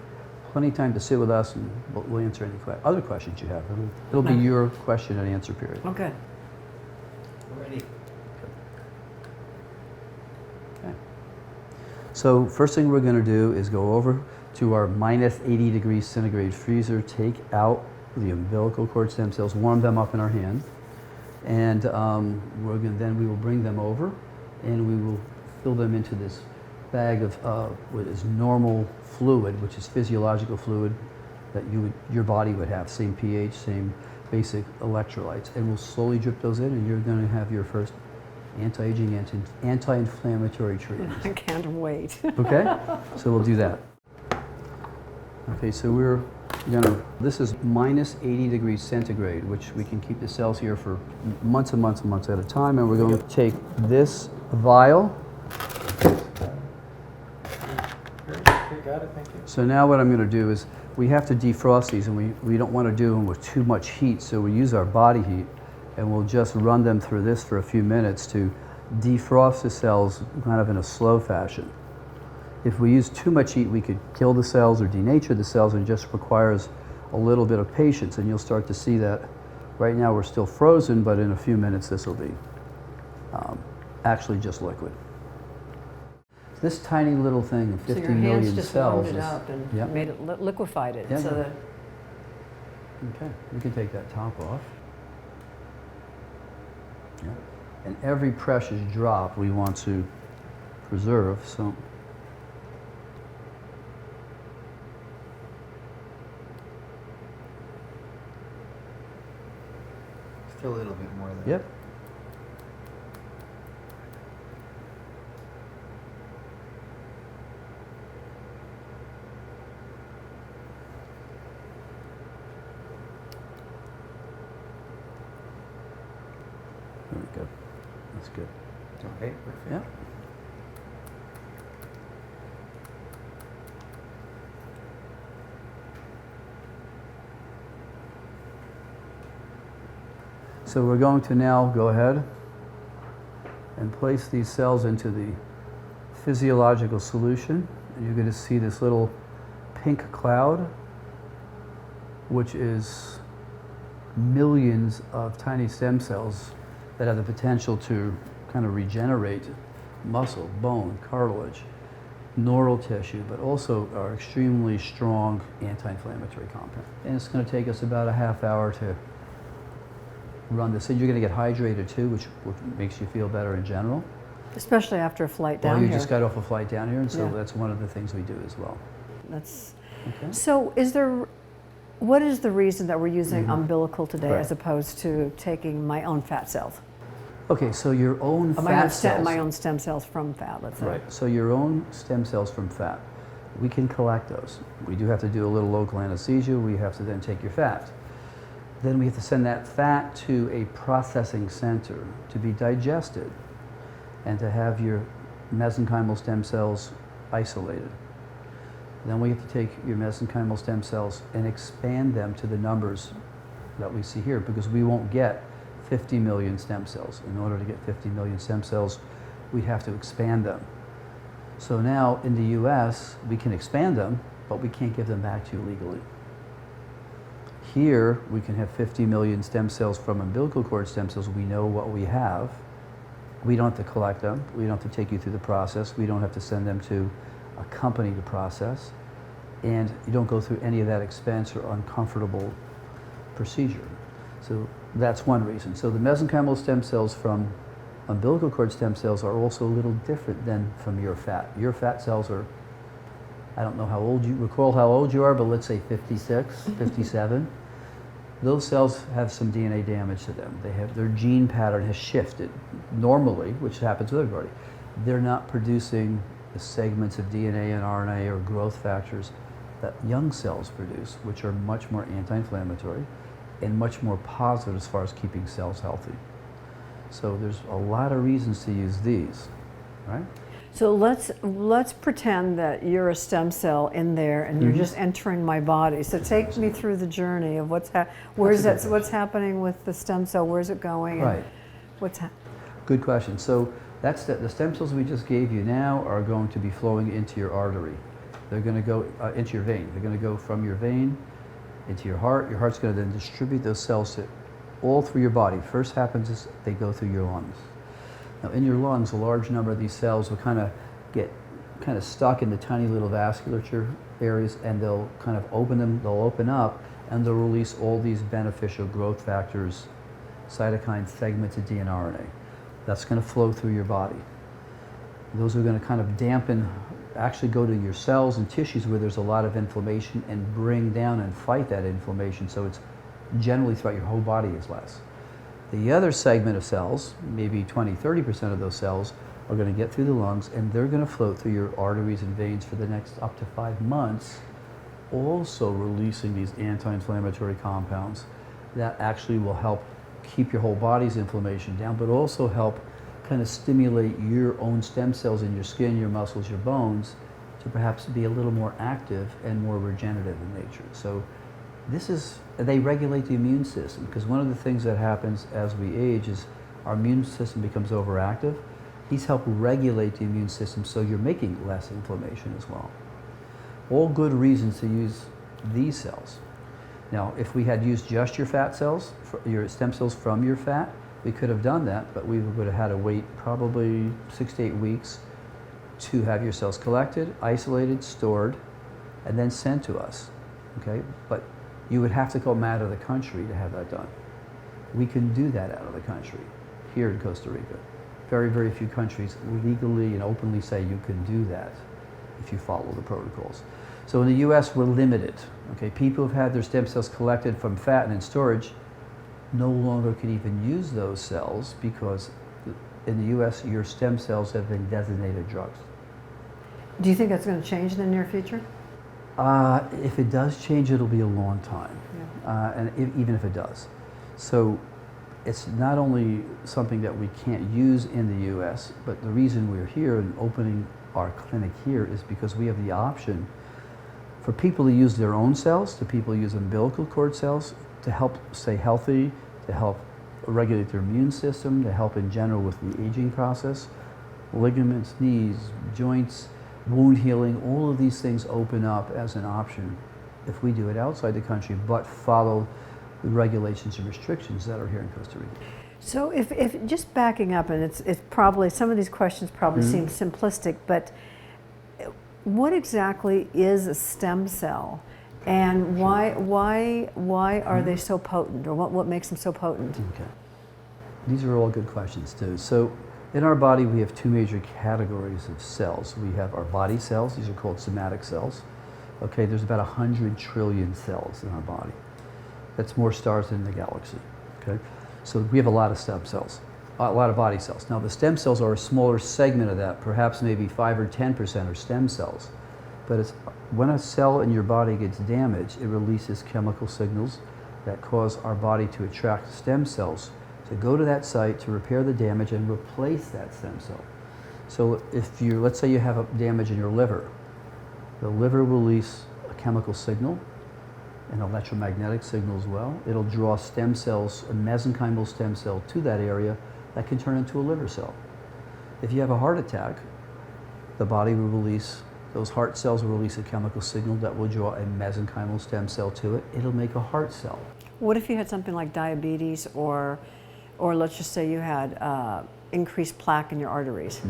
plenty of time to sit with us and we'll answer any other questions you have. It'll be your question and answer period. Okay. Ready. Okay. So first thing we're going to do is go over to our minus 80 degrees centigrade freezer, take out the umbilical cord stem cells, warm them up in our hand, and then we will bring them over and we will fill them into this bag of what is normal fluid, which is physiological fluid that your body would have, same pH, same basic electrolytes, and we'll slowly drip those in, and you're going to have your first anti-aging, anti-inflammatory treatment. I can't wait. Okay, so we'll do that. Okay, so we're gonna, this is minus 80 degrees centigrade, which we can keep the cells here for months and months and months at a time, and we're going to take this vial. Got it, thank you. So now what I'm going to do is we have to defrost these, and we don't want to do them with too much heat, so we use our body heat, and we'll just run them through this for a few minutes to defrost the cells kind of in a slow fashion. If we use too much heat, we could kill the cells or denature the cells, and it just requires a little bit of patience, and you'll start to see that right now we're still frozen, but in a few minutes this will be actually just liquid. This tiny little thing of 50 million just cells warmed it up and yep. made it liquefied it. Yeah, so no. that Okay, we can take that top off. Yeah. And every precious drop we want to preserve, so. Still a little bit more there. Yep. There we go. That's good. Okay, perfect. Yep. So we're going to now go ahead and place these cells into the physiological solution, and you're going to see this little pink cloud, which is millions of tiny stem cells that have the potential to kind of regenerate muscle, bone, cartilage, neural tissue, but also are extremely strong anti-inflammatory compound. And it's going to take us about a half hour to run this. And you're going to get hydrated too, which makes you feel better in general. especially after a flight down Well, you here. just got off a flight down here, and so Yeah. that's one of the things we do as well. That's Okay. so. What is the reason that we're using umbilical today Right. as opposed to taking my own fat cells? Okay, so your own Or fat cells. my own stem cells from fat, let's say. Right. So your own stem cells from fat, we can collect those. We do have to do a little local anesthesia. We have to then take your fat. Then we have to send that fat to a processing center to be digested and to have your mesenchymal stem cells isolated. Then we have to take your mesenchymal stem cells and expand them to the numbers that we see here, because we won't get 50 million stem cells. In order to get 50 million stem cells, we'd have to expand them. So now in the US, we can expand them, but we can't give them back to you legally. Here, we can have 50 million stem cells from umbilical cord stem cells. We know what we have. We don't have to collect them. We don't have to take you through the process. We don't have to send them to a company to process. And you don't go through any of that expense or uncomfortable procedure. So that's one reason. So the mesenchymal stem cells from umbilical cord stem cells are also a little different than from your fat. Your fat cells are, I don't know how old you, recall how old you are, but let's say 56, 57. Those cells have some DNA damage to them. They have, their gene pattern has shifted. Normally, which happens with everybody, they're not producing the segments of DNA and RNA or growth factors that young cells produce, which are much more anti-inflammatory and much more positive as far as keeping cells healthy. So there's a lot of reasons to use these, right? So let's pretend that you're a stem cell in there, and you're just entering my body. So take me through the journey of what's what's happening with the stem cell. Where's it going? Right. What's Good question. So that's the stem cells we just gave you now are going to be flowing into your artery. They're going to go into your vein. They're going to go from your vein into your heart. Your heart's going to then distribute those cells to all through your body. First happens is they go through your lungs. Now in your lungs, a large number of these cells will kind of get stuck in the tiny little vasculature areas, and they'll kind of they'll open up, and they'll release all these beneficial growth factors, cytokines, segments of DNA, RNA. That's going to flow through your body. Those are going to kind of dampen, actually go to your cells and tissues where there's a lot of inflammation and bring down and fight that inflammation, so it's generally throughout your whole body is less. The other segment of cells, maybe 20-30% of those cells, are going to get through the lungs, and they're going to float through your arteries and veins for the next up to 5 months, also releasing these anti-inflammatory compounds that actually will help keep your whole body's inflammation down, but also help kind of stimulate your own stem cells in your skin, your muscles, your bones, to perhaps be a little more active and more regenerative in nature. So they regulate the immune system, because one of the things that happens as we age is our immune system becomes overactive. These help regulate the immune system, so you're making less inflammation as well. All good reasons to use these cells. Now, if we had used just your fat cells, your stem cells from your fat, we could have done that, but we would have had to wait probably 6 to 8 weeks to have your cells collected, isolated, stored, and then sent to us, okay? But you would have to come out of the country to have that done. We can do that out of the country, here in Costa Rica. Very, very few countries legally and openly say you can do that if you follow the protocols. So in the US, we're limited, okay? People who've had their stem cells collected from fat and in storage no longer can even use those cells, because in the US, your stem cells have been designated drugs. Do you think that's going to change in the near future? If it does change, it'll be a long time, even if it does. So it's not only something that we can't use in the US, but the reason we're here and opening our clinic here is because we have the option for people to use their own cells, to people who use umbilical cord cells, to help stay healthy, to help regulate their immune system, to help in general with the aging process. Ligaments, knees, joints, wound healing, all of these things open up as an option if we do it outside the country, but follow the regulations and restrictions that are here in Costa Rica. So if just backing up, and it's probably, some of these questions probably seem simplistic, but what exactly is a stem cell? And why are they so potent, or what makes them so potent? Okay. These are all good questions too. So in our body, we have two major categories of cells. We have our body cells. These are called somatic cells. Okay, there's about 100 trillion cells in our body. That's more stars than the galaxy. Okay, so we have a lot of stem cells, a lot of body cells. Now the stem cells are a smaller segment of that. Perhaps maybe 5 or 10% are stem cells. But it's, when a cell in your body gets damaged, it releases chemical signals that cause our body to attract stem cells to go to that site to repair the damage and replace that stem cell. So if you, let's say you have a damage in your liver, the liver will release a chemical signal an electromagnetic signal as well. It'll draw stem cells, a mesenchymal stem cell, to that area that can turn into a liver cell. If you have a heart attack, the body will release, those heart cells will release a chemical signal that will draw a mesenchymal stem cell to it. It'll make a heart cell. What if you had something like diabetes, or let's just say you had increased plaque in your arteries?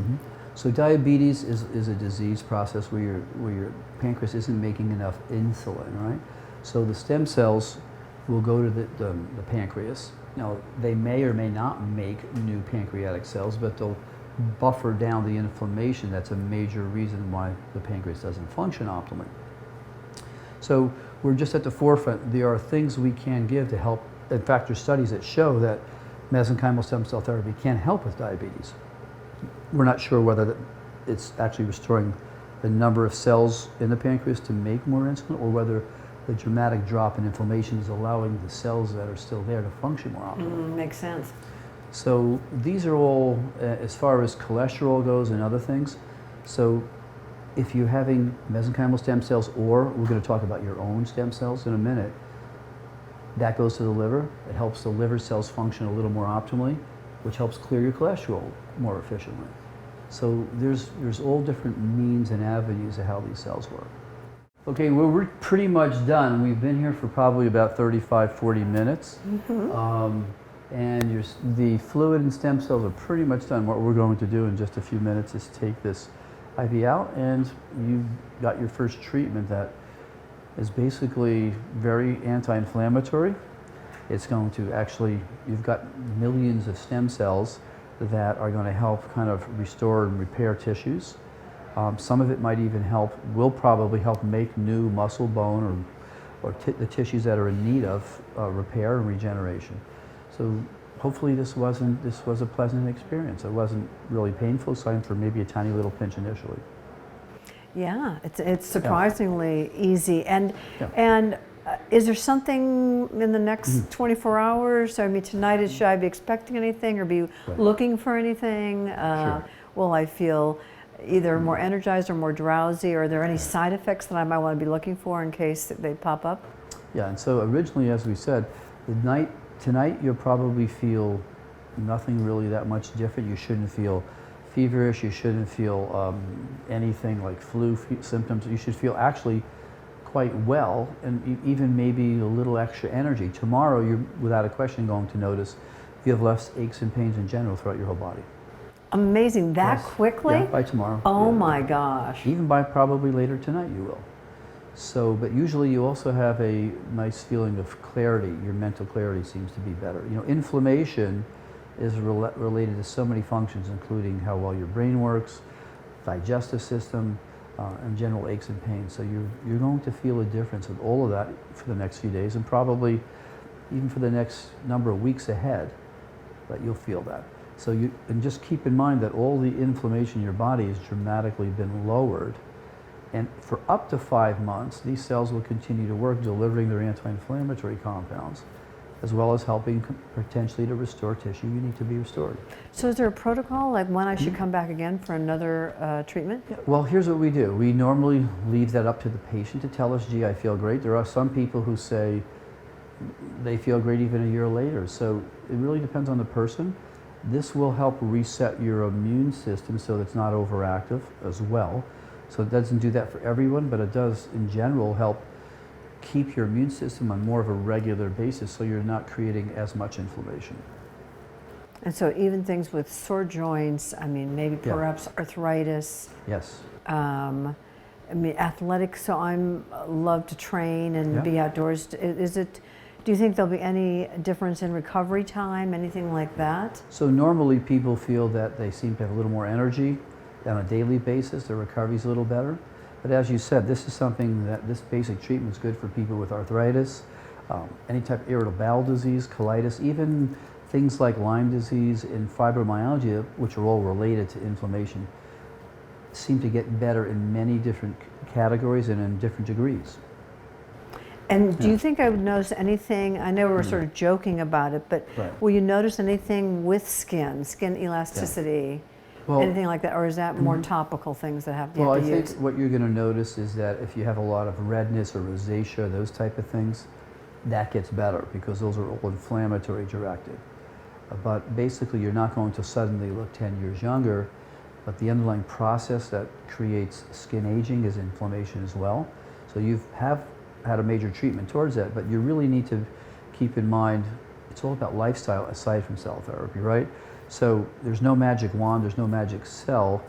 So diabetes is a disease process where your pancreas isn't making enough insulin, right? So the stem cells will go to the pancreas. Now, they may or may not make new pancreatic cells, but they'll buffer down the inflammation. That's a major reason why the pancreas doesn't function optimally. So we're just at the forefront. There are things we can give to help. In fact, there's studies that show that mesenchymal stem cell therapy can help with diabetes. We're not sure whether it's actually restoring the number of cells in the pancreas to make more insulin, or whether the dramatic drop in inflammation is allowing the cells that are still there to function more optimally. Makes sense. So these are all, as far as cholesterol goes and other things. So if you're having mesenchymal stem cells, or we're going to talk about your own stem cells in a minute, that goes to the liver. It helps the liver cells function a little more optimally, which helps clear your cholesterol more efficiently. So there's all different means and avenues of how these cells work. Okay, well, we're pretty much done. We've been here for probably about 35, 40 minutes. And the fluid and stem cells are pretty much done. What we're going to do in just a few minutes is take this IV out, and you've got your first treatment that is basically very anti-inflammatory. It's going to actually, you've got millions of stem cells that are going to help kind of restore and repair tissues. Some of it might even will probably help make new muscle, bone, or the tissues that are in need of repair and regeneration. So hopefully this was a pleasant experience. It wasn't really painful, aside for maybe a tiny little pinch initially. Yeah, it's surprisingly easy. And is there something in the next 24 hours? I mean, tonight, should I be expecting anything or be looking for anything? Will I feel either more energized or more drowsy? Or are there any side effects that I might want to be looking for in case they pop up? Yeah, and so originally, as we said, tonight you'll probably feel nothing really that much different. You shouldn't feel feverish. You shouldn't feel anything like flu symptoms. You should feel actually quite well, and even maybe a little extra energy. Tomorrow, you're without a question going to notice you have less aches and pains in general throughout your whole body. Amazing, that quickly? Yeah, by tomorrow. Oh my gosh. Even by probably later tonight you will. So, but usually you also have a nice feeling of clarity. Your mental clarity seems to be better. You know, inflammation is related to so many functions, including how well your brain works, digestive system, and general aches and pains. So you're going to feel a difference with all of that for the next few days, and probably even for the next number of weeks ahead, that you'll feel that. So and just keep in mind that all the inflammation in your body has dramatically been lowered. And for up to 5 months, these cells will continue to work, delivering their anti-inflammatory compounds, as well as helping potentially to restore tissue you need to be restored. So is there a protocol, like when I should come back again for another treatment? Yeah, well, here's what we do. We normally leave that up to the patient to tell us, gee, I feel great. There are some people who say they feel great even a year later. So it really depends on the person. This will help reset your immune system so it's not overactive as well. So it doesn't do that for everyone, but it does, in general, help keep your immune system on more of a regular basis so you're not creating as much inflammation. And so even things with sore joints, I mean, maybe perhaps arthritis. Yes. I mean, athletics, so I'm love to train and be outdoors. Do you think there'll be any difference in recovery time, anything like that? So normally people feel that they seem to have a little more energy on a daily basis, their recovery's a little better. But as you said, this is something that this basic treatment is good for people with arthritis, any type of irritable bowel disease, colitis, even things like Lyme disease and fibromyalgia, which are all related to inflammation, seem to get better in many different categories and in different degrees. And do you think I would notice anything, I know we're sort of joking about it, but will you notice anything with skin elasticity? Well- anything like that, or is that more topical things that have, you Well, I have to think use? what you're going to notice is that if you have a lot of redness or rosacea, those type of things, that gets better because those are all inflammatory directed. But basically, you're not going to suddenly look 10 years younger, but the underlying process that creates skin aging is inflammation as well. So you have had a major treatment towards that, but you really need to keep in mind it's all about lifestyle aside from cell therapy, right? So there's no magic wand, there's no magic cell,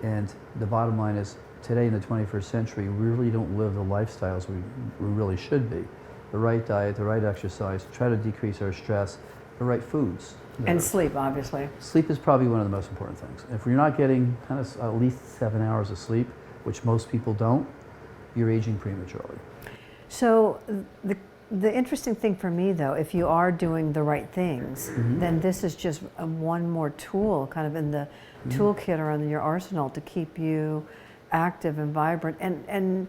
and the bottom line is today in the 21st century, we really don't live the lifestyles we really should be. The right diet, the right exercise, try to decrease our stress, the right foods. And sleep, obviously. Sleep is probably one of the most important things. If you're not getting kind of at least 7 hours of sleep, which most people don't, you're aging prematurely. So the interesting thing for me, though, if you are doing the right things, then this is just one more tool kind of in the toolkit or in your arsenal to keep you active and vibrant and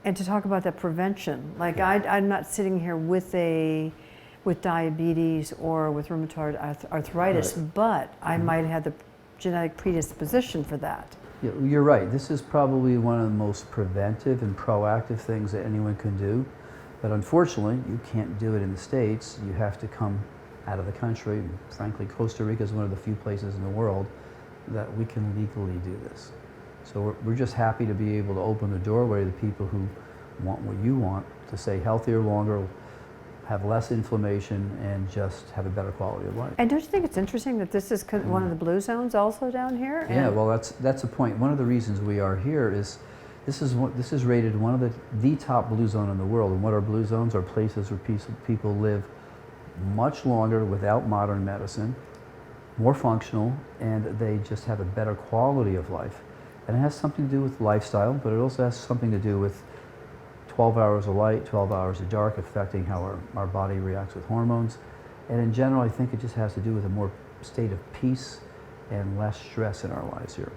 to talk about that prevention. Like I'm not sitting here with diabetes or with rheumatoid arthritis, Right. but I might have the genetic predisposition for that. Yeah, you're right. This is probably one of the most preventive and proactive things that anyone can do. But unfortunately, you can't do it in the States. You have to come out of the country. Frankly, Costa Rica is one of the few places in the world that we can legally do this. So we're just happy to be able to open the doorway to people who want what you want, to stay healthier longer, have less inflammation, and just have a better quality of life. And don't you think it's interesting that this is one of the blue zones also down here? Yeah, And- well, that's a point. One of the reasons we are here is this is rated one of the top blue zone in the world. And what are blue zones? Are places where people live much longer without modern medicine, more functional, and they just have a better quality of life. And it has something to do with lifestyle, but it also has something to do with 12 hours of light, 12 hours of dark, affecting how our body reacts with hormones. And in general, I think it just has to do with a more state of peace and less stress in our lives here.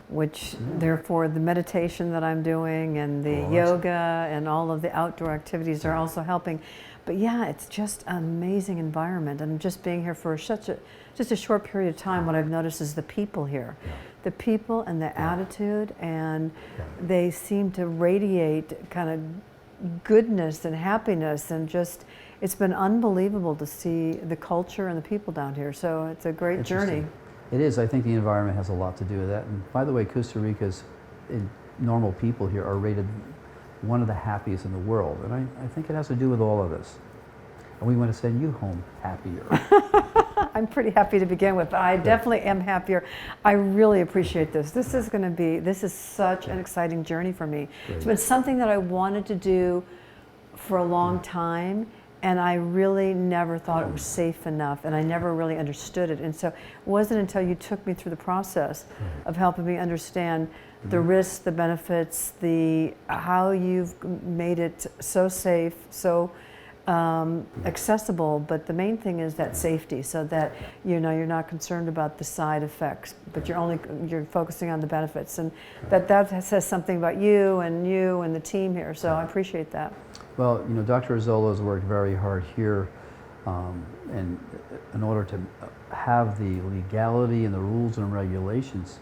which therefore the meditation that I'm doing and the yoga and all of the outdoor activities are also helping. But yeah, it's just an amazing environment. And just being here for just a short period of time, what I've noticed is the people here. The people and the attitude, and they seem to radiate kind of goodness and happiness, and just, it's been unbelievable to see the culture and the people down here. So it's a great journey. Interesting. It is. I think the environment has a lot to do with that. And by the way, Costa Rica's normal people here are rated one of the happiest in the world. And I think it has to do with all of this. And we want to send you home happier. I'm pretty happy to begin with, but I definitely am happier. I really appreciate this. This is such an exciting journey for me. It's been something that I wanted to do for a long time, and I really never thought it was safe enough, and I never really understood it. And so it wasn't until you took me through the process of helping me understand the risks, the benefits, how you've made it so safe, so accessible, but the main thing is that safety, so that you're not concerned about the side effects, but you're focusing on the benefits, and that says something about you and the team here. So I appreciate that. Well, Dr. Azzolo has worked very hard here, and in order to have the legality and the rules and regulations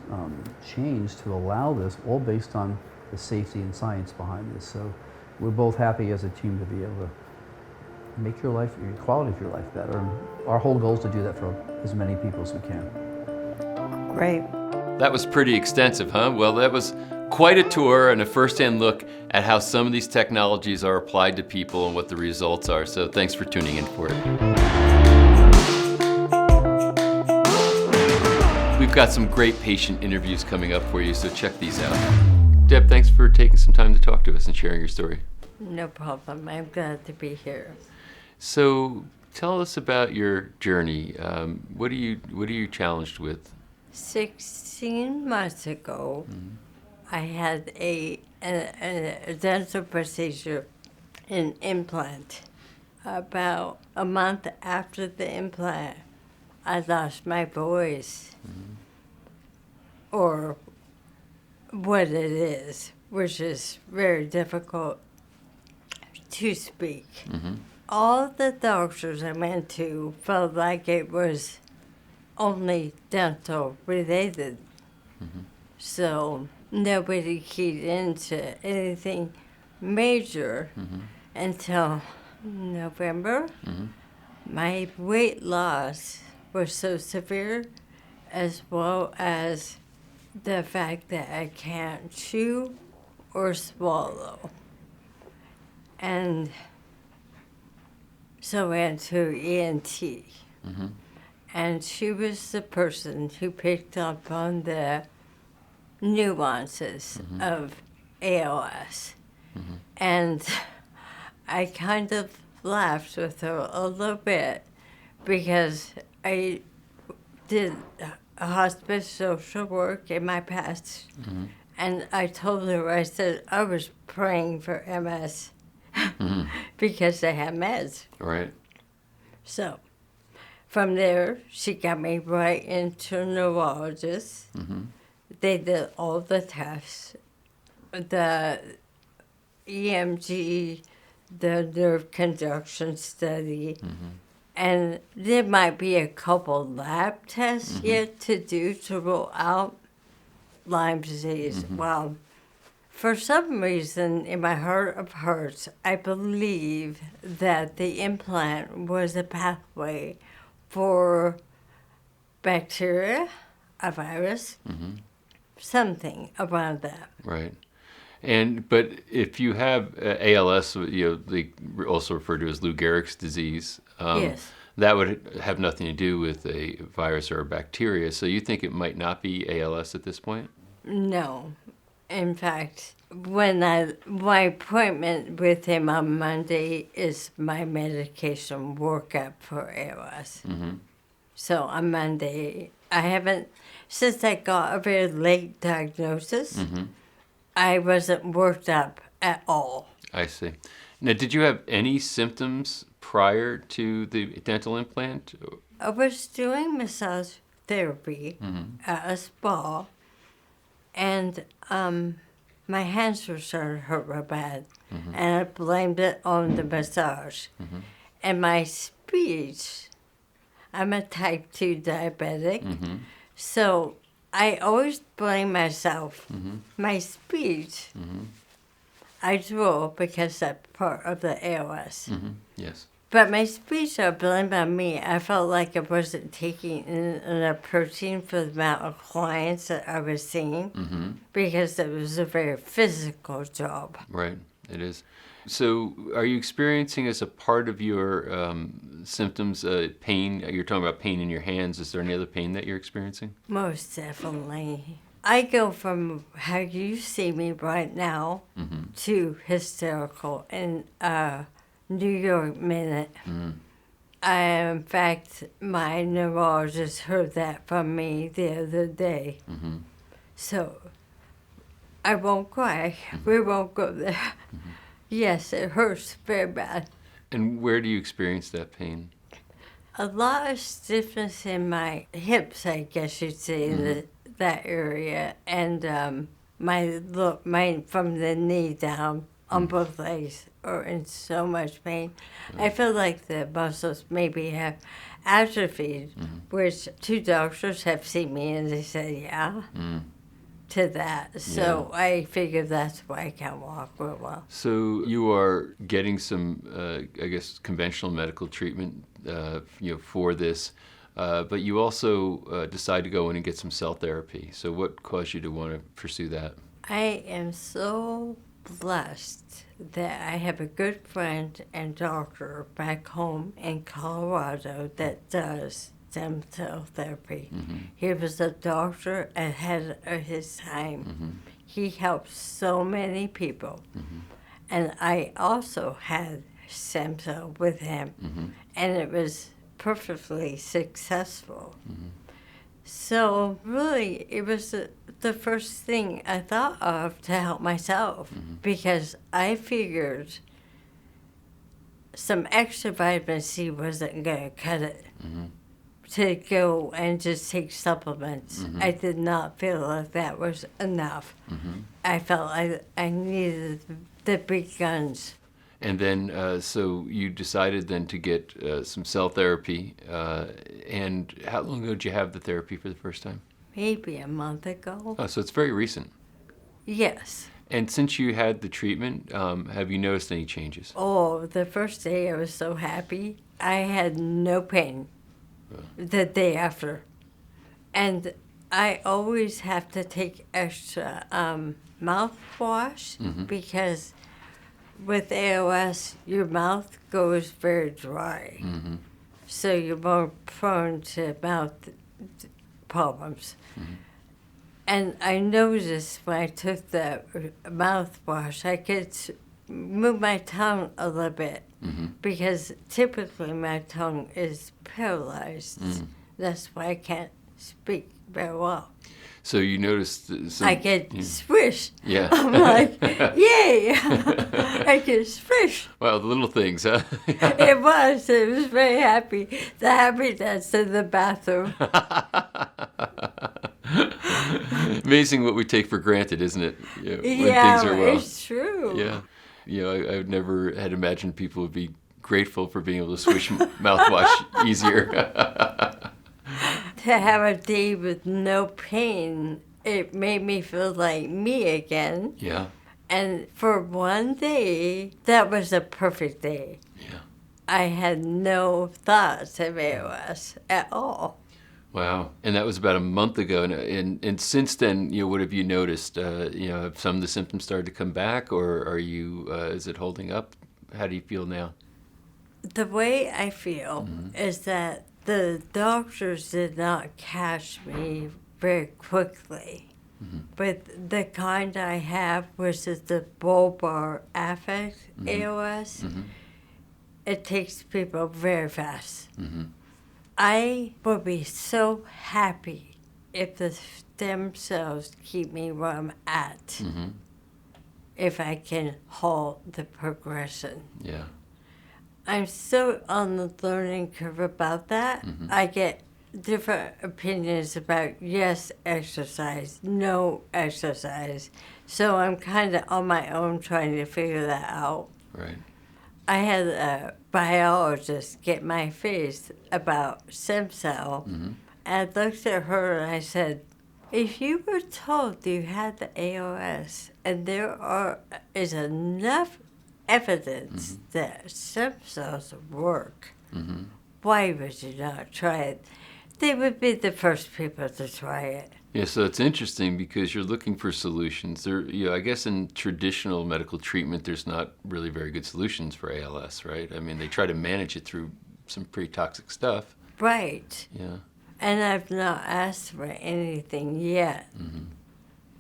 changed to allow this, all based on the safety and science behind this. So we're both happy as a team to be able to make your quality of your life better. And our whole goal is to do that for as many people as we can. Great. That was pretty extensive, huh? Well, that was quite a tour and a first-hand look at how some of these technologies are applied to people and what the results are. So thanks for tuning in for it. We've got some great patient interviews coming up for you, so check these out. Deb, thanks for taking some time to talk to us and sharing your story. No problem. I'm glad to be here. So tell us about your journey. What are you challenged with? 16 months ago, I had a dental procedure, an implant. About a month after the implant, I lost my voice, or what it is, which is very difficult to speak. All the doctors I went to felt like it was only dental related. So nobody keyed into anything major until November. My weight loss was so severe, as well as the fact that I can't chew or swallow. And so I went to ENT. And she was the person who picked up on the nuances of ALS. And I kind of laughed with her a little bit because I did a hospice social work in my past. And I told her, I said, I was praying for MS because they have meds. Right. So from there, she got me right into a neurologist. They did all the tests, the EMG, the nerve conduction study, and there might be a couple lab tests yet to do to rule out Lyme disease. Well, for some reason, in my heart of hearts, I believe that the implant was a pathway for bacteria, a virus, something around that. Right. But if you have ALS, they also refer to as Lou Gehrig's disease. Yes. That would have nothing to do with a virus or a bacteria. So you think it might not be ALS at this point? No. In fact, my appointment with him on Monday is my medication workup for ALS. So on Monday, I haven't, since I got a very late diagnosis, I wasn't worked up at all. I see. Now, did you have any symptoms prior to the dental implant? I was doing massage therapy at a spa, and my hands were starting to hurt real bad, and I blamed it on the massage. And my speech, I'm a type 2 diabetic, so I always blame myself. My speech, I drool because that's part of the ALS. Yes. But my speech, I blame on me. I felt like I wasn't taking in enough protein for the amount of clients that I was seeing because it was a very physical job. Right, it is. So are you experiencing as a part of your symptoms pain? You're talking about pain in your hands. Is there any other pain that you're experiencing? Most definitely. I go from how you see me right now to hysterical in a New York minute. In fact, my neurologist heard that from me the other day. So I won't cry. We won't go there. Yes, it hurts very bad. And where do you experience that pain? A lot of stiffness in my hips, I guess you'd say, that area, and my from the knee down on both legs are in so much pain. I feel like the muscles maybe have atrophied, which 2 doctors have seen me and they said, yeah, to that. So I figure that's why I can't walk real well. So you are getting some, I guess, conventional medical treatment, for this, but you also decide to go in and get some cell therapy. So what caused you to want to pursue that? I am so blessed that I have a good friend and doctor back home in Colorado that does stem cell therapy. He was a doctor ahead of his time. He helped so many people. And I also had stem cell with him, and it was perfectly successful. So really, it was the first thing I thought of to help myself, because I figured some extra vitamin C wasn't going to cut it. To go and just take supplements, I did not feel like that was enough. I felt like I needed the big guns. And then, so you decided then to get some cell therapy. And how long ago did you have the therapy for the first time? Maybe a month ago. Oh, so it's very recent. Yes. And since you had the treatment, have you noticed any changes? Oh, the first day I was so happy. I had no pain the day after. And I always have to take extra mouthwash because with ALS, your mouth goes very dry. So you're more prone to mouth problems. And I noticed when I took the mouthwash, I could move my tongue a little bit because typically my tongue is paralyzed. That's why I can't speak very well. So you noticed some... I get swish. Yeah. I'm like, yay! I get swish. Well, the little things, huh? It was very happy. The happiness in the bathroom. Amazing what we take for granted, isn't it? You know, when Yeah, things are well. it's true. Yeah. You know, I would never had imagined people would be grateful for being able to swish mouthwash easier. To have a day with no pain, it made me feel like me again. Yeah. And for one day, that was a perfect day. Yeah. I had no thoughts of ALS at all. Wow. And that was about a month ago. And since then, you know, what have you noticed? You know, have some of the symptoms started to come back, or are you, is it holding up? How do you feel now? The way I feel is that the doctors did not catch me very quickly. But the kind I have, which is the bulbar affect ALS, it takes people very fast. I would be so happy if the stem cells keep me where I'm at, if I can halt the progression. Yeah. I'm still on the learning curve about that. I get different opinions about yes exercise, no exercise. So I'm kind of on my own trying to figure that out. Right. I had a biologist get my face about stem cell. And I looked at her and I said, if you were told you had the ALS and there is enough evidence that stem cells work, why would you not try it? They would be the first people to try it. Yeah, so it's interesting because you're looking for solutions. There, you know, I guess in traditional medical treatment, there's not really very good solutions for ALS, right? I mean, they try to manage it through some pretty toxic stuff. Right. Yeah. And I've not asked for anything yet.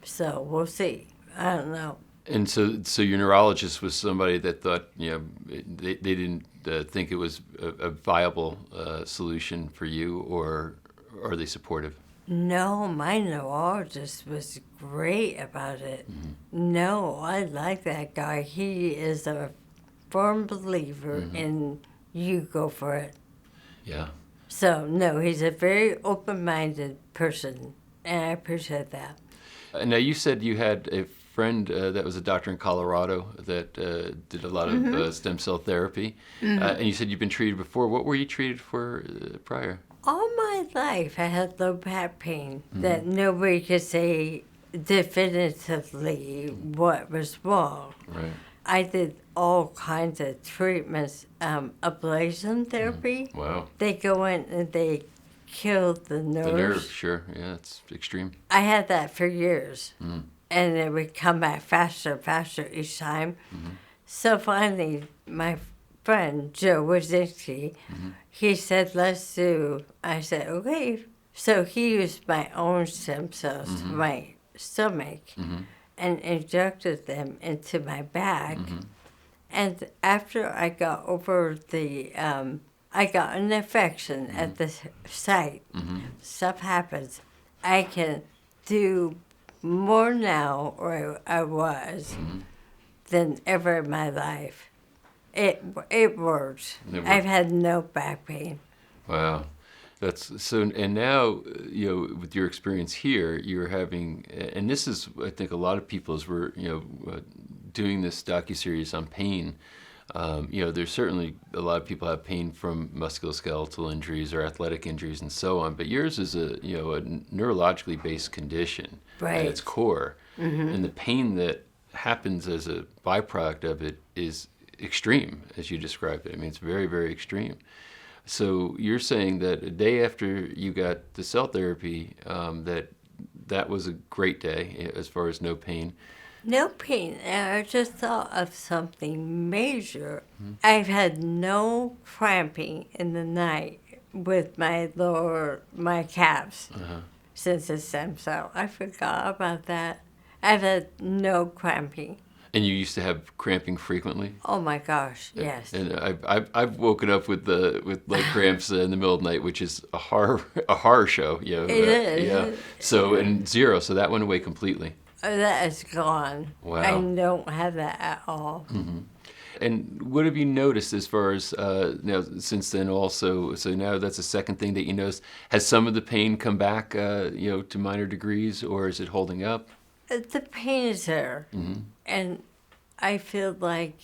So we'll see. I don't know. And so your neurologist was somebody that thought, you know, they didn't think it was a viable solution for you, or are they supportive? No, my neurologist was great about it. No, I like that guy. He is a firm believer in you go for it. Yeah. So, no, he's a very open-minded person, and I appreciate that. Now, you said you had a friend that was a doctor in Colorado that did a lot of stem cell therapy, and you said you've been treated before. What were you treated for prior? All my life, I had low back pain that nobody could say definitively what was wrong. Right. I did all kinds of treatments, ablation therapy. Wow. They go in and they kill the nerves. The nerve, sure. Yeah, it's extreme. I had that for years. And it would come back faster and faster each time. So finally, my friend, Joe Wazinski, he said, let's do, I said, okay. So he used my own stem cells to my stomach and injected them into my back. And after I got over the, I got an infection at the site. Stuff happens. I can do more now, or I was, than ever in my life. It works. I've had no back pain. Wow. That's so, and now, you know, with your experience here, you're having, and this is, I think, a lot of people, as we're, you know, doing this docuseries on pain, There's certainly a lot of people have pain from musculoskeletal injuries or athletic injuries and so on, but yours is a neurologically based condition at its Right. core. And the pain that happens as a byproduct of it is extreme, as you described it. I mean, it's very, very extreme. So you're saying that a day after you got the cell therapy, that was a great day as far as no pain. No pain. And I just thought of something major. I've had no cramping in the night with my calves since the stem cell. I forgot about that. I've had no cramping. And you used to have cramping frequently? Oh my gosh, yes. And I've woken up with leg cramps in the middle of the night, which is a horror show. It is. Yeah. So and zero. So that went away completely. That is gone. Wow. I don't have that at all. And what have you noticed as far as now since then also? So now that's the second thing that you noticed. Has some of the pain come back, to minor degrees, or is it holding up? The pain is there. And I feel like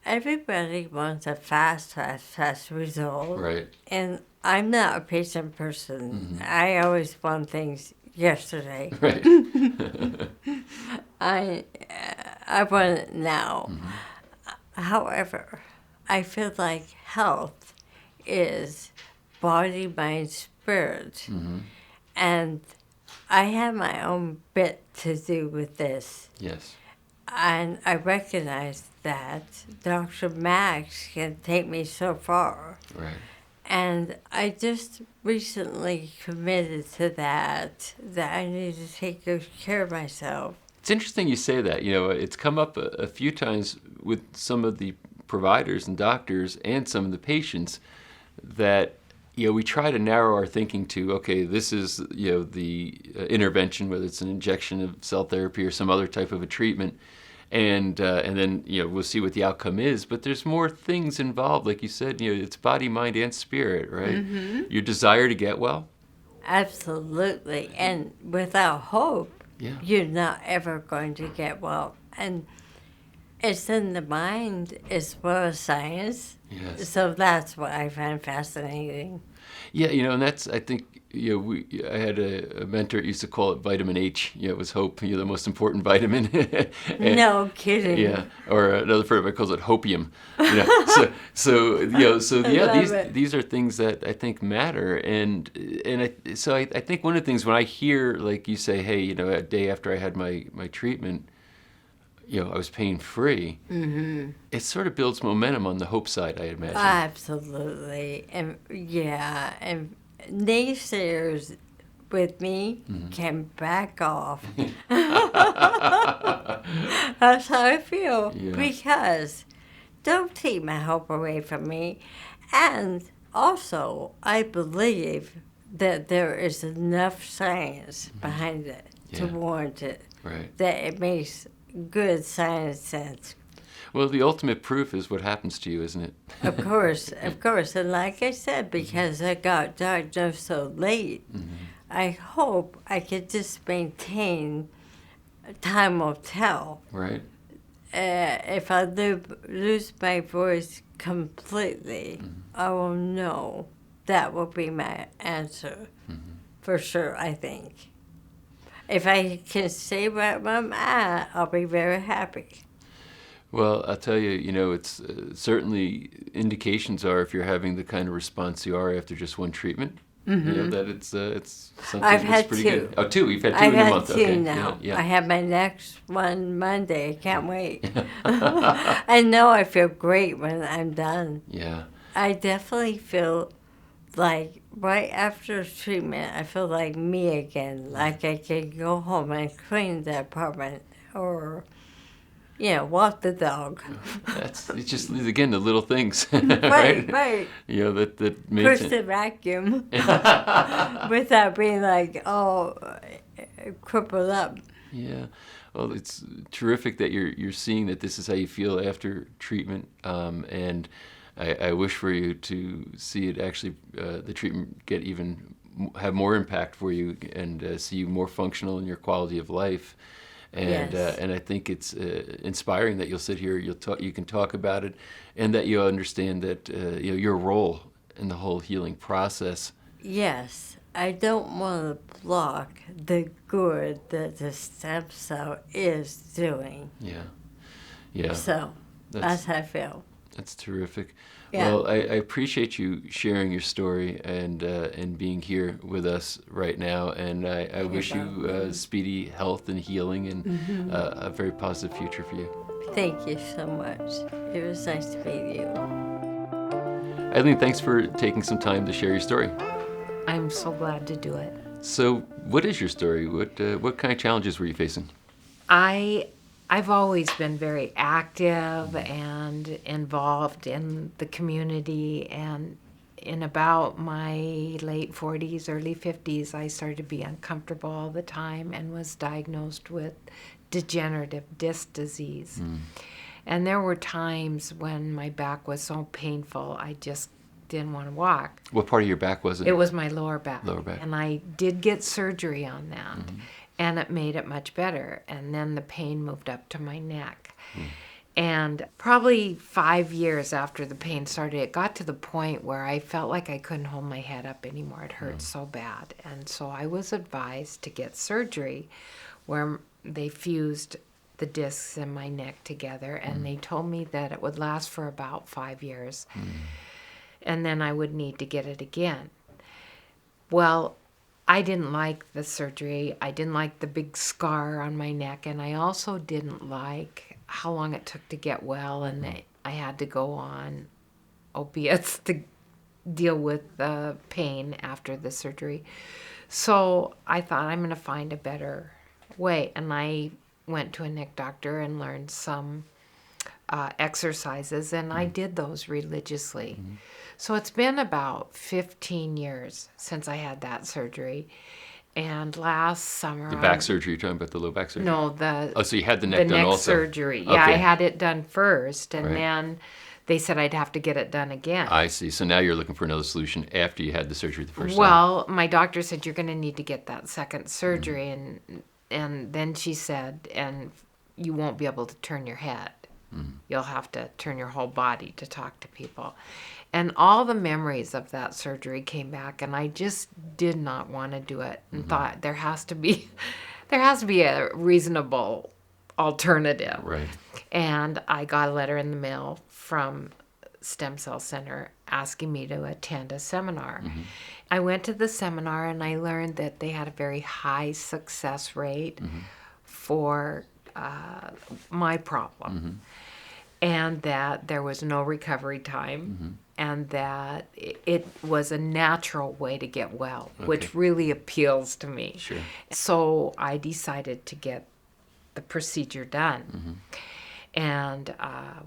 everybody wants a fast result. Right. And I'm not a patient person. I always want things yesterday. Right. I want it now. However, I feel like health is body, mind, spirit. And I have my own bit to do with this. Yes. And I recognize that Dr. Max can take me so far. Right. And I just recently committed to that I need to take good care of myself. It's interesting you say that. It's come up a few times with some of the providers and doctors and some of the patients that we try to narrow our thinking to, okay, this is the intervention, whether it's an injection of cell therapy or some other type of a treatment, and then we'll see what the outcome is. But there's more things involved, like you said. It's body, mind, and spirit, right? Your desire to get well. Absolutely. And without hope, Yeah. you're not ever going to get well. And it's in the mind as well as science. Yes. So that's what I find fascinating. Yeah, and that's, I think, I had a mentor that used to call it vitamin H. It was hope, the most important vitamin. And- No kidding. Yeah, or another friend of mine calls it hopium. So love it. these are things that I think matter, and I think one of the things when I hear, like you say, hey, a day after I had my treatment, I was pain free. It sort of builds momentum on the hope side, I imagine. Absolutely. And and naysayers with me can back off. That's how I feel. Yeah. Because don't take my hope away from me. And also, I believe that there is enough science behind it to Yeah. warrant it. Right. That it makes good science sense. Well, the ultimate proof is what happens to you, isn't it? Of course. And like I said, because I got diagnosed so late, I hope I could just maintain. Time will tell. Right. If I lose my voice completely, I will know that will be my answer. For sure, I think. If I can stay where I'm at, I'll be very happy. Well, I'll tell you, it's certainly indications are if you're having the kind of response you are after just one treatment, that it's something I've that's had pretty two. good. Oh, two. You've had two I've in a had month. two Okay. now. Yeah. I have my next one Monday. I can't wait. I know I feel great when I'm done. Yeah. I definitely feel like right after treatment, I feel like me again. Like I can go home and clean the apartment or, walk the dog. It's just again the little things, Right. that makes Push it. the vacuum without being like, crippled up. Yeah. Well, it's terrific that you're seeing that this is how you feel after treatment, and I wish for you to see it actually the treatment get have more impact for you and see you more functional in your quality of life. And Yes. and I think it's inspiring that you'll sit here, you can talk about it, and that you understand that your role in the whole healing process. Yes, I don't want to block the good that the stem cell is doing. Yeah. So that's how I feel. That's terrific. Yeah. Well, I appreciate you sharing your story and being here with us right now. And I wish you speedy health and healing and a very positive future for you. Thank you so much. It was nice to meet you. Eileen, thanks for taking some time to share your story. I'm so glad to do it. So, what is your story? What kind of challenges were you facing? I've always been very active and involved in the community, and in about my late 40s, early 50s, I started to be uncomfortable all the time and was diagnosed with degenerative disc disease. And there were times when my back was so painful, I just didn't want to walk. What part of your back was it? It was my lower back. Lower back. And I did get surgery on that. And it made it much better. And then the pain moved up to my neck. And probably 5 years after the pain started, it got to the point where I felt like I couldn't hold my head up anymore. It hurt so bad. And so I was advised to get surgery where they fused the discs in my neck together. And they told me that it would last for about 5 years. And then I would need to get it again. Well, I didn't like the surgery. I didn't like the big scar on my neck, and I also didn't like how long it took to get well, and I had to go on opiates to deal with the pain after the surgery. So I thought, I'm going to find a better way, and I went to a neck doctor and learned some exercises, and I did those religiously. So it's been about 15 years since I had that surgery. And last summer... The back surgery, you're talking about the low back surgery? No, the... Oh, so you had the neck done also? surgery. Yeah, I Okay. had it done first, and Right. then they said I'd have to get it done again. I see. So now you're looking for another solution after you had the surgery the first time. Well, my doctor said, you're going to need to get that second surgery. And then she said, and you won't be able to turn your head. You'll have to turn your whole body to talk to people. And all the memories of that surgery came back, and I just did not want to do it, and thought there has to be a reasonable alternative. Right. And I got a letter in the mail from Stem Cell Center asking me to attend a seminar. I went to the seminar, and I learned that they had a very high success rate for my problem, and that there was no recovery time, and that it was a natural way to get well, which really appeals to me. Sure. So I decided to get the procedure done. And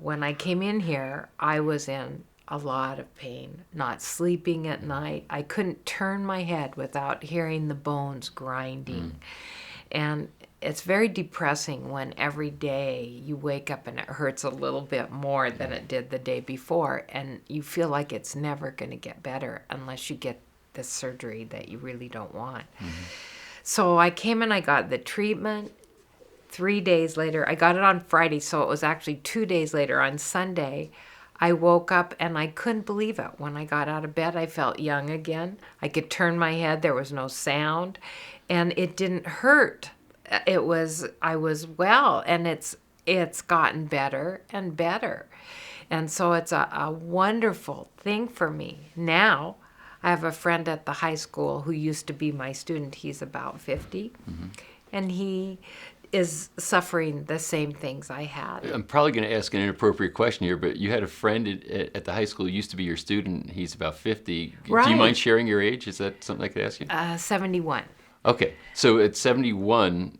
when I came in here, I was in a lot of pain, not sleeping at night. I couldn't turn my head without hearing the bones grinding. And it's very depressing when every day you wake up and it hurts a little bit more than it did the day before, and you feel like it's never going to get better unless you get this surgery that you really don't want. So I came and I got the treatment. 3 days later, I got it on Friday, so it was actually 2 days later, on Sunday, I woke up and I couldn't believe it. When I got out of bed, I felt young again. I could turn my head, there was no sound, and it didn't hurt. I was well, and it's gotten better and better. And so it's a wonderful thing for me. Now, I have a friend at the high school who used to be my student. He's about 50, and he is suffering the same things I had. I'm probably going to ask an inappropriate question here, but you had a friend at the high school who used to be your student. He's about 50. Do Right. you mind sharing your age? Is that something I could ask you? 71. Okay. So at 71,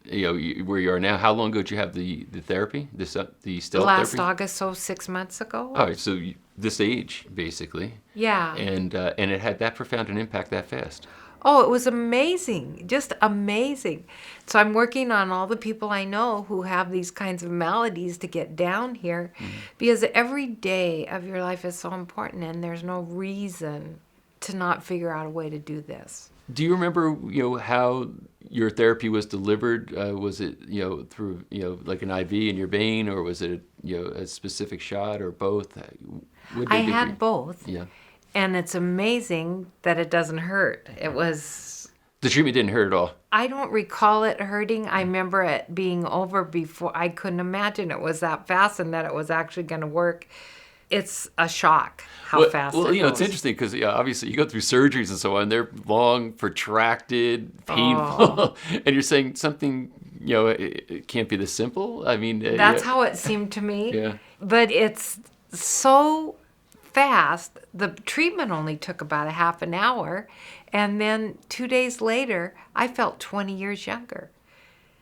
where you are now, how long ago did you have the therapy, the stealth Last therapy? August, so 6 months ago. All right. So this age, basically. Yeah. And it had that profound an impact that fast. Oh, it was amazing, just amazing. So I'm working on all the people I know who have these kinds of maladies to get down here, because every day of your life is so important, and there's no reason to not figure out a way to do this. Do you remember, how your therapy was delivered? Was it, through, like an IV in your vein, or was it, a specific shot, or both? What did I they do for you? had both. Yeah. And it's amazing that it doesn't hurt. It was, The treatment didn't hurt at all. I don't recall it hurting. I remember it being over before. I couldn't imagine it was that fast and that it was actually going to work. It's a shock how fast it goes. It's interesting because obviously you go through surgeries and so on. They're long, protracted, painful, and you're saying something. It can't be this simple. I mean, That's how it seemed to me. Yeah. But it's so fast. The treatment only took about a half an hour, and then 2 days later, I felt 20 years younger.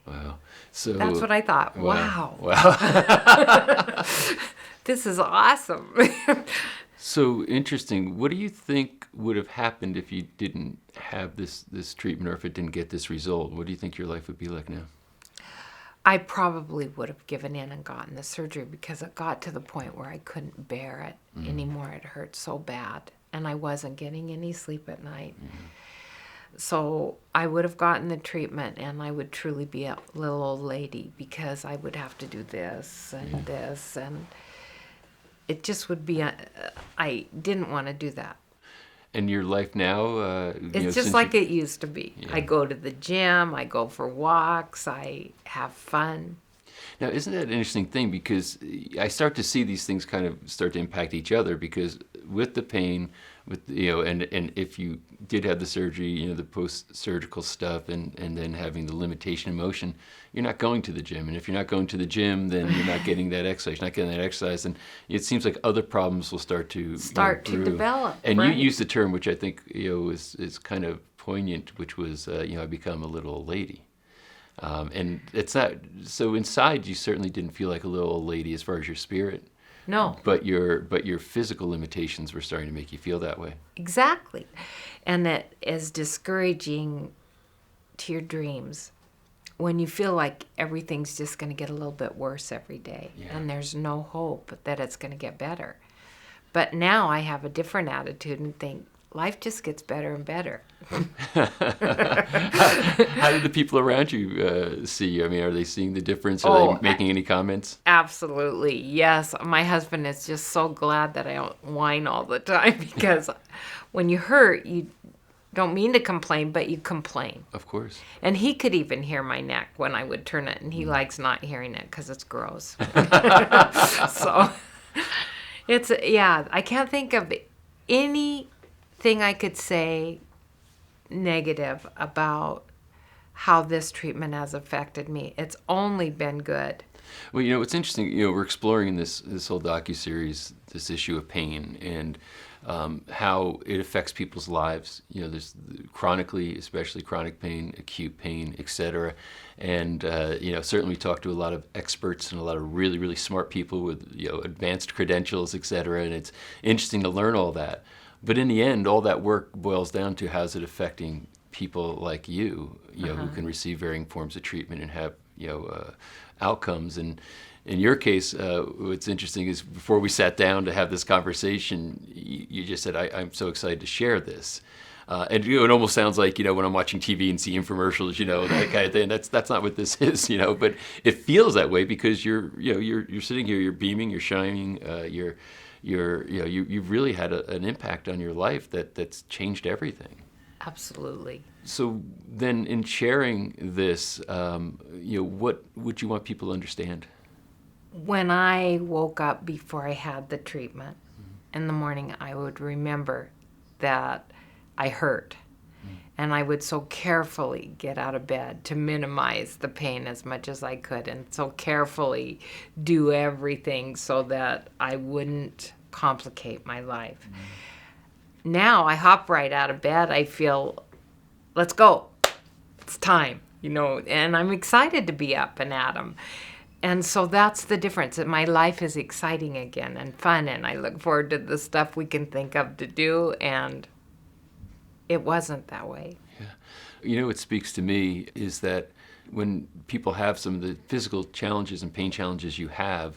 Wow. So That's what I thought. Wow. Wow. This is awesome. So interesting. What do you think would have happened if you didn't have this treatment, or if it didn't get this result? What do you think your life would be like now? I probably would have given in and gotten the surgery because it got to the point where I couldn't bear it anymore. It hurt so bad, and I wasn't getting any sleep at night. So I would have gotten the treatment, and I would truly be a little old lady because I would have to do this and this, and it just would be, I didn't want to do that. And your life now? It's just like it used to be. I go to the gym, I go for walks, I have fun. Now, isn't that an interesting thing? Because I start to see these things kind of start to impact each other, because with the pain, and if you did have the surgery, the post-surgical stuff, and then having the limitation in motion, you're not going to the gym. And if you're not going to the gym, then you're not getting that exercise. You're not getting that exercise. And it seems like other problems will start to brew. Develop. And right? you used the term, which I think, is kind of poignant, which was, I become a little old lady. And it's not, so inside you certainly didn't feel like a little old lady as far as your spirit. No. But your physical limitations were starting to make you feel that way. Exactly. And that is discouraging to your dreams when you feel like everything's just going to get a little bit worse every day, and there's no hope that it's going to get better. But now I have a different attitude and think life just gets better and better. How do the people around you see you? I mean, are they seeing the difference? Are they making any comments? Absolutely, yes. My husband is just so glad that I don't whine all the time, because when you hurt, you don't mean to complain, but you complain. Of course. And he could even hear my neck when I would turn it, and he likes not hearing it because it's gross. So it's, I can't think of anything I could say negative about how this treatment has affected me. It's only been good. Well, it's interesting. We're exploring in this whole docuseries this issue of pain and how it affects people's lives. There's chronically, especially chronic pain, acute pain, etc. And certainly we talk to a lot of experts and a lot of really, really smart people with advanced credentials, etc. And it's interesting to learn all that. But in the end, all that work boils down to how's it affecting people like you, who can receive varying forms of treatment and have outcomes. And in your case, what's interesting is before we sat down to have this conversation, you just said, I'm so excited to share this. And it almost sounds like, when I'm watching TV and see infomercials, that kind of thing. That's not what this is, but it feels that way because you're sitting here, you're beaming, you're shining, you've really had an impact on your life that's changed everything. Absolutely. So then in sharing this, what would you want people to understand? When I woke up before I had the treatment in the morning, I would remember that I hurt. And I would so carefully get out of bed to minimize the pain as much as I could, and so carefully do everything so that I wouldn't complicate my life. Now I hop right out of bed. I feel, let's go. It's time, and I'm excited to be up and at 'em. And so that's the difference. That my life is exciting again and fun, and I look forward to the stuff we can think of to do, and it wasn't that way. Yeah. What speaks to me is that when people have some of the physical challenges and pain challenges you have,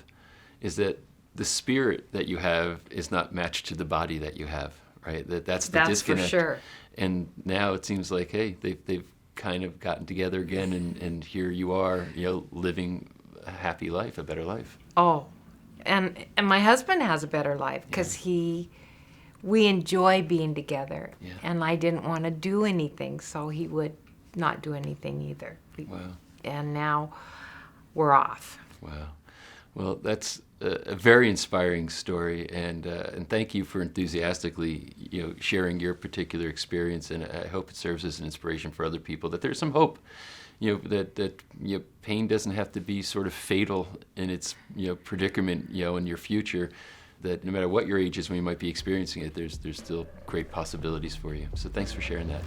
is that the spirit that you have is not matched to the body that you have, right? That's the That's disconnect. for sure. And now it seems like, hey, they've kind of gotten together again, and here you are, living a happy life, a better life. Oh, and my husband has a better life because we enjoy being together. Yeah. And I didn't want to do anything, so he would not do anything either. Wow. And now we're off. Wow. Well, that's a very inspiring story, and thank you for enthusiastically, sharing your particular experience. And I hope it serves as an inspiration for other people that there's some hope, that pain doesn't have to be sort of fatal in its predicament, in your future. That no matter what your age is when you might be experiencing it, there's still great possibilities for you. So thanks for sharing that.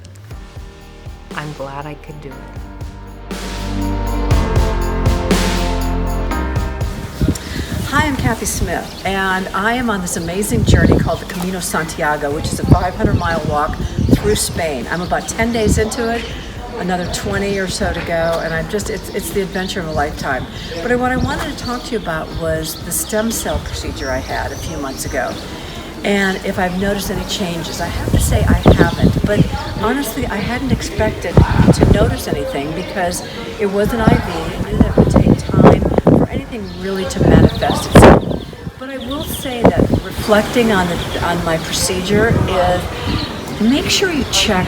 I'm glad I could do it. Hi, I'm Kathy Smith, and I am on this amazing journey called the Camino Santiago, which is a 500-mile walk through Spain. I'm about 10 days into it, another 20 or so to go, and it's the adventure of a lifetime. But what I wanted to talk to you about was the stem cell procedure I had a few months ago. And if I've noticed any changes, I have to say I haven't. But honestly, I hadn't expected to notice anything because it was an IV. I knew that it would take time for anything really to manifest itself. But I will say that reflecting on my procedure is make sure you check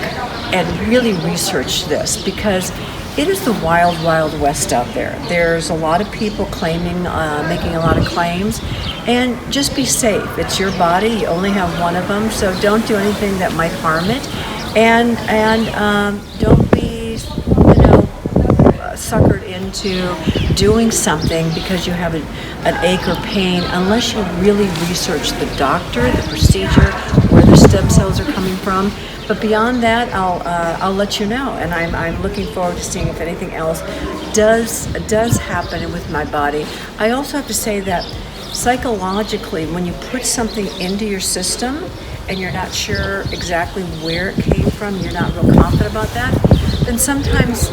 and really research this, because it is the wild, wild west out there. There's a lot of people claiming, making a lot of claims, and just be safe. It's your body. You only have one of them, so don't do anything that might harm it, and don't be, suckered into doing something because you have an ache or pain unless you really research the doctor, the procedure, where the stem cells are coming from. But beyond that, I'll let you know, and I'm looking forward to seeing if anything else does happen with my body. I also have to say that psychologically, when you put something into your system and you're not sure exactly where it came from, you're not real confident about that, then sometimes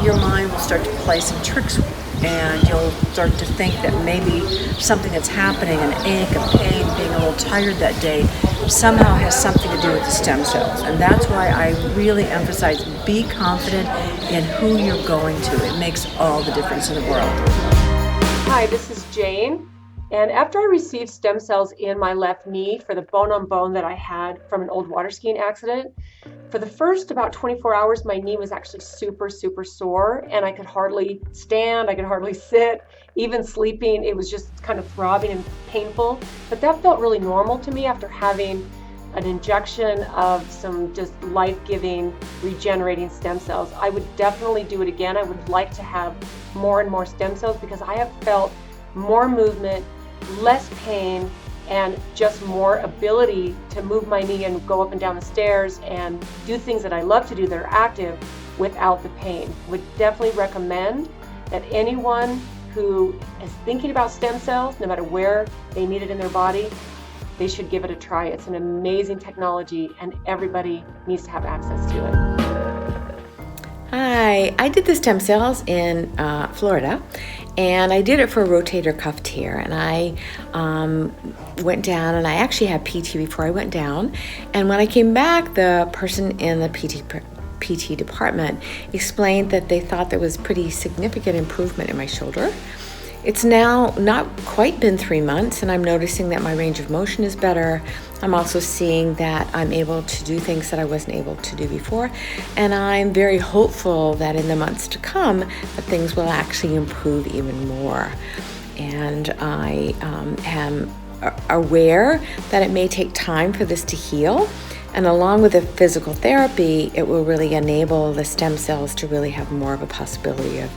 your mind will start to play some tricks, and you'll start to think that maybe something that's happening, an ache, a pain, being a little tired that day, somehow has something to do with the stem cells. And that's why I really emphasize be confident in who you're going to. It makes all the difference in the world. Hi, this is Jane. And after I received stem cells in my left knee for the bone-on-bone that I had from an old water skiing accident, for the first about 24 hours, my knee was actually super, super sore, and I could hardly stand, I could hardly sit, even sleeping, it was just kind of throbbing and painful. But that felt really normal to me after having an injection of some just life-giving, regenerating stem cells. I would definitely do it again. I would like to have more and more stem cells because I have felt more movement, less pain, and just more ability to move my knee and go up and down the stairs and do things that I love to do that are active without the pain. Would definitely recommend that anyone who is thinking about stem cells, no matter where they need it in their body, they should give it a try. It's an amazing technology and everybody needs to have access to it. Hi, I did the stem cells in Florida, and I did it for a rotator cuff tear, and I went down, and I actually had PT before I went down, and when I came back, the person in the PT department explained that they thought there was pretty significant improvement in my shoulder. It's now not quite been 3 months, and I'm noticing that my range of motion is better. I'm also seeing that I'm able to do things that I wasn't able to do before, and I'm very hopeful that in the months to come that things will actually improve even more. And I am aware that it may take time for this to heal, and along with the physical therapy, it will really enable the stem cells to really have more of a possibility of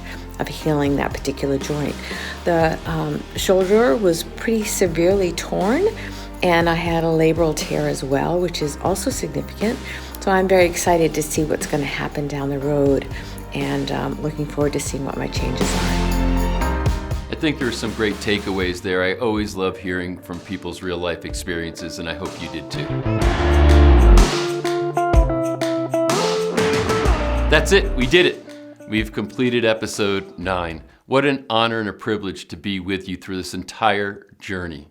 healing that particular joint. The shoulder was pretty severely torn, and I had a labral tear as well, which is also significant. So I'm very excited to see what's going to happen down the road, and looking forward to seeing what my changes are. I think there's some great takeaways there. I always love hearing from people's real life experiences, and I hope you did too. That's it, we did it. We've completed episode 9. What an honor and a privilege to be with you through this entire journey.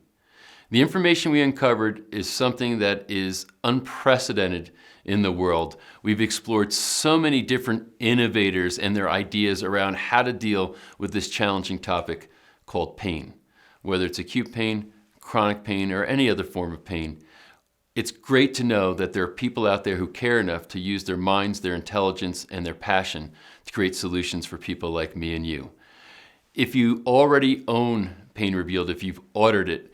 The information we uncovered is something that is unprecedented in the world. We've explored so many different innovators and their ideas around how to deal with this challenging topic called pain. Whether it's acute pain, chronic pain, or any other form of pain, it's great to know that there are people out there who care enough to use their minds, their intelligence, and their passion to create solutions for people like me and you. If you already own Pain Revealed, if you've ordered it,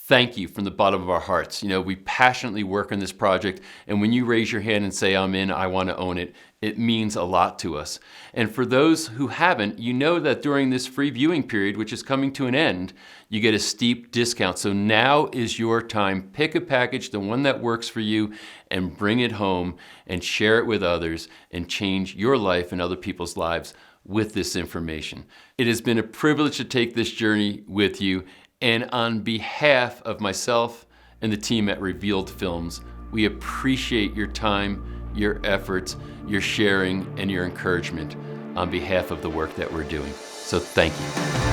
thank you from the bottom of our hearts. You know, we passionately work on this project, and when you raise your hand and say, I'm in, I want to own it, it means a lot to us. And for those who haven't, you know that during this free viewing period, which is coming to an end, you get a steep discount. So now is your time. Pick a package, the one that works for you, and bring it home and share it with others and change your life and other people's lives with this information. It has been a privilege to take this journey with you. And on behalf of myself and the team at Revealed Films, we appreciate your time, your efforts, your sharing, and your encouragement on behalf of the work that we're doing. So thank you.